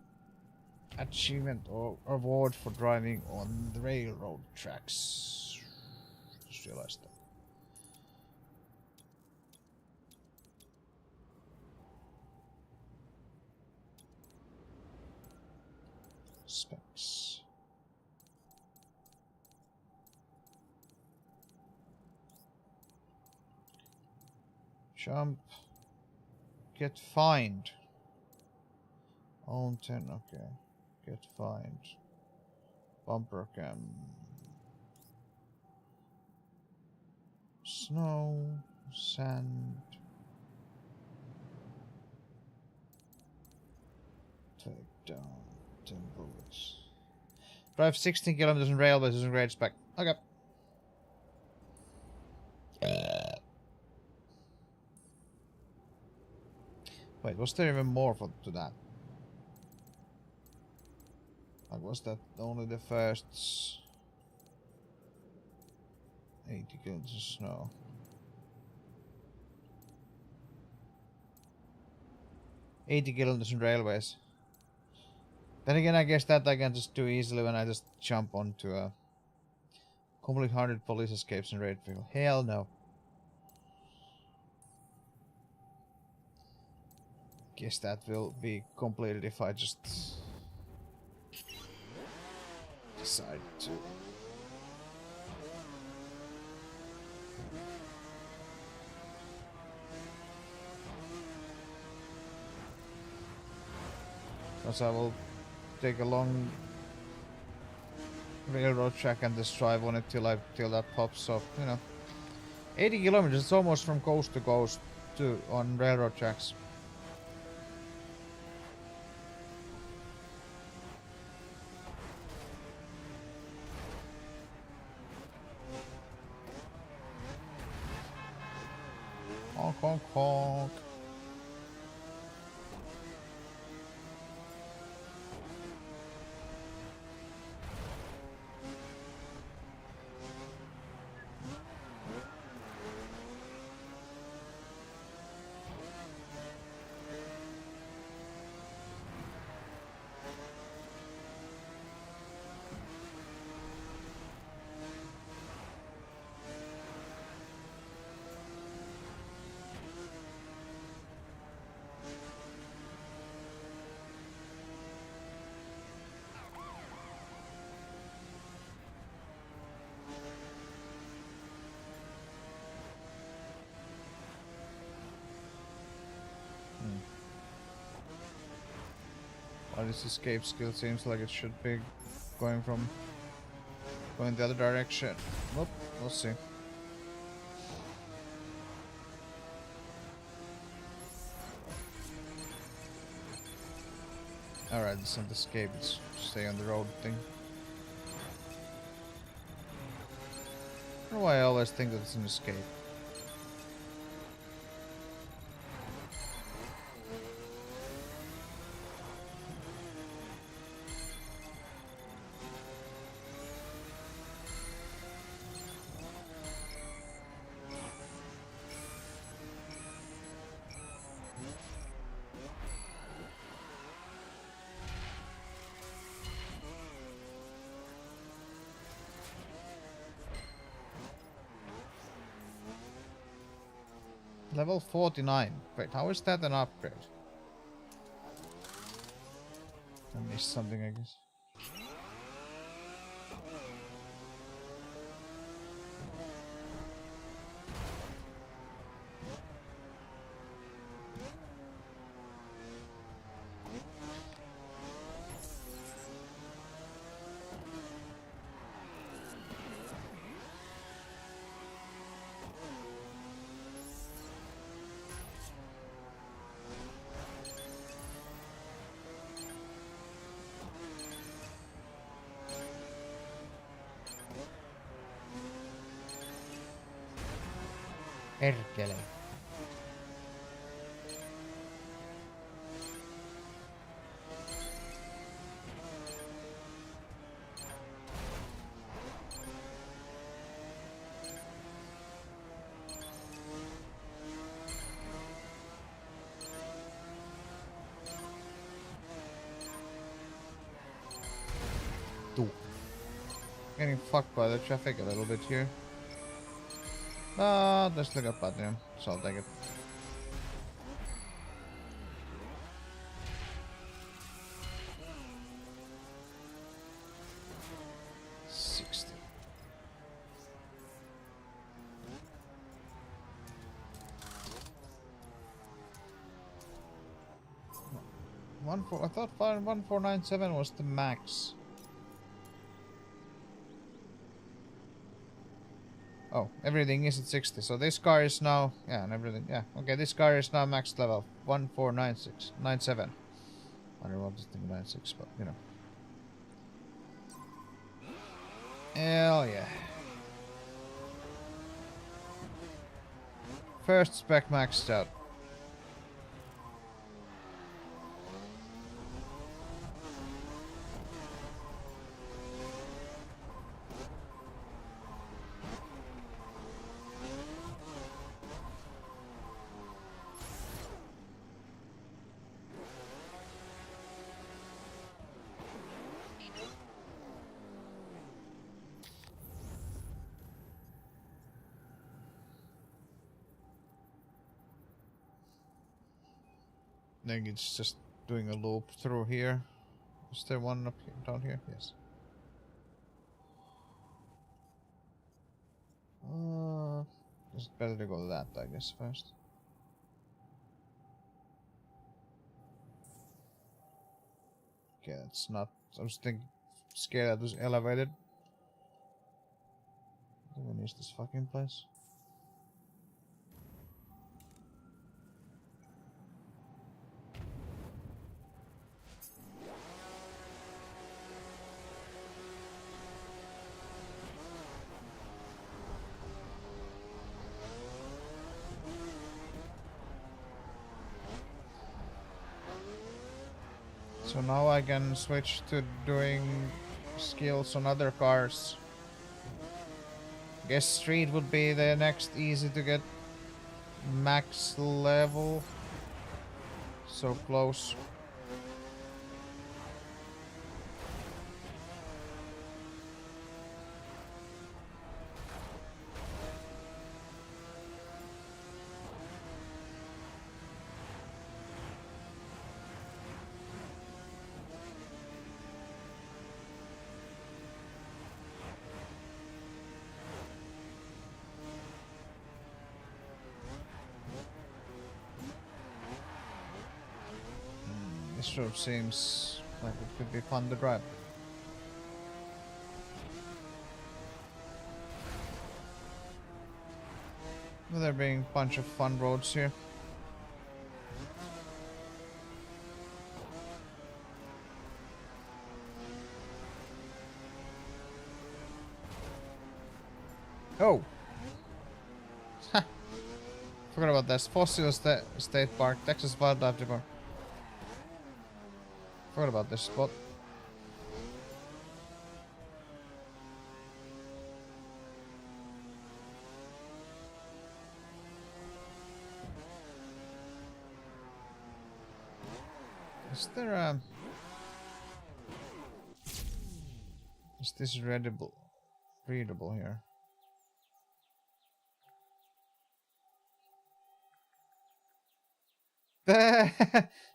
achievement or award for driving on the railroad tracks? Just realized that. Specs. Jump. Get fined. Own 10, okay. Get fined. Bumper cam. Snow. Sand. Take down 10 bullets. Drive 16 kilometers in railways is a great spec. Okay. Wait, was there even more to that? Like, was that only the first 80 kilometers of snow? $80 kilometers in railways. Then again, I guess that I can just do easily when I just jump onto a complete 100 police escapes in raid vehicle. Hell no. Guess that will be completed if I just decide to. Because I will take a long railroad track and just drive on it till that pops up, you know. 80 kilometers, it's almost from coast to coast on railroad tracks. Honk, honk, honk. This escape skill seems like it should be going the other direction. Nope, we'll see. Alright, it's not escape, it's stay on the road thing. I don't know why I always think that it's an escape. Level 49. Wait, how is that an upgrade? I missed something, I guess. Perkele. Getting fucked by the traffic a little bit here. There's like a pattern, so I'll take it. I thought 1497 was the max. Oh, everything is at 60. So this car is now, yeah, and everything, yeah. Okay, this car is now max level 1496, 97. I don't know what this thing 96, but you know. Hell yeah. First spec maxed out. I think it's just doing a loop through here. Is there one up here, down here? Yes. It's better to go to that, I guess, first. Okay, that's not. I was thinking, scared that was elevated. When is this fucking place? So now I can switch to doing skills on other cars. Guess street would be the next easy to get max level. So close. This road seems like it could be fun to drive. There being a bunch of fun roads here. Oh! Ha! Forgot about this. Fossil State Park, Texas Wildlife Department. Forgot about this spot. Is there a... Is this readable here?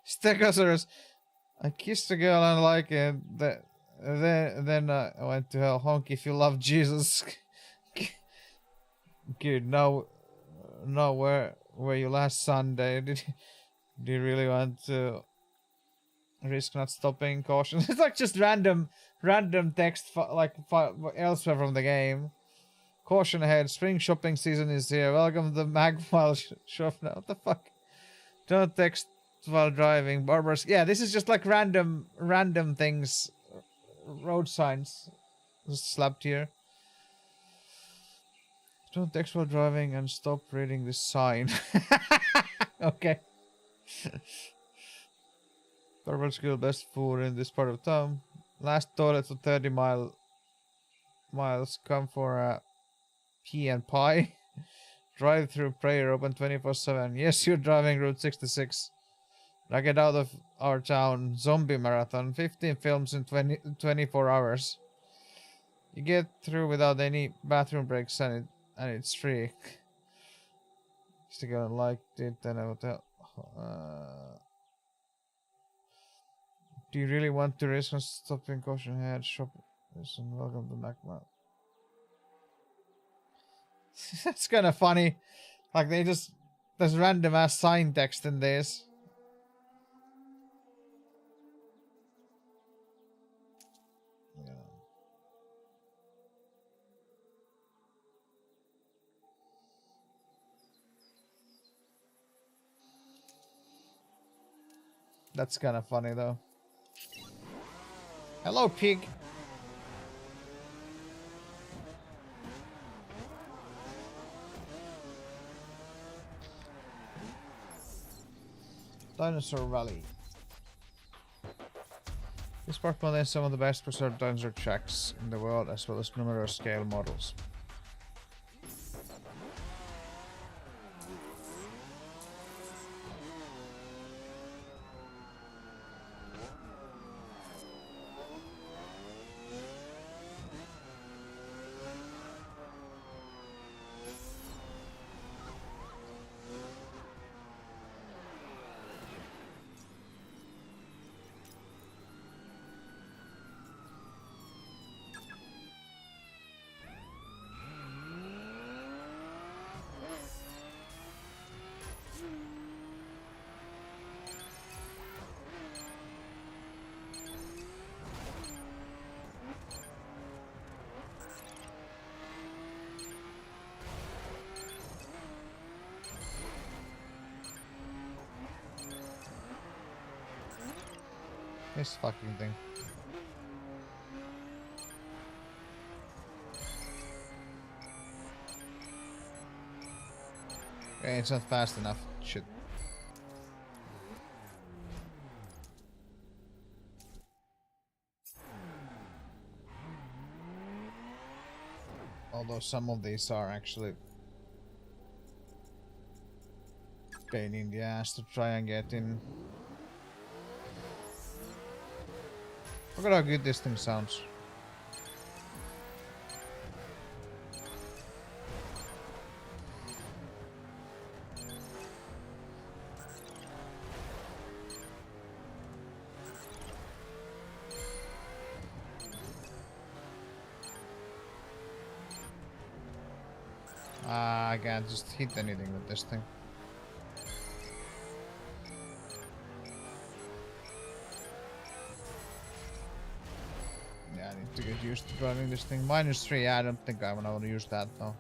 Stegosaurus. I kissed a girl and like it. Then I went to hell. Honk if you love Jesus. Good. Now where were you last Sunday? Did you really want to risk not stopping? Caution. It's like just random text elsewhere from the game. Caution ahead. Spring shopping season is here. Welcome to the Magpile shop now. What the fuck? Don't text while driving. Barbers. Yeah, this is just like random things. Road signs. Just slapped here. Don't text while driving and stop reading this sign. Okay. Barber School, best food in this part of town. Last toilet for 30 miles. Come for a pea and pie. Drive through prayer open 24/7. Yes, you're driving Route 66. Now get out of our town. Zombie marathon. 15 films in 24 hours. You get through without any bathroom breaks and it's free. Still liked it and I would tell. Do you really want to risk on stopping? Caution ahead. Shop. Listen, welcome to Macmillan. That's kind of funny. Like they just there's random ass sign text in this. Yeah. That's kind of funny though. Hello, pig. Dinosaur Valley. This park contains some of the best preserved dinosaur tracks in the world, as well as numerous scale models. This fucking thing. Okay, it's not fast enough. Shit. Although some of these are actually pain in the ass to try and get in. Look at how good this thing sounds. I can't just hit anything with this thing. Yeah, I need to get used to driving this thing. -3, yeah, I don't think I want to use that though.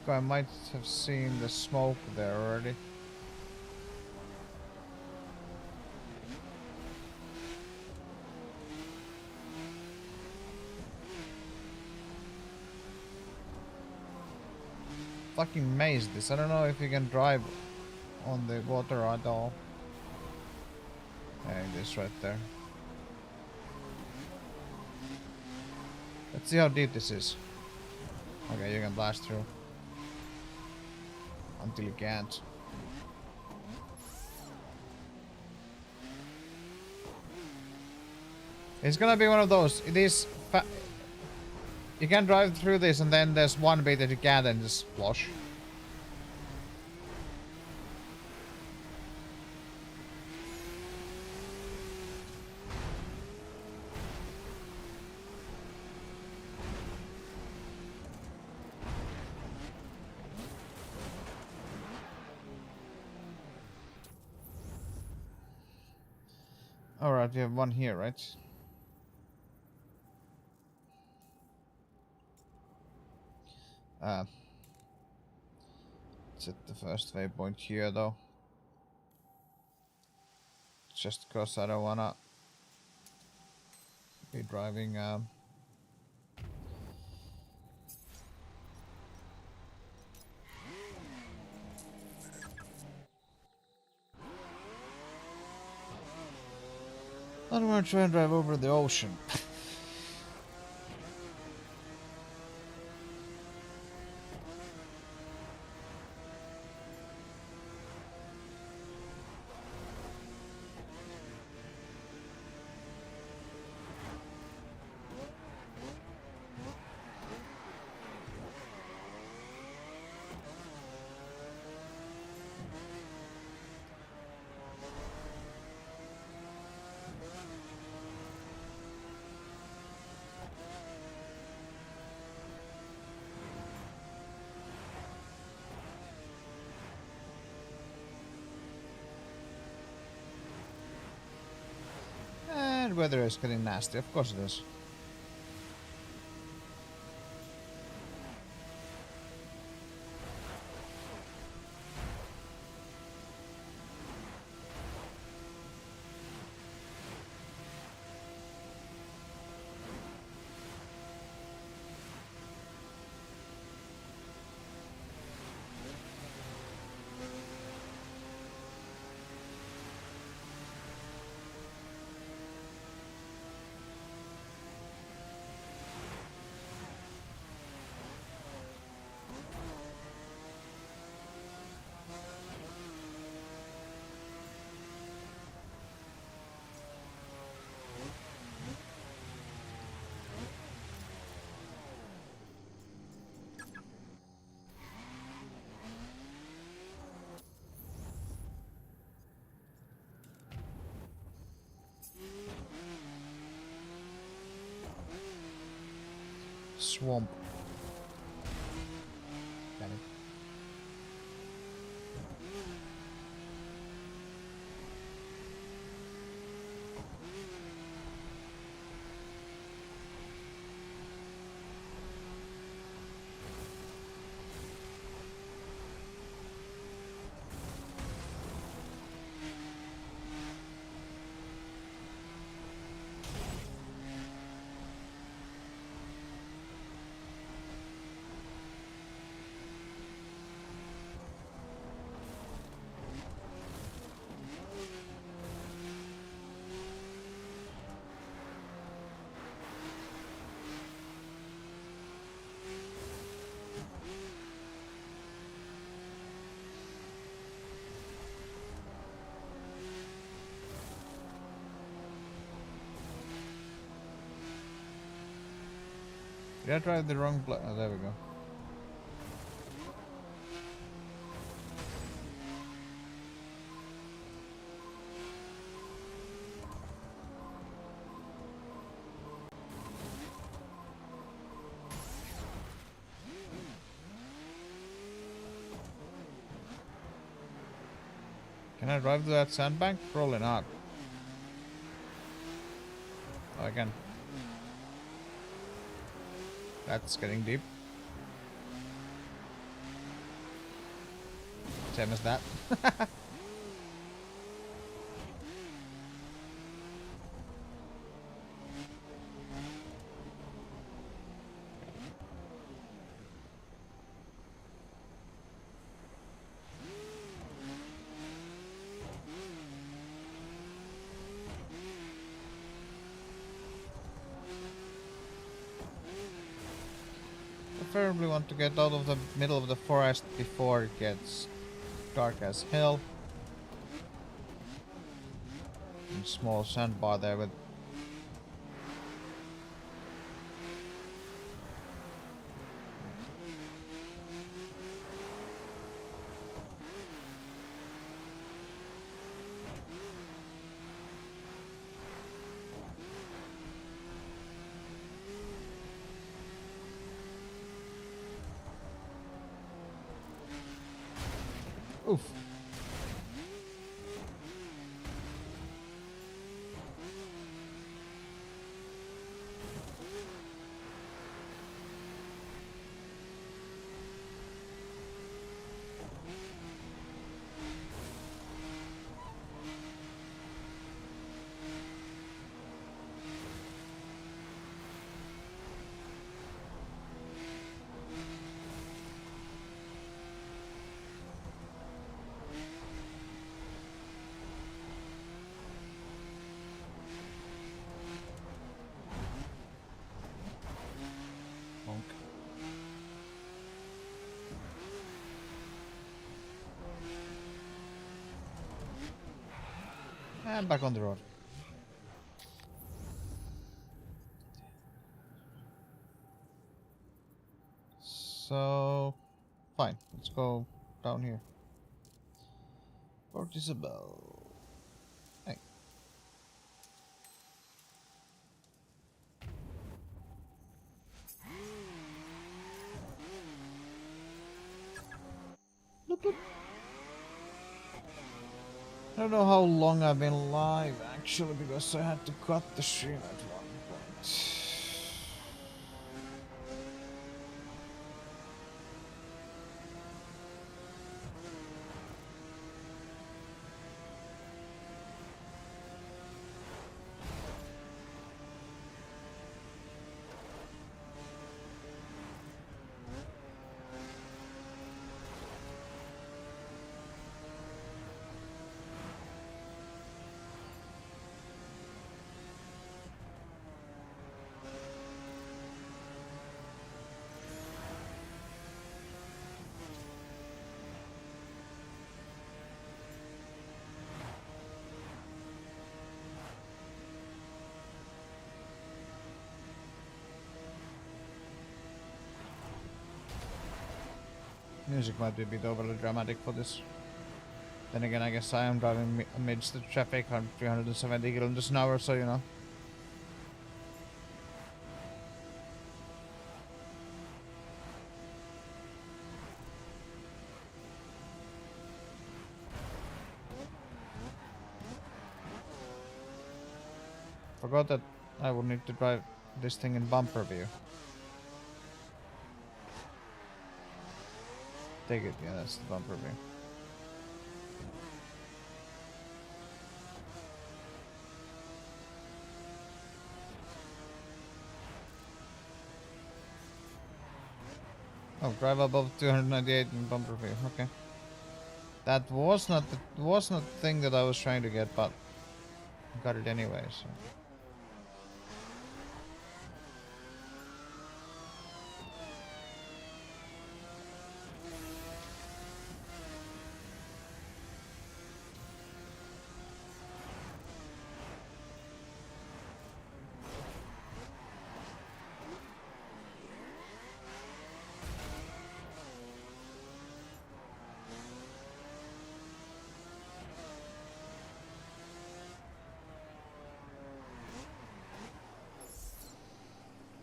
think I might have seen the smoke there already. Fucking maze this. I don't know if you can drive on the water at all. Hey, this right there. Let's see how deep this is. Okay, you can blast through. Until you can't. It's gonna be one of those. It is. You can drive through this, and then there's one bit that you can't, and just splosh. Alright, we have one here, right? Set the first waypoint here though. Just cause I don't wanna be driving I don't wanna try and drive over the ocean. And weather is getting nasty, of course it is. Swamp. Got it. Did I drive the wrong place? Oh, there we go. Can I drive to that sandbank? Probably not. Oh, I can. That's getting deep. Same as that. Preferably want to get out of the middle of the forest before it gets dark as hell. And small sandbar there with oof. Bonk. And back on the road. So, fine. Let's go down here. Port Isabel. Hey. Bloop, bloop. I don't know how long I've been live actually because I had to cut the stream at one point. Music might be a bit overly dramatic for this. Then again, I guess I am driving amidst the traffic on 370 kilometers an hour, so you know. Forgot that I would need to drive this thing in bumper view. Take it, yeah, that's the bumper view. Oh, drive above 298 in bumper view. Okay. That was not the thing that I was trying to get, but got it anyway. So.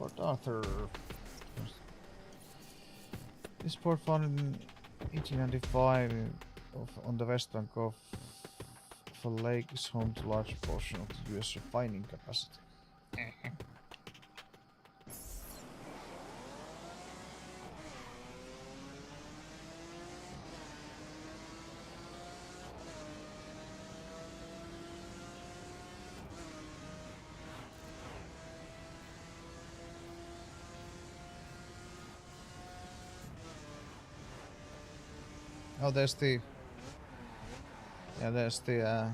Port Arthur. This port founded in 1895 on the west bank of a lake is home to a large portion of the US refining capacity. Oh, there's the... Yeah, there's the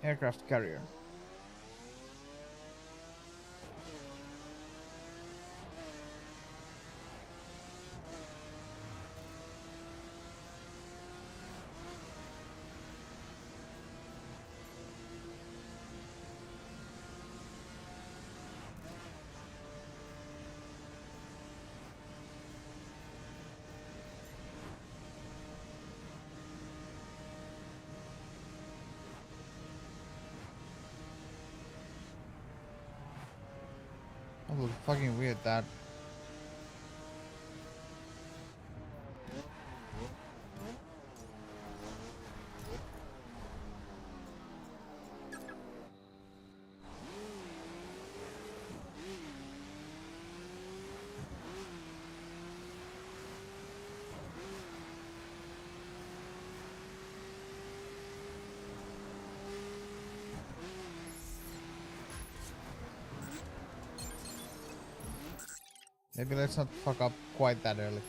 aircraft carrier. That looks fucking weird, that. Maybe let's not fuck up quite that early.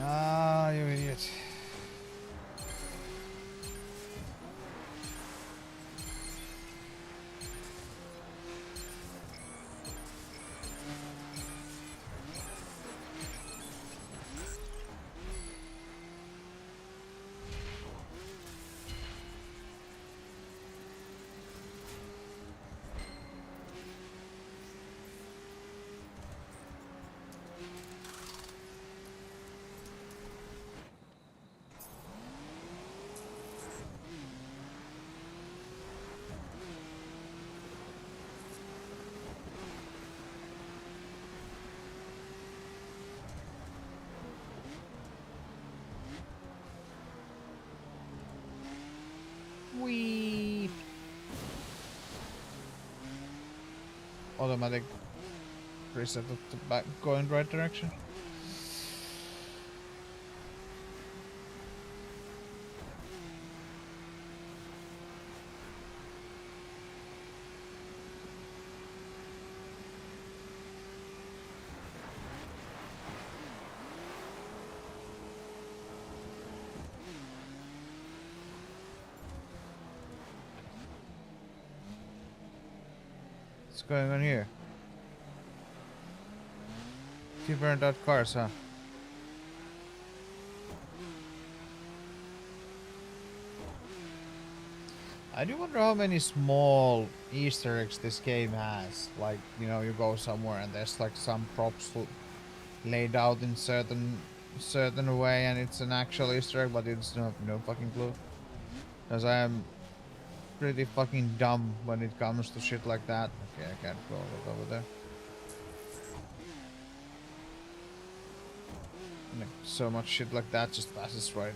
Ah, you idiot. Wee. Automatic reset of the back going right direction. What's going on here? You burned out cars, huh? I do wonder how many small Easter eggs this game has. Like, you know, you go somewhere and there's like some props laid out in certain way, and it's an actual Easter egg, but it's no fucking clue. Because I am pretty fucking dumb when it comes to shit like that. Okay, I can't go over there. Like, so much shit like that just passes right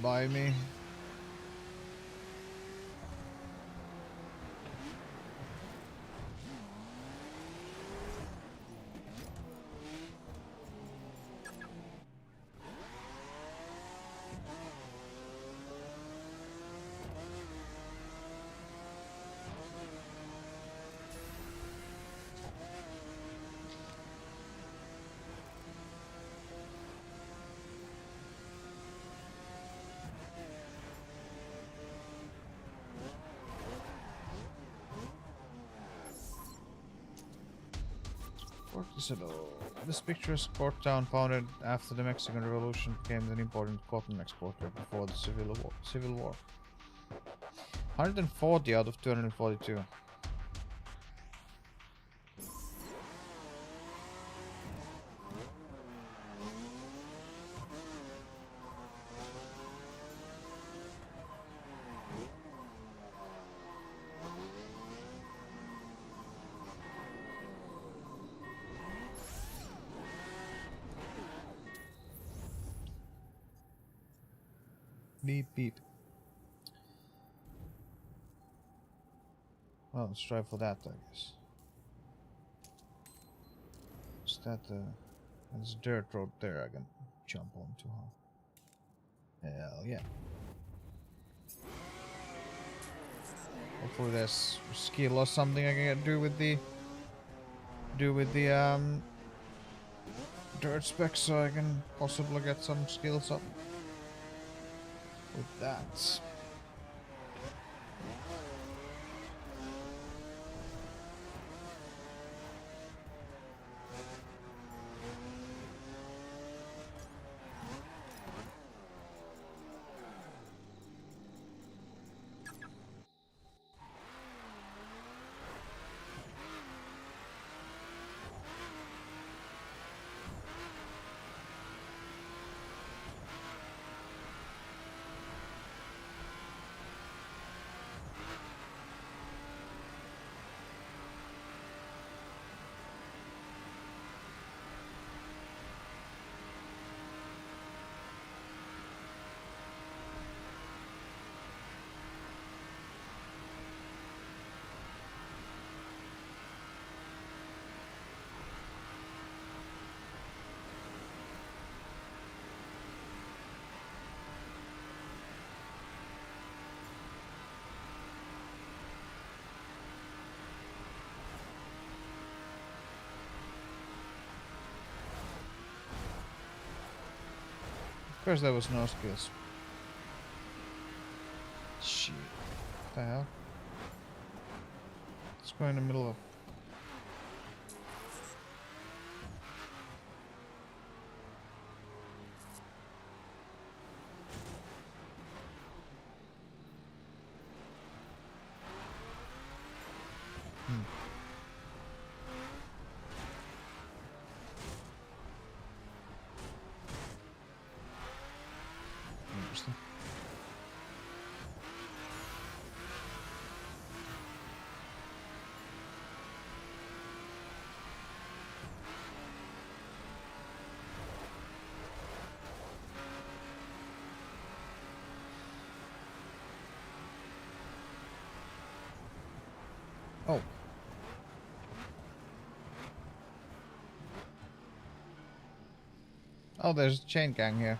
by me. This picturesque port town, founded after the Mexican Revolution, became an important cotton exporter before the Civil War. 140 out of 242. Beep beep. Well, let's try for that, I guess. Is that there's a dirt road there I can jump onto, huh? Hell yeah. Hopefully there's skill or something I can do with the dirt specs so I can possibly get some skills up with that. Of course there was no skills. Shit. What the hell? Let's go in the middle of... Interesting. Oh. Oh, there's a chain gang here.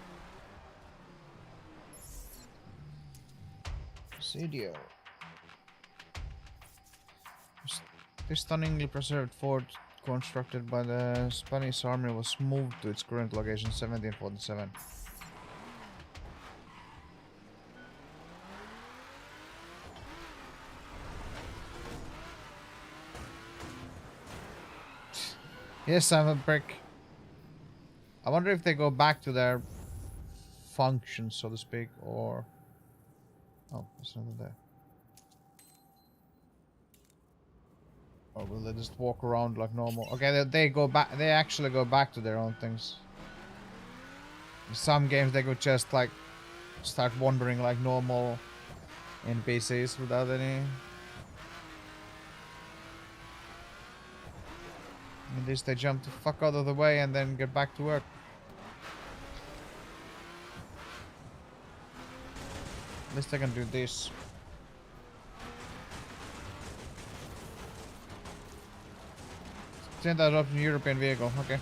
Presidio. This stunningly preserved fort constructed by the Spanish army was moved to its current location 1747. Yes, I'm a brick. I wonder if they go back to their function, so to speak, or... Oh, there's nothing there. Or will they just walk around like normal? Okay, they go back. They actually go back to their own things. In some games they could just like start wandering like normal NPCs without any. In this they jump the fuck out of the way and then get back to work. At least I can do this. Send that up to European vehicle, okay.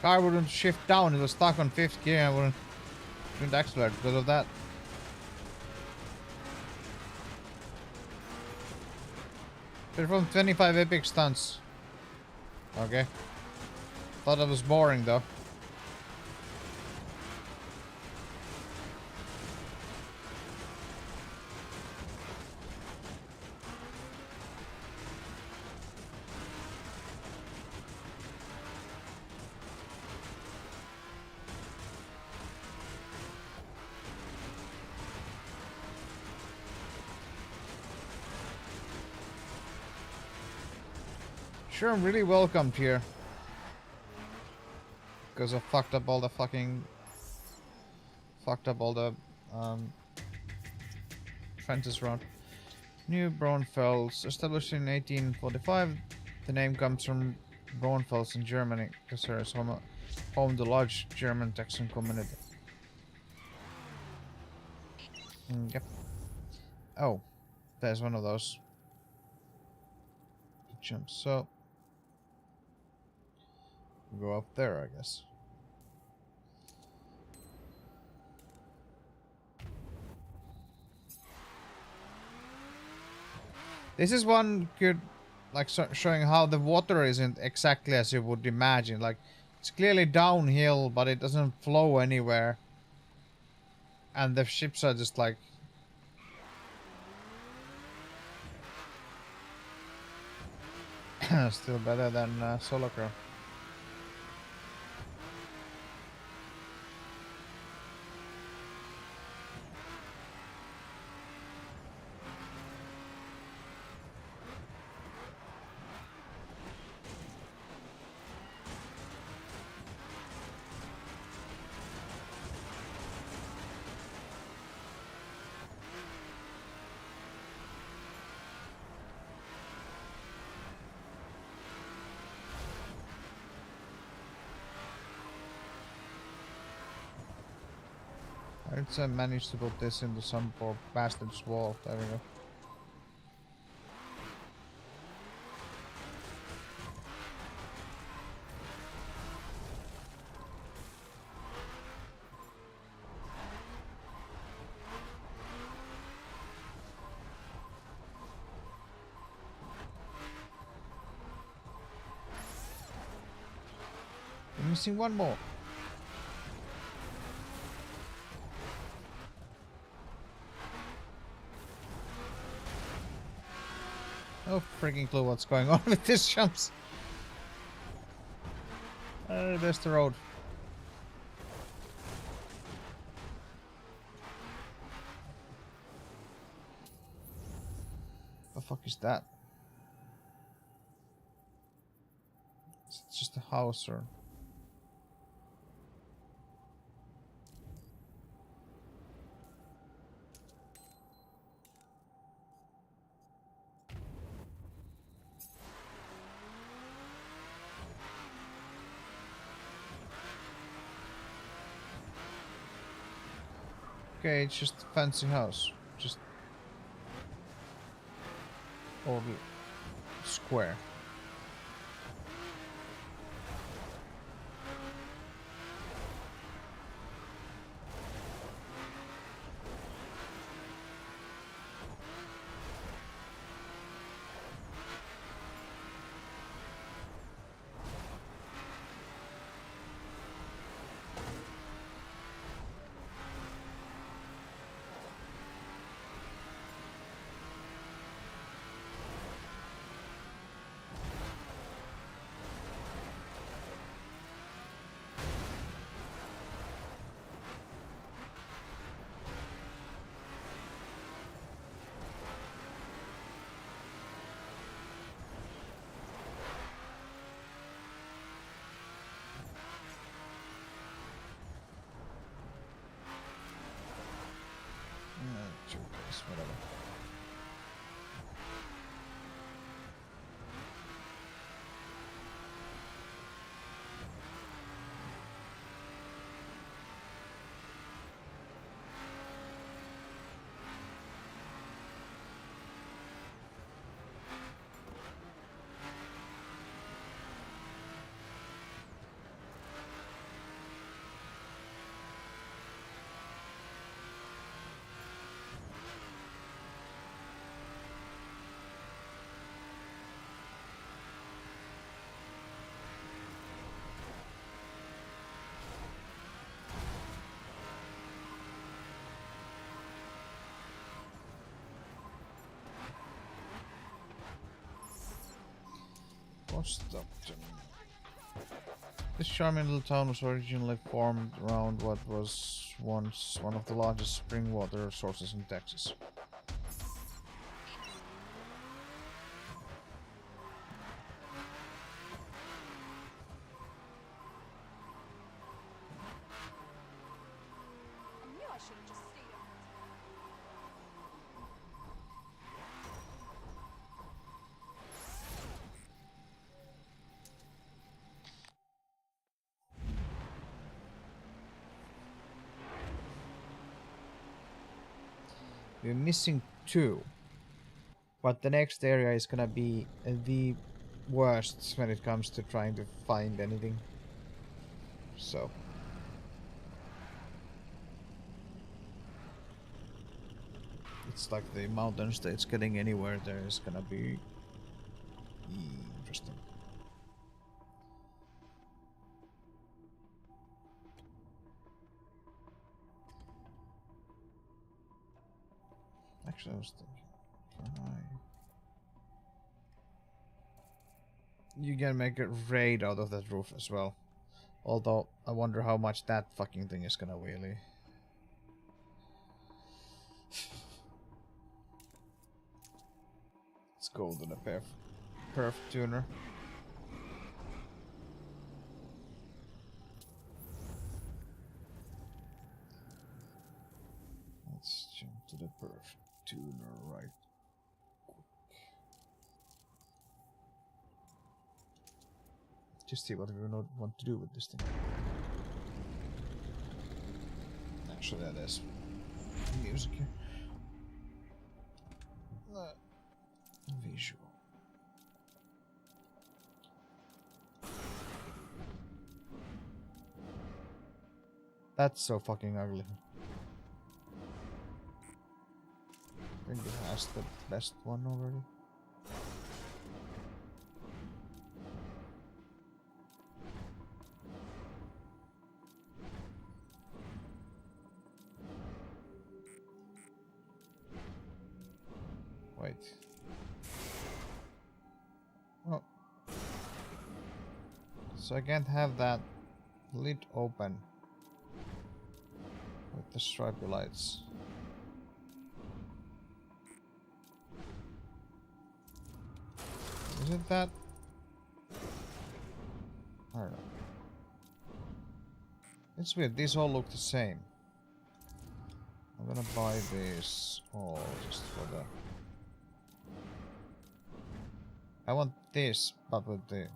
Car wouldn't shift down, it was stuck on 5th gear and wouldn't accelerate because of that. They're from 25 epic stunts. Okay. Thought that was boring though. Sure, I'm really welcomed here. Because I fucked up all the fucking... Fucked up all the fences around. New Braunfels, established in 1845. The name comes from Braunfels in Germany, because there is home to large German Texan community. Yep. Oh, there's one of those jumps. So go up there, I guess. This is one good, like, showing how the water isn't exactly as you would imagine. Like, it's clearly downhill, but it doesn't flow anywhere. And the ships are just like... still better than Solocro. I managed to put this into some poor bastard's wall. There we go. I'm missing one more. No freaking clue what's going on with these jumps. There's the road. The fuck is that? It's just a house or... Okay, it's just a fancy house. Just... or square. Whatever. Stockton. This charming little town was originally formed around what was once one of the largest spring water sources in Texas. We're missing 2. But the next area is gonna be the worst when it comes to trying to find anything. So. It's like the mountain states getting anywhere there is gonna be interesting. Actually, I was thinking, can I? You can make a raid out of that roof as well. Although, I wonder how much that fucking thing is gonna really... Let's go to the perf tuner. Let's jump to the perf tuner right quick. Just see what we want to do with this thing. Actually, that is music here. Visual. That's so fucking ugly. I think it has the best one already. Wait. Oh. So I can't have that lid open with the stripy lights. Is it that? I don't know. It's weird, these all look the same. I'm gonna buy these all just for the... I want this, but with the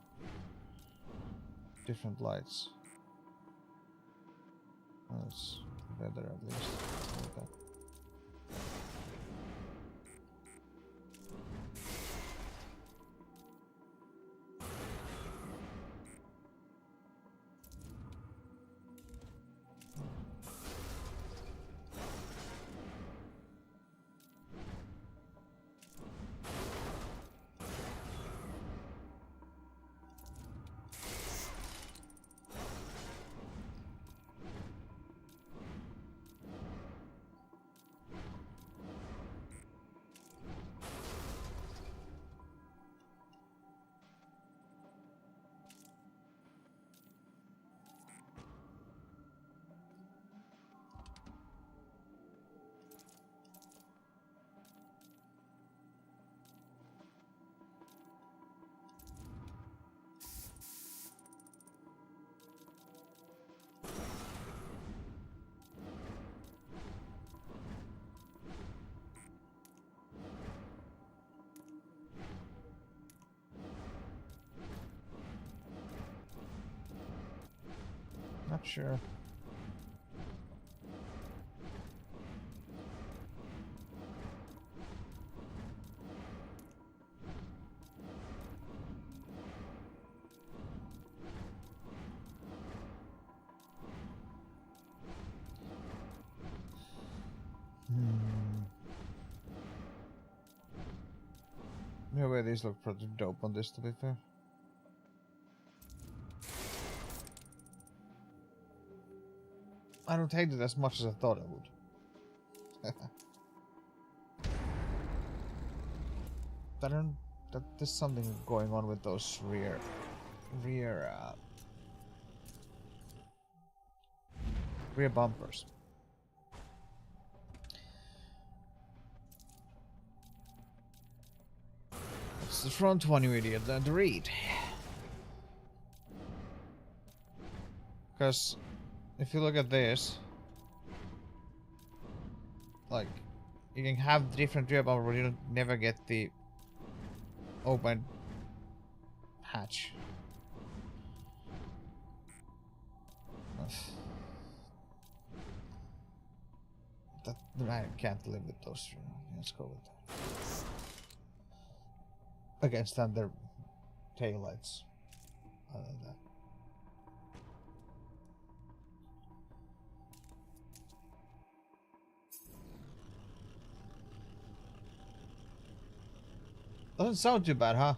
different lights. That's better at least. Like that. Not sure. Maybe these look pretty dope on this, to be fair. I don't hate it as much as I thought I would. There's something going on with those rear bumpers. It's the front one, you idiot, the read. Because if you look at this, like, you can have different rear bumper, but you don't never get the open hatch. I can't live with those three. Let's go with that. Against stand their taillights. Other than that. Doesn't sound too bad, huh?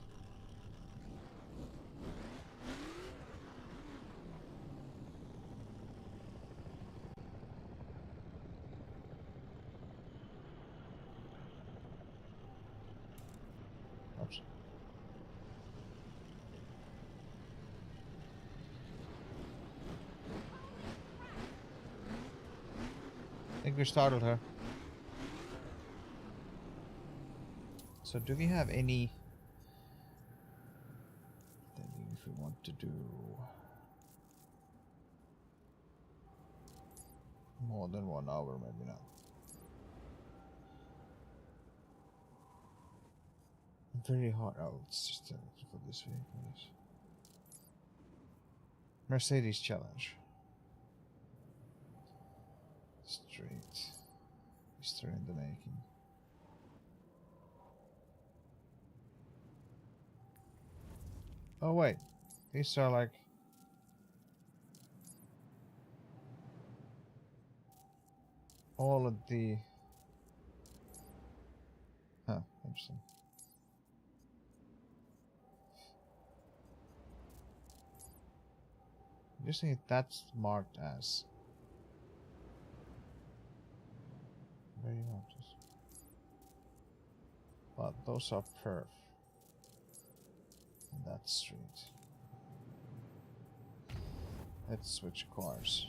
Oops. I think we startled her. So do we have any thing if we want to do more than 1 hour? Maybe not. Very hard. Oh, it's just for this vehicle. Yes. Mercedes Challenge. Straight. History in the making. Oh wait, these are like all of the. Huh, interesting. I'm just saying that's marked as very obvious. But those are perf. And that's street. Let's switch cars.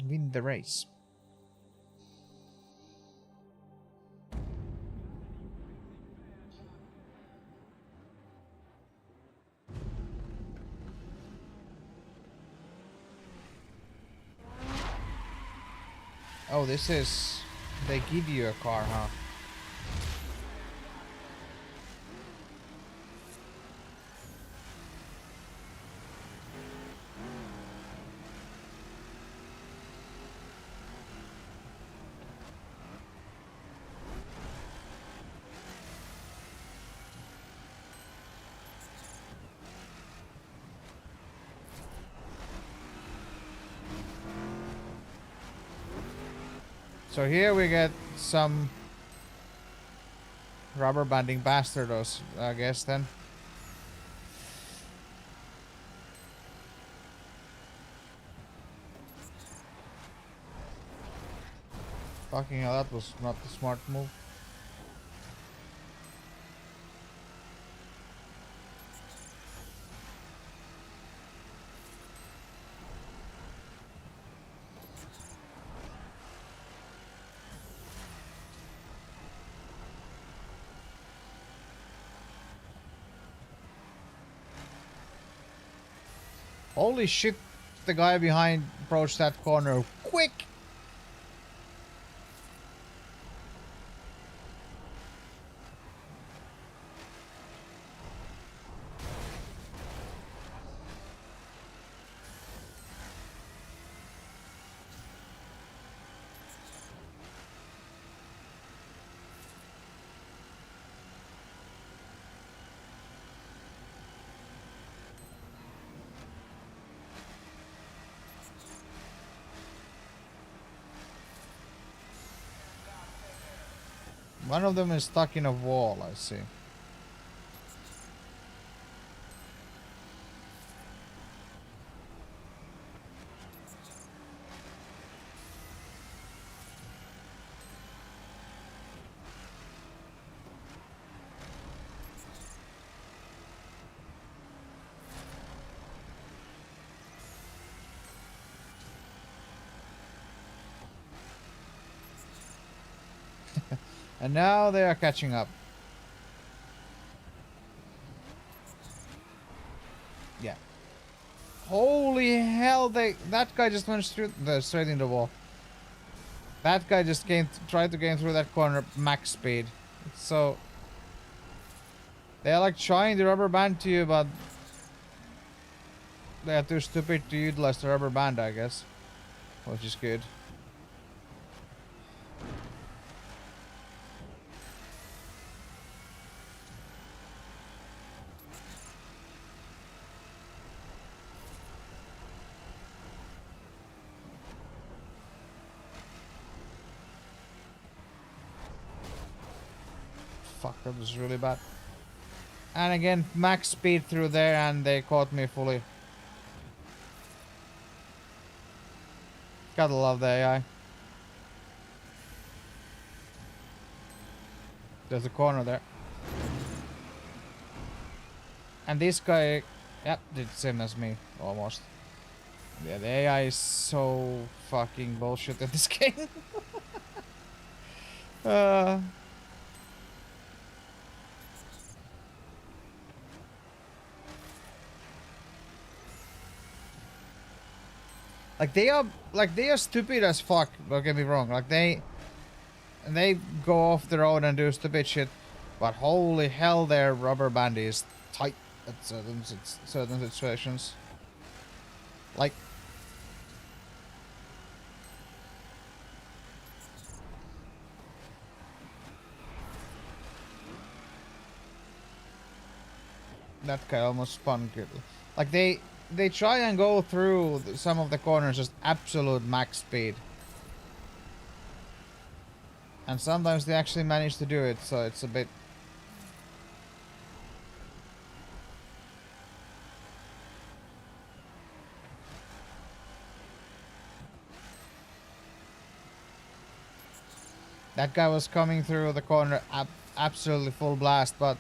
Win the race. Oh, this is... They give you a car, huh? So here we get some rubber banding bastardos, I guess then. Fucking hell, that was not the smart move. Holy shit, the guy behind approached that corner quick! One of them is stuck in a wall, I see. And now they are catching up. Yeah. Holy hell, that guy just went straight in the wall. That guy just tried to gain through that corner max speed. So they're like trying to rubber band to you, but they are too stupid to utilize the rubber band, I guess. Which is good. Fuck, that was really bad. And again, max speed through there and they caught me fully. Gotta love the AI. There's a corner there. And this guy, yep, did the same as me, almost. Yeah, the AI is so fucking bullshit at this game. Like they are stupid as fuck, don't get me wrong. Like they go off the road and do stupid shit, but holy hell, their rubber band is tight at certain situations. Like that guy almost spun good. Like they try and go through some of the corners just absolute max speed. And sometimes they actually manage to do it, so it's a bit... That guy was coming through the corner absolutely full blast, but...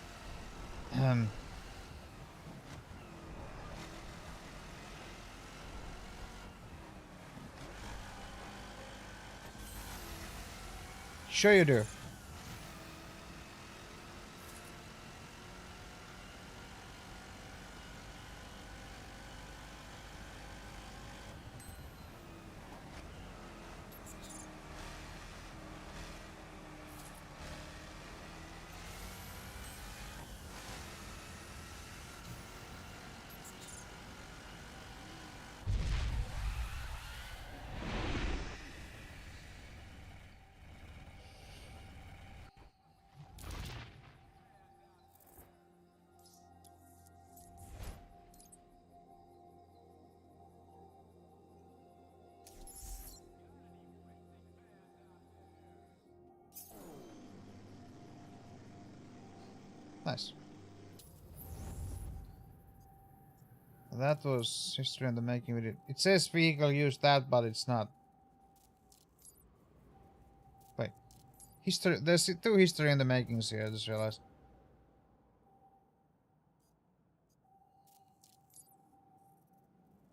Sure you do. Nice. That was history in the making with it. It says vehicle used that, but it's not. Wait. History. There's two history in the makings here, I just realized.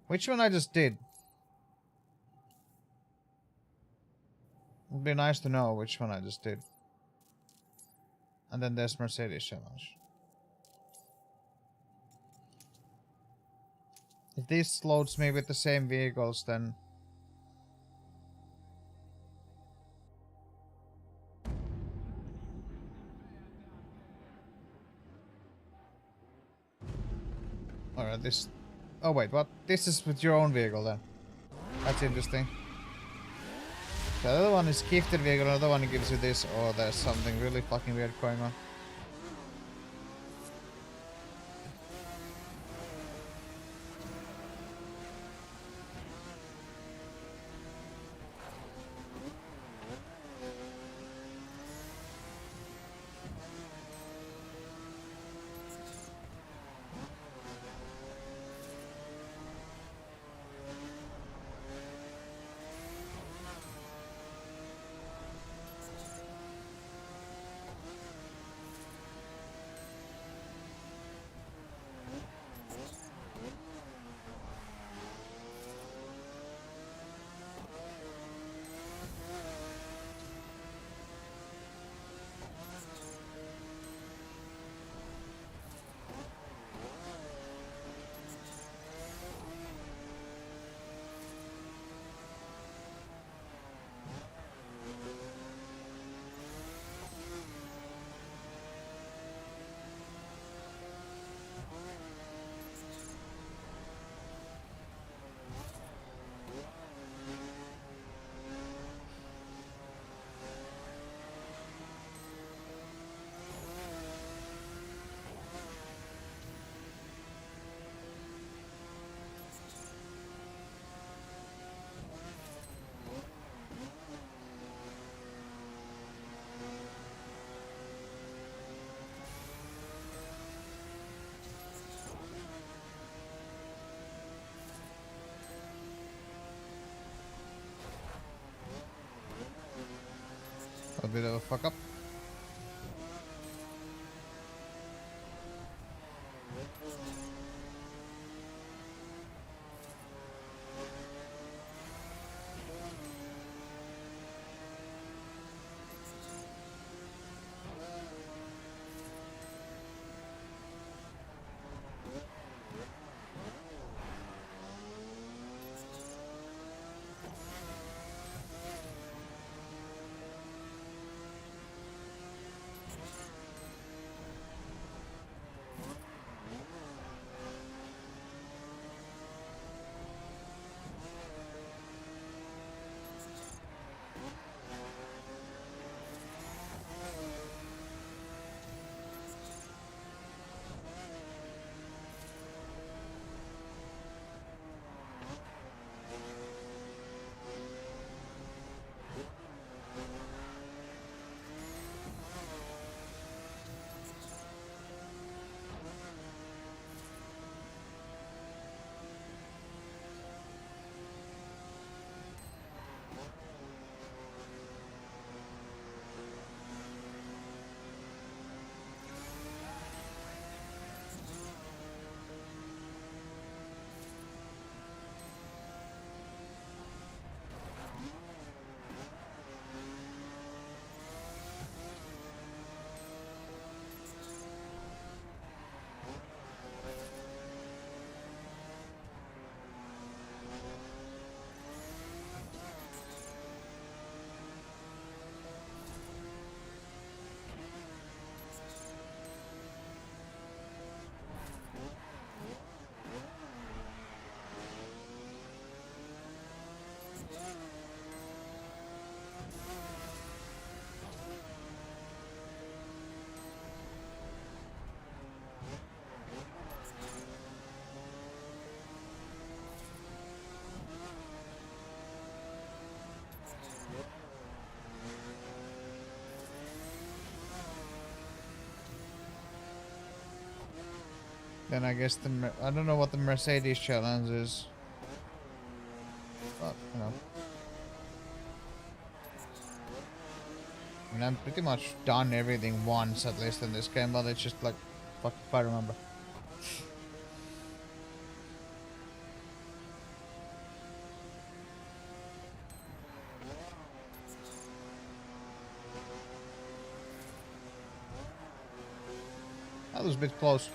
Which one I just did? Would be nice to know which one I just did. And then there's Mercedes challenge. If this loads me with the same vehicles, then... Alright, this... Oh wait, what? This is with your own vehicle then. That's interesting. The other one is gifted vehicle, another one gives you this. Oh, there's something really fucking weird going on. a bit of a fuck up. Then I guess the I don't know what the Mercedes challenge is, but you know, I mean, I'm pretty much done everything once at least in this game, but it's just like, fuck if I remember. That was a bit close.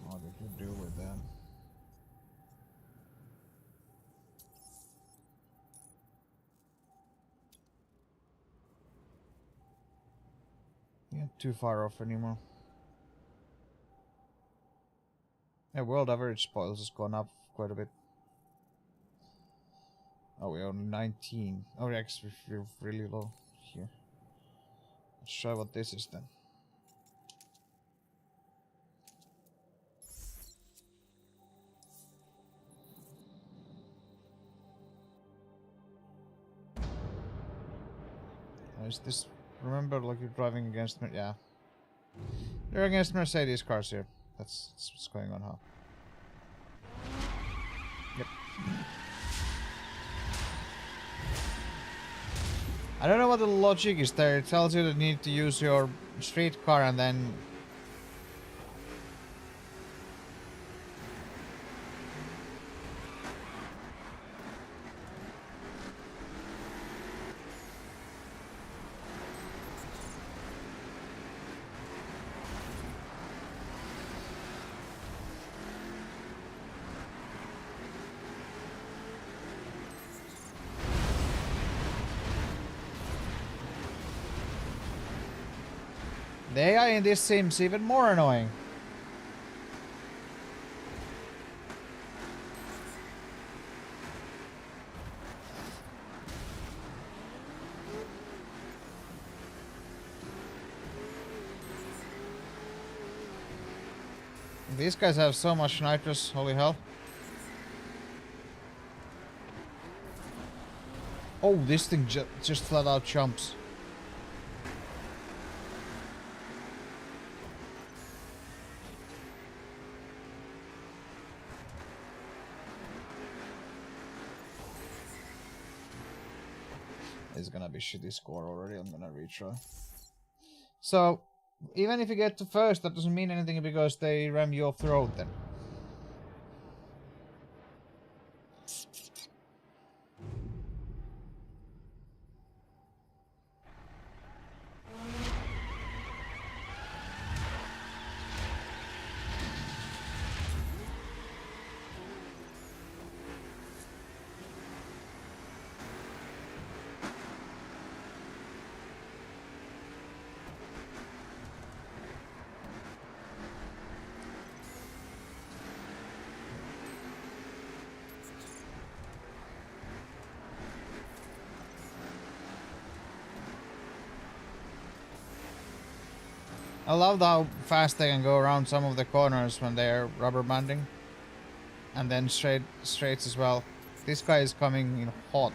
What did you do with that? Yeah, too far off anymore. Yeah, world average spoils has gone up quite a bit. Oh, we're on 19. Oh, actually, we're really low here. Let's try what this is then. Is this? Remember, like you're driving against me? Yeah, you're against Mercedes cars here. That's what's going on, huh? Yep. I don't know what the logic is there. It tells you that you need to use your street car and then. The AI in this seems even more annoying. These guys have so much nitrous, holy hell. Oh, this thing just flat out jumps. It's gonna be shitty score already, I'm gonna retry. So, even if you get to first, that doesn't mean anything because they ram you off the road then. I love how fast they can go around some of the corners when they're rubber banding. And then straights as well. This guy is coming in hot.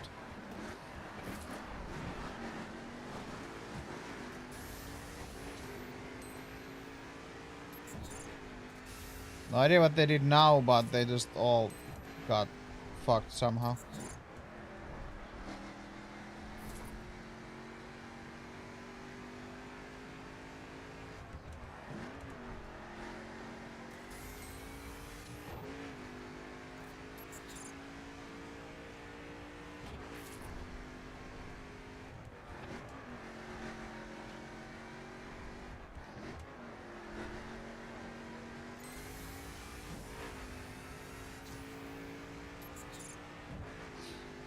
No idea what they did now, but they just all got fucked somehow.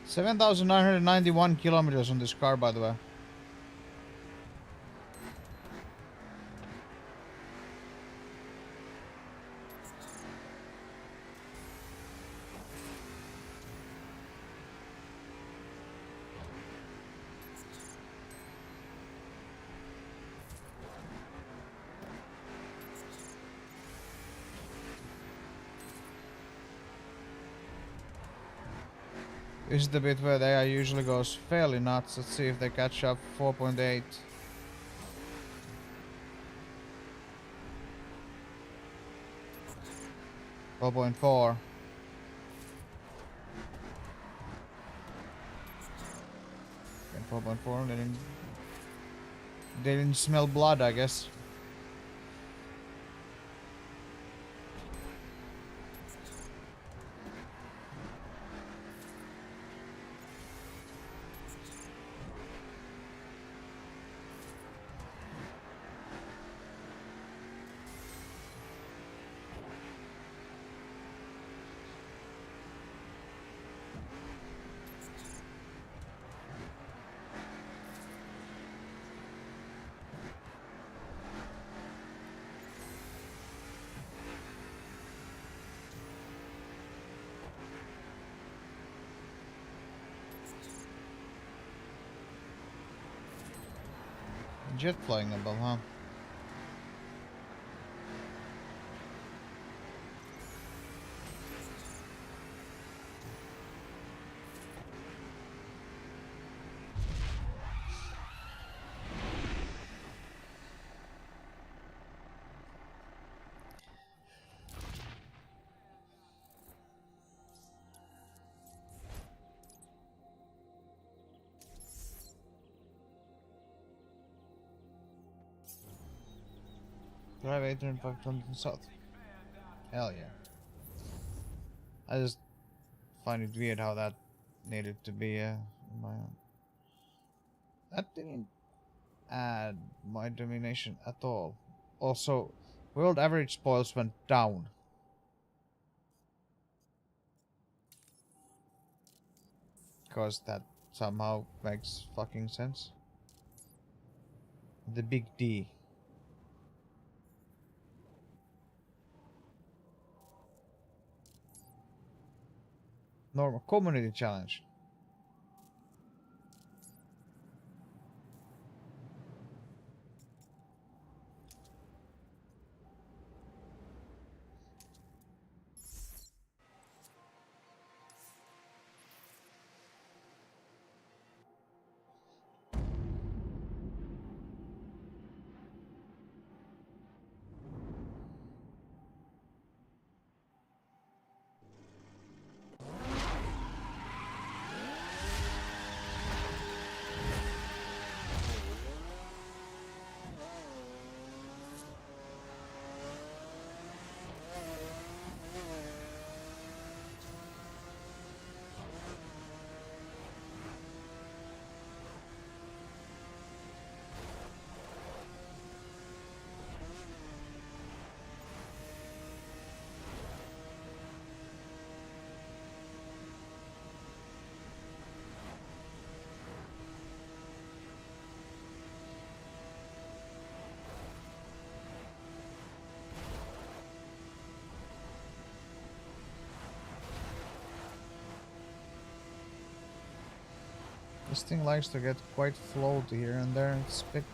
$7,991 kilometers on this car, by the way. This is the bit where the AI usually goes fairly nuts. Let's see if they catch up. 4.8. .4. Okay, 4.4. They didn't smell blood, I guess. Jet flying above, huh? Drive 805 kilometers south. Hell yeah. I just find it weird how that needed to be my own. That didn't add my domination at all. Also, world average spoils went down. Because that somehow makes fucking sense. The big D. Normal community challenge. This thing likes to get quite floaty here and there. It's a bit.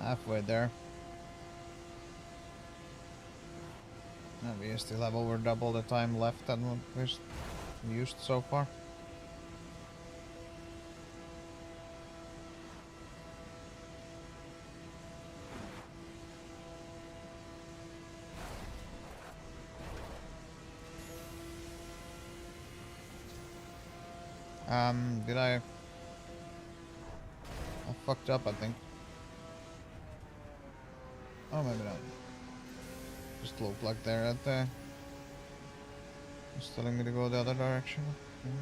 Halfway there. And we still have over double the time left than what we've used so far. Did I fucked up, I think. Oh, maybe not. Just looked like they're at the... It's telling me to go the other direction. Okay.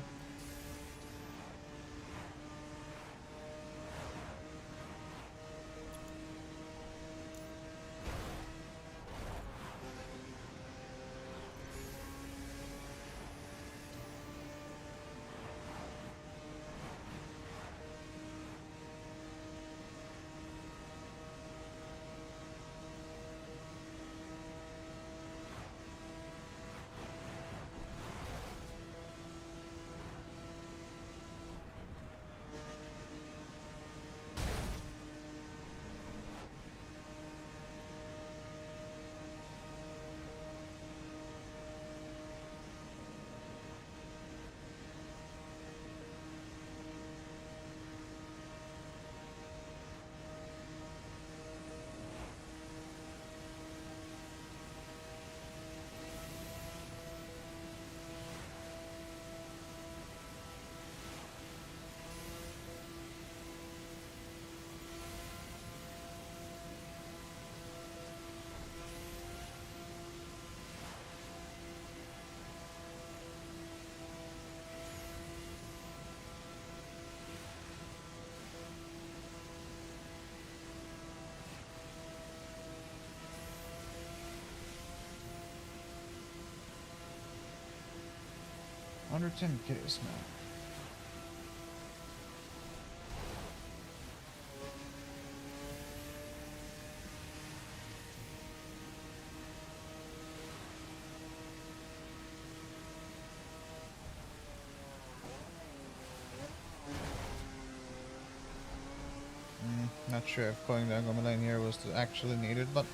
Under 10 kills now. Not sure if going down Gomma Lane here was actually needed, but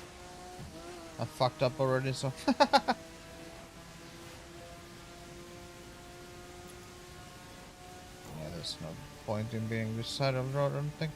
I fucked up already, so. Yeah, there's no point in being this side of the road, I don't think.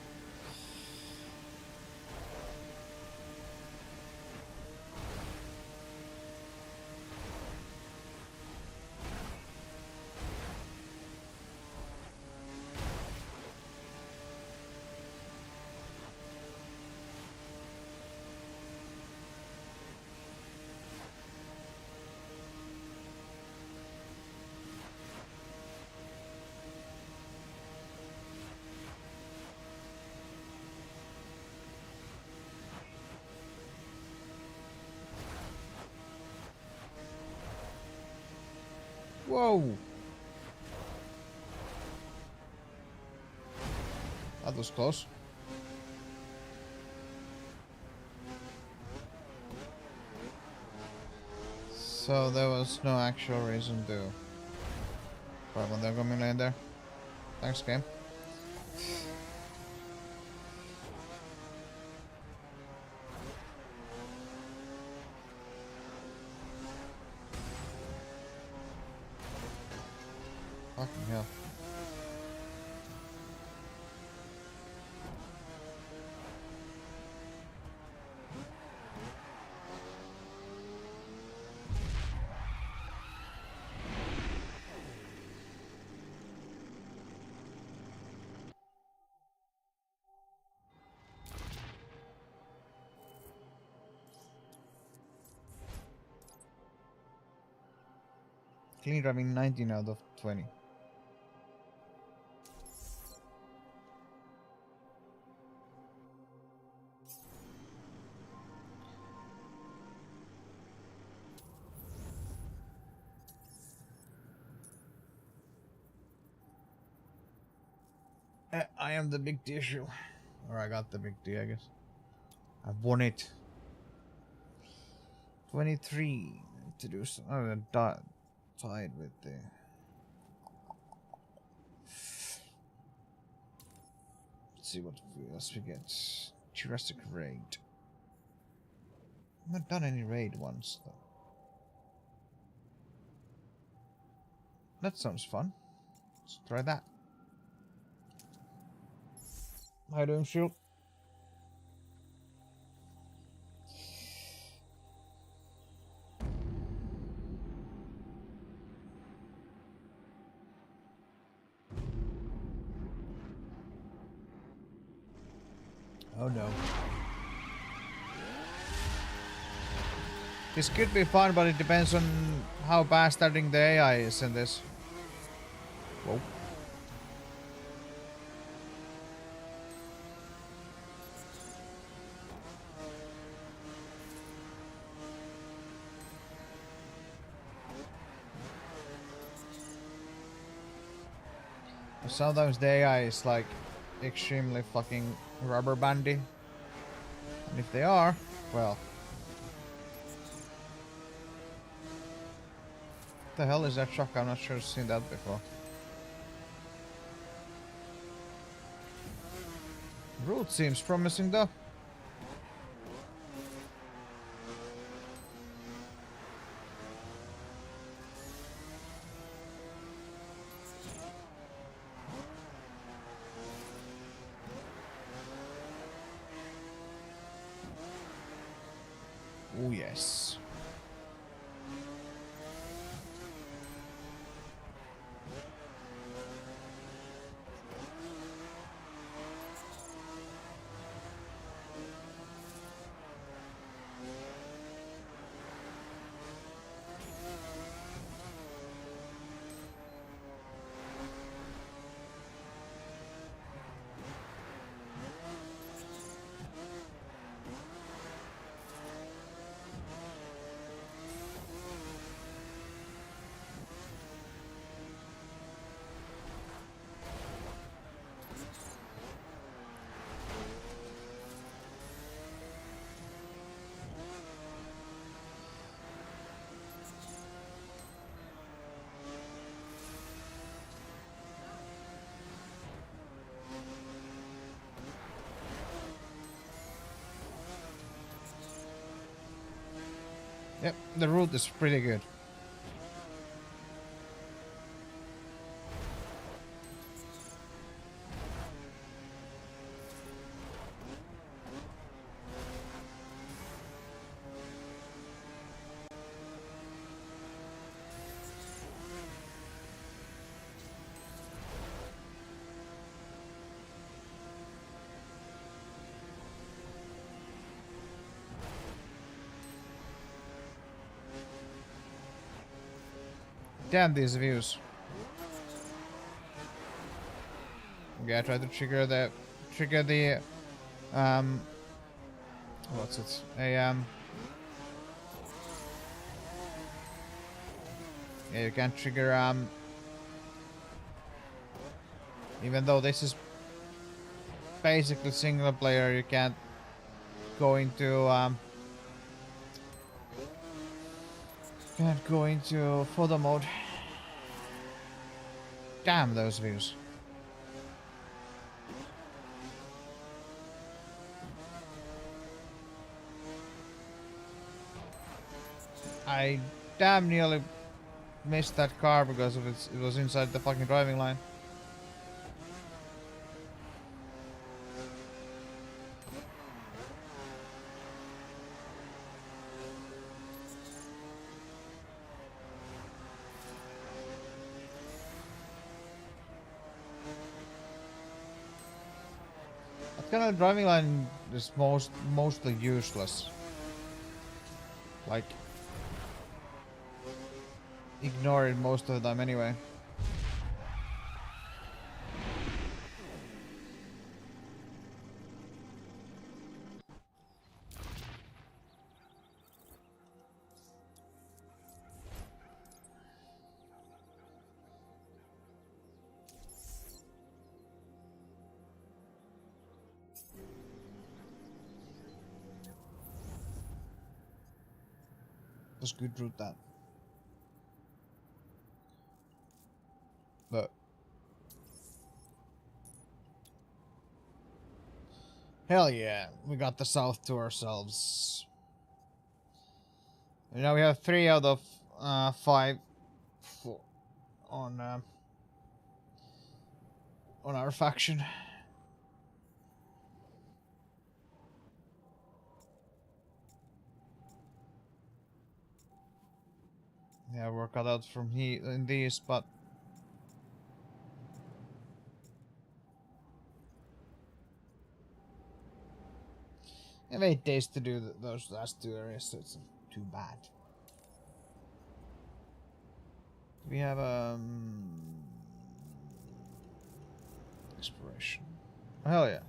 Whoa! That was close. So there was no actual reason to put when they're coming in there. Thanks, game. Fucking hell. Clean driving 19 out of 20. I am the big D issue. Or I got the big D, I guess. I've won it. 23 to do some. Oh, tied with the. Let's see what else we get. Jurassic Raid. I've not done any raid once though. That sounds fun. Let's try that. How you doing, Shield? Oh no. This could be fun, but it depends on how bastarding the AI is in this. Whoa. Sometimes the AI is like extremely fucking rubber bandy. And if they are, well. What the hell is that truck? I'm not sure I've seen that before. Route seems promising though. Oh yes. Yep, the route is pretty good. Damn these views. Okay, I tried to trigger the what's it? Yeah, you can't trigger even though this is basically single player, you can't go into photo mode. Damn those views. I damn nearly missed that car because of it was inside the fucking driving line. That kind of driving line is mostly useless. Like, ignore it most of the time anyway. Was good route that. But hell yeah, we got the south to ourselves. And now we have 3 out of 5 on our faction. Yeah, we're cut out from here in these, but I have 8 days to do those last 2 areas, so it's not too bad. We have exploration. Oh, hell yeah.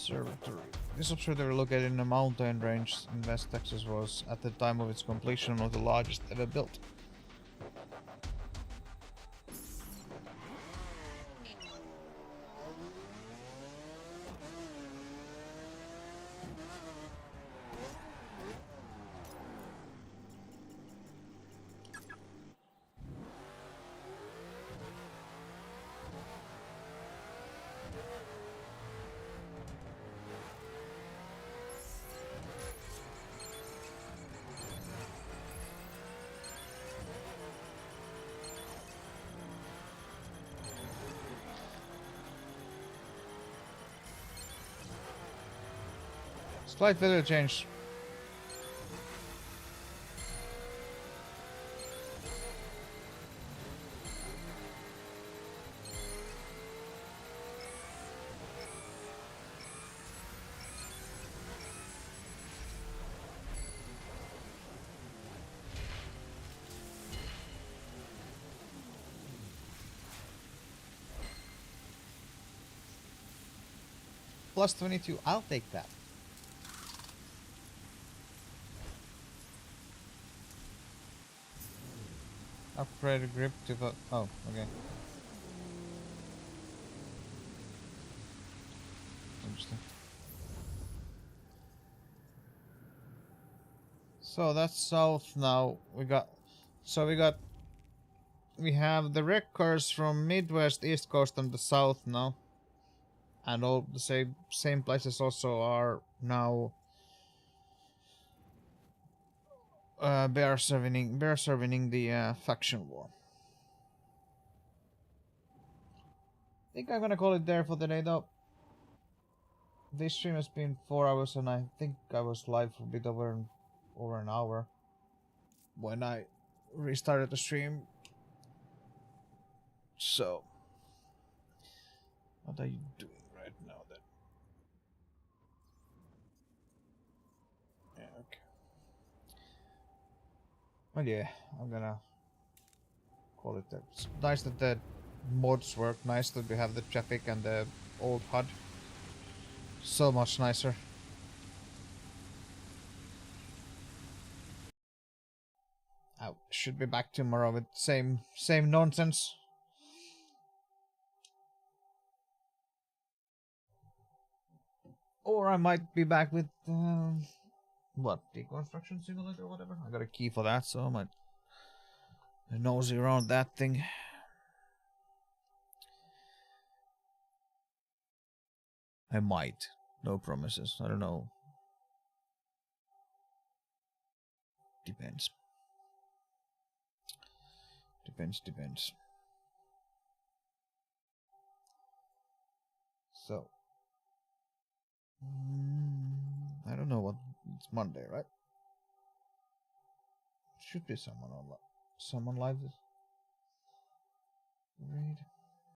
Observatory. This observatory located in a mountain range in West Texas was, at the time of its completion, one of the largest ever built. Slight weather change. Plus 22, I'll take that. Upgrade grip to the... Oh, okay. Interesting. So that's south now. We have the wreckers from Midwest, East Coast, and the south now, and all the same places also are now bear serving the faction war. I think I'm gonna call it there for the day though. This stream has been 4 hours and I think I was live for a bit over an hour when I restarted the stream. So, what are you doing right now then? Yeah, okay. Well, yeah, I'm gonna call it there. It's nice that the mods work, nice that we have the traffic and the old HUD. So much nicer. I should be back tomorrow with same nonsense. Or I might be back with what, Deconstruction Simulator or whatever. I got a key for that, so I might nosy around that thing. I might. No promises. I don't know. Depends. Depends. So. I don't know what. It's Monday, right? Should be someone live. Read.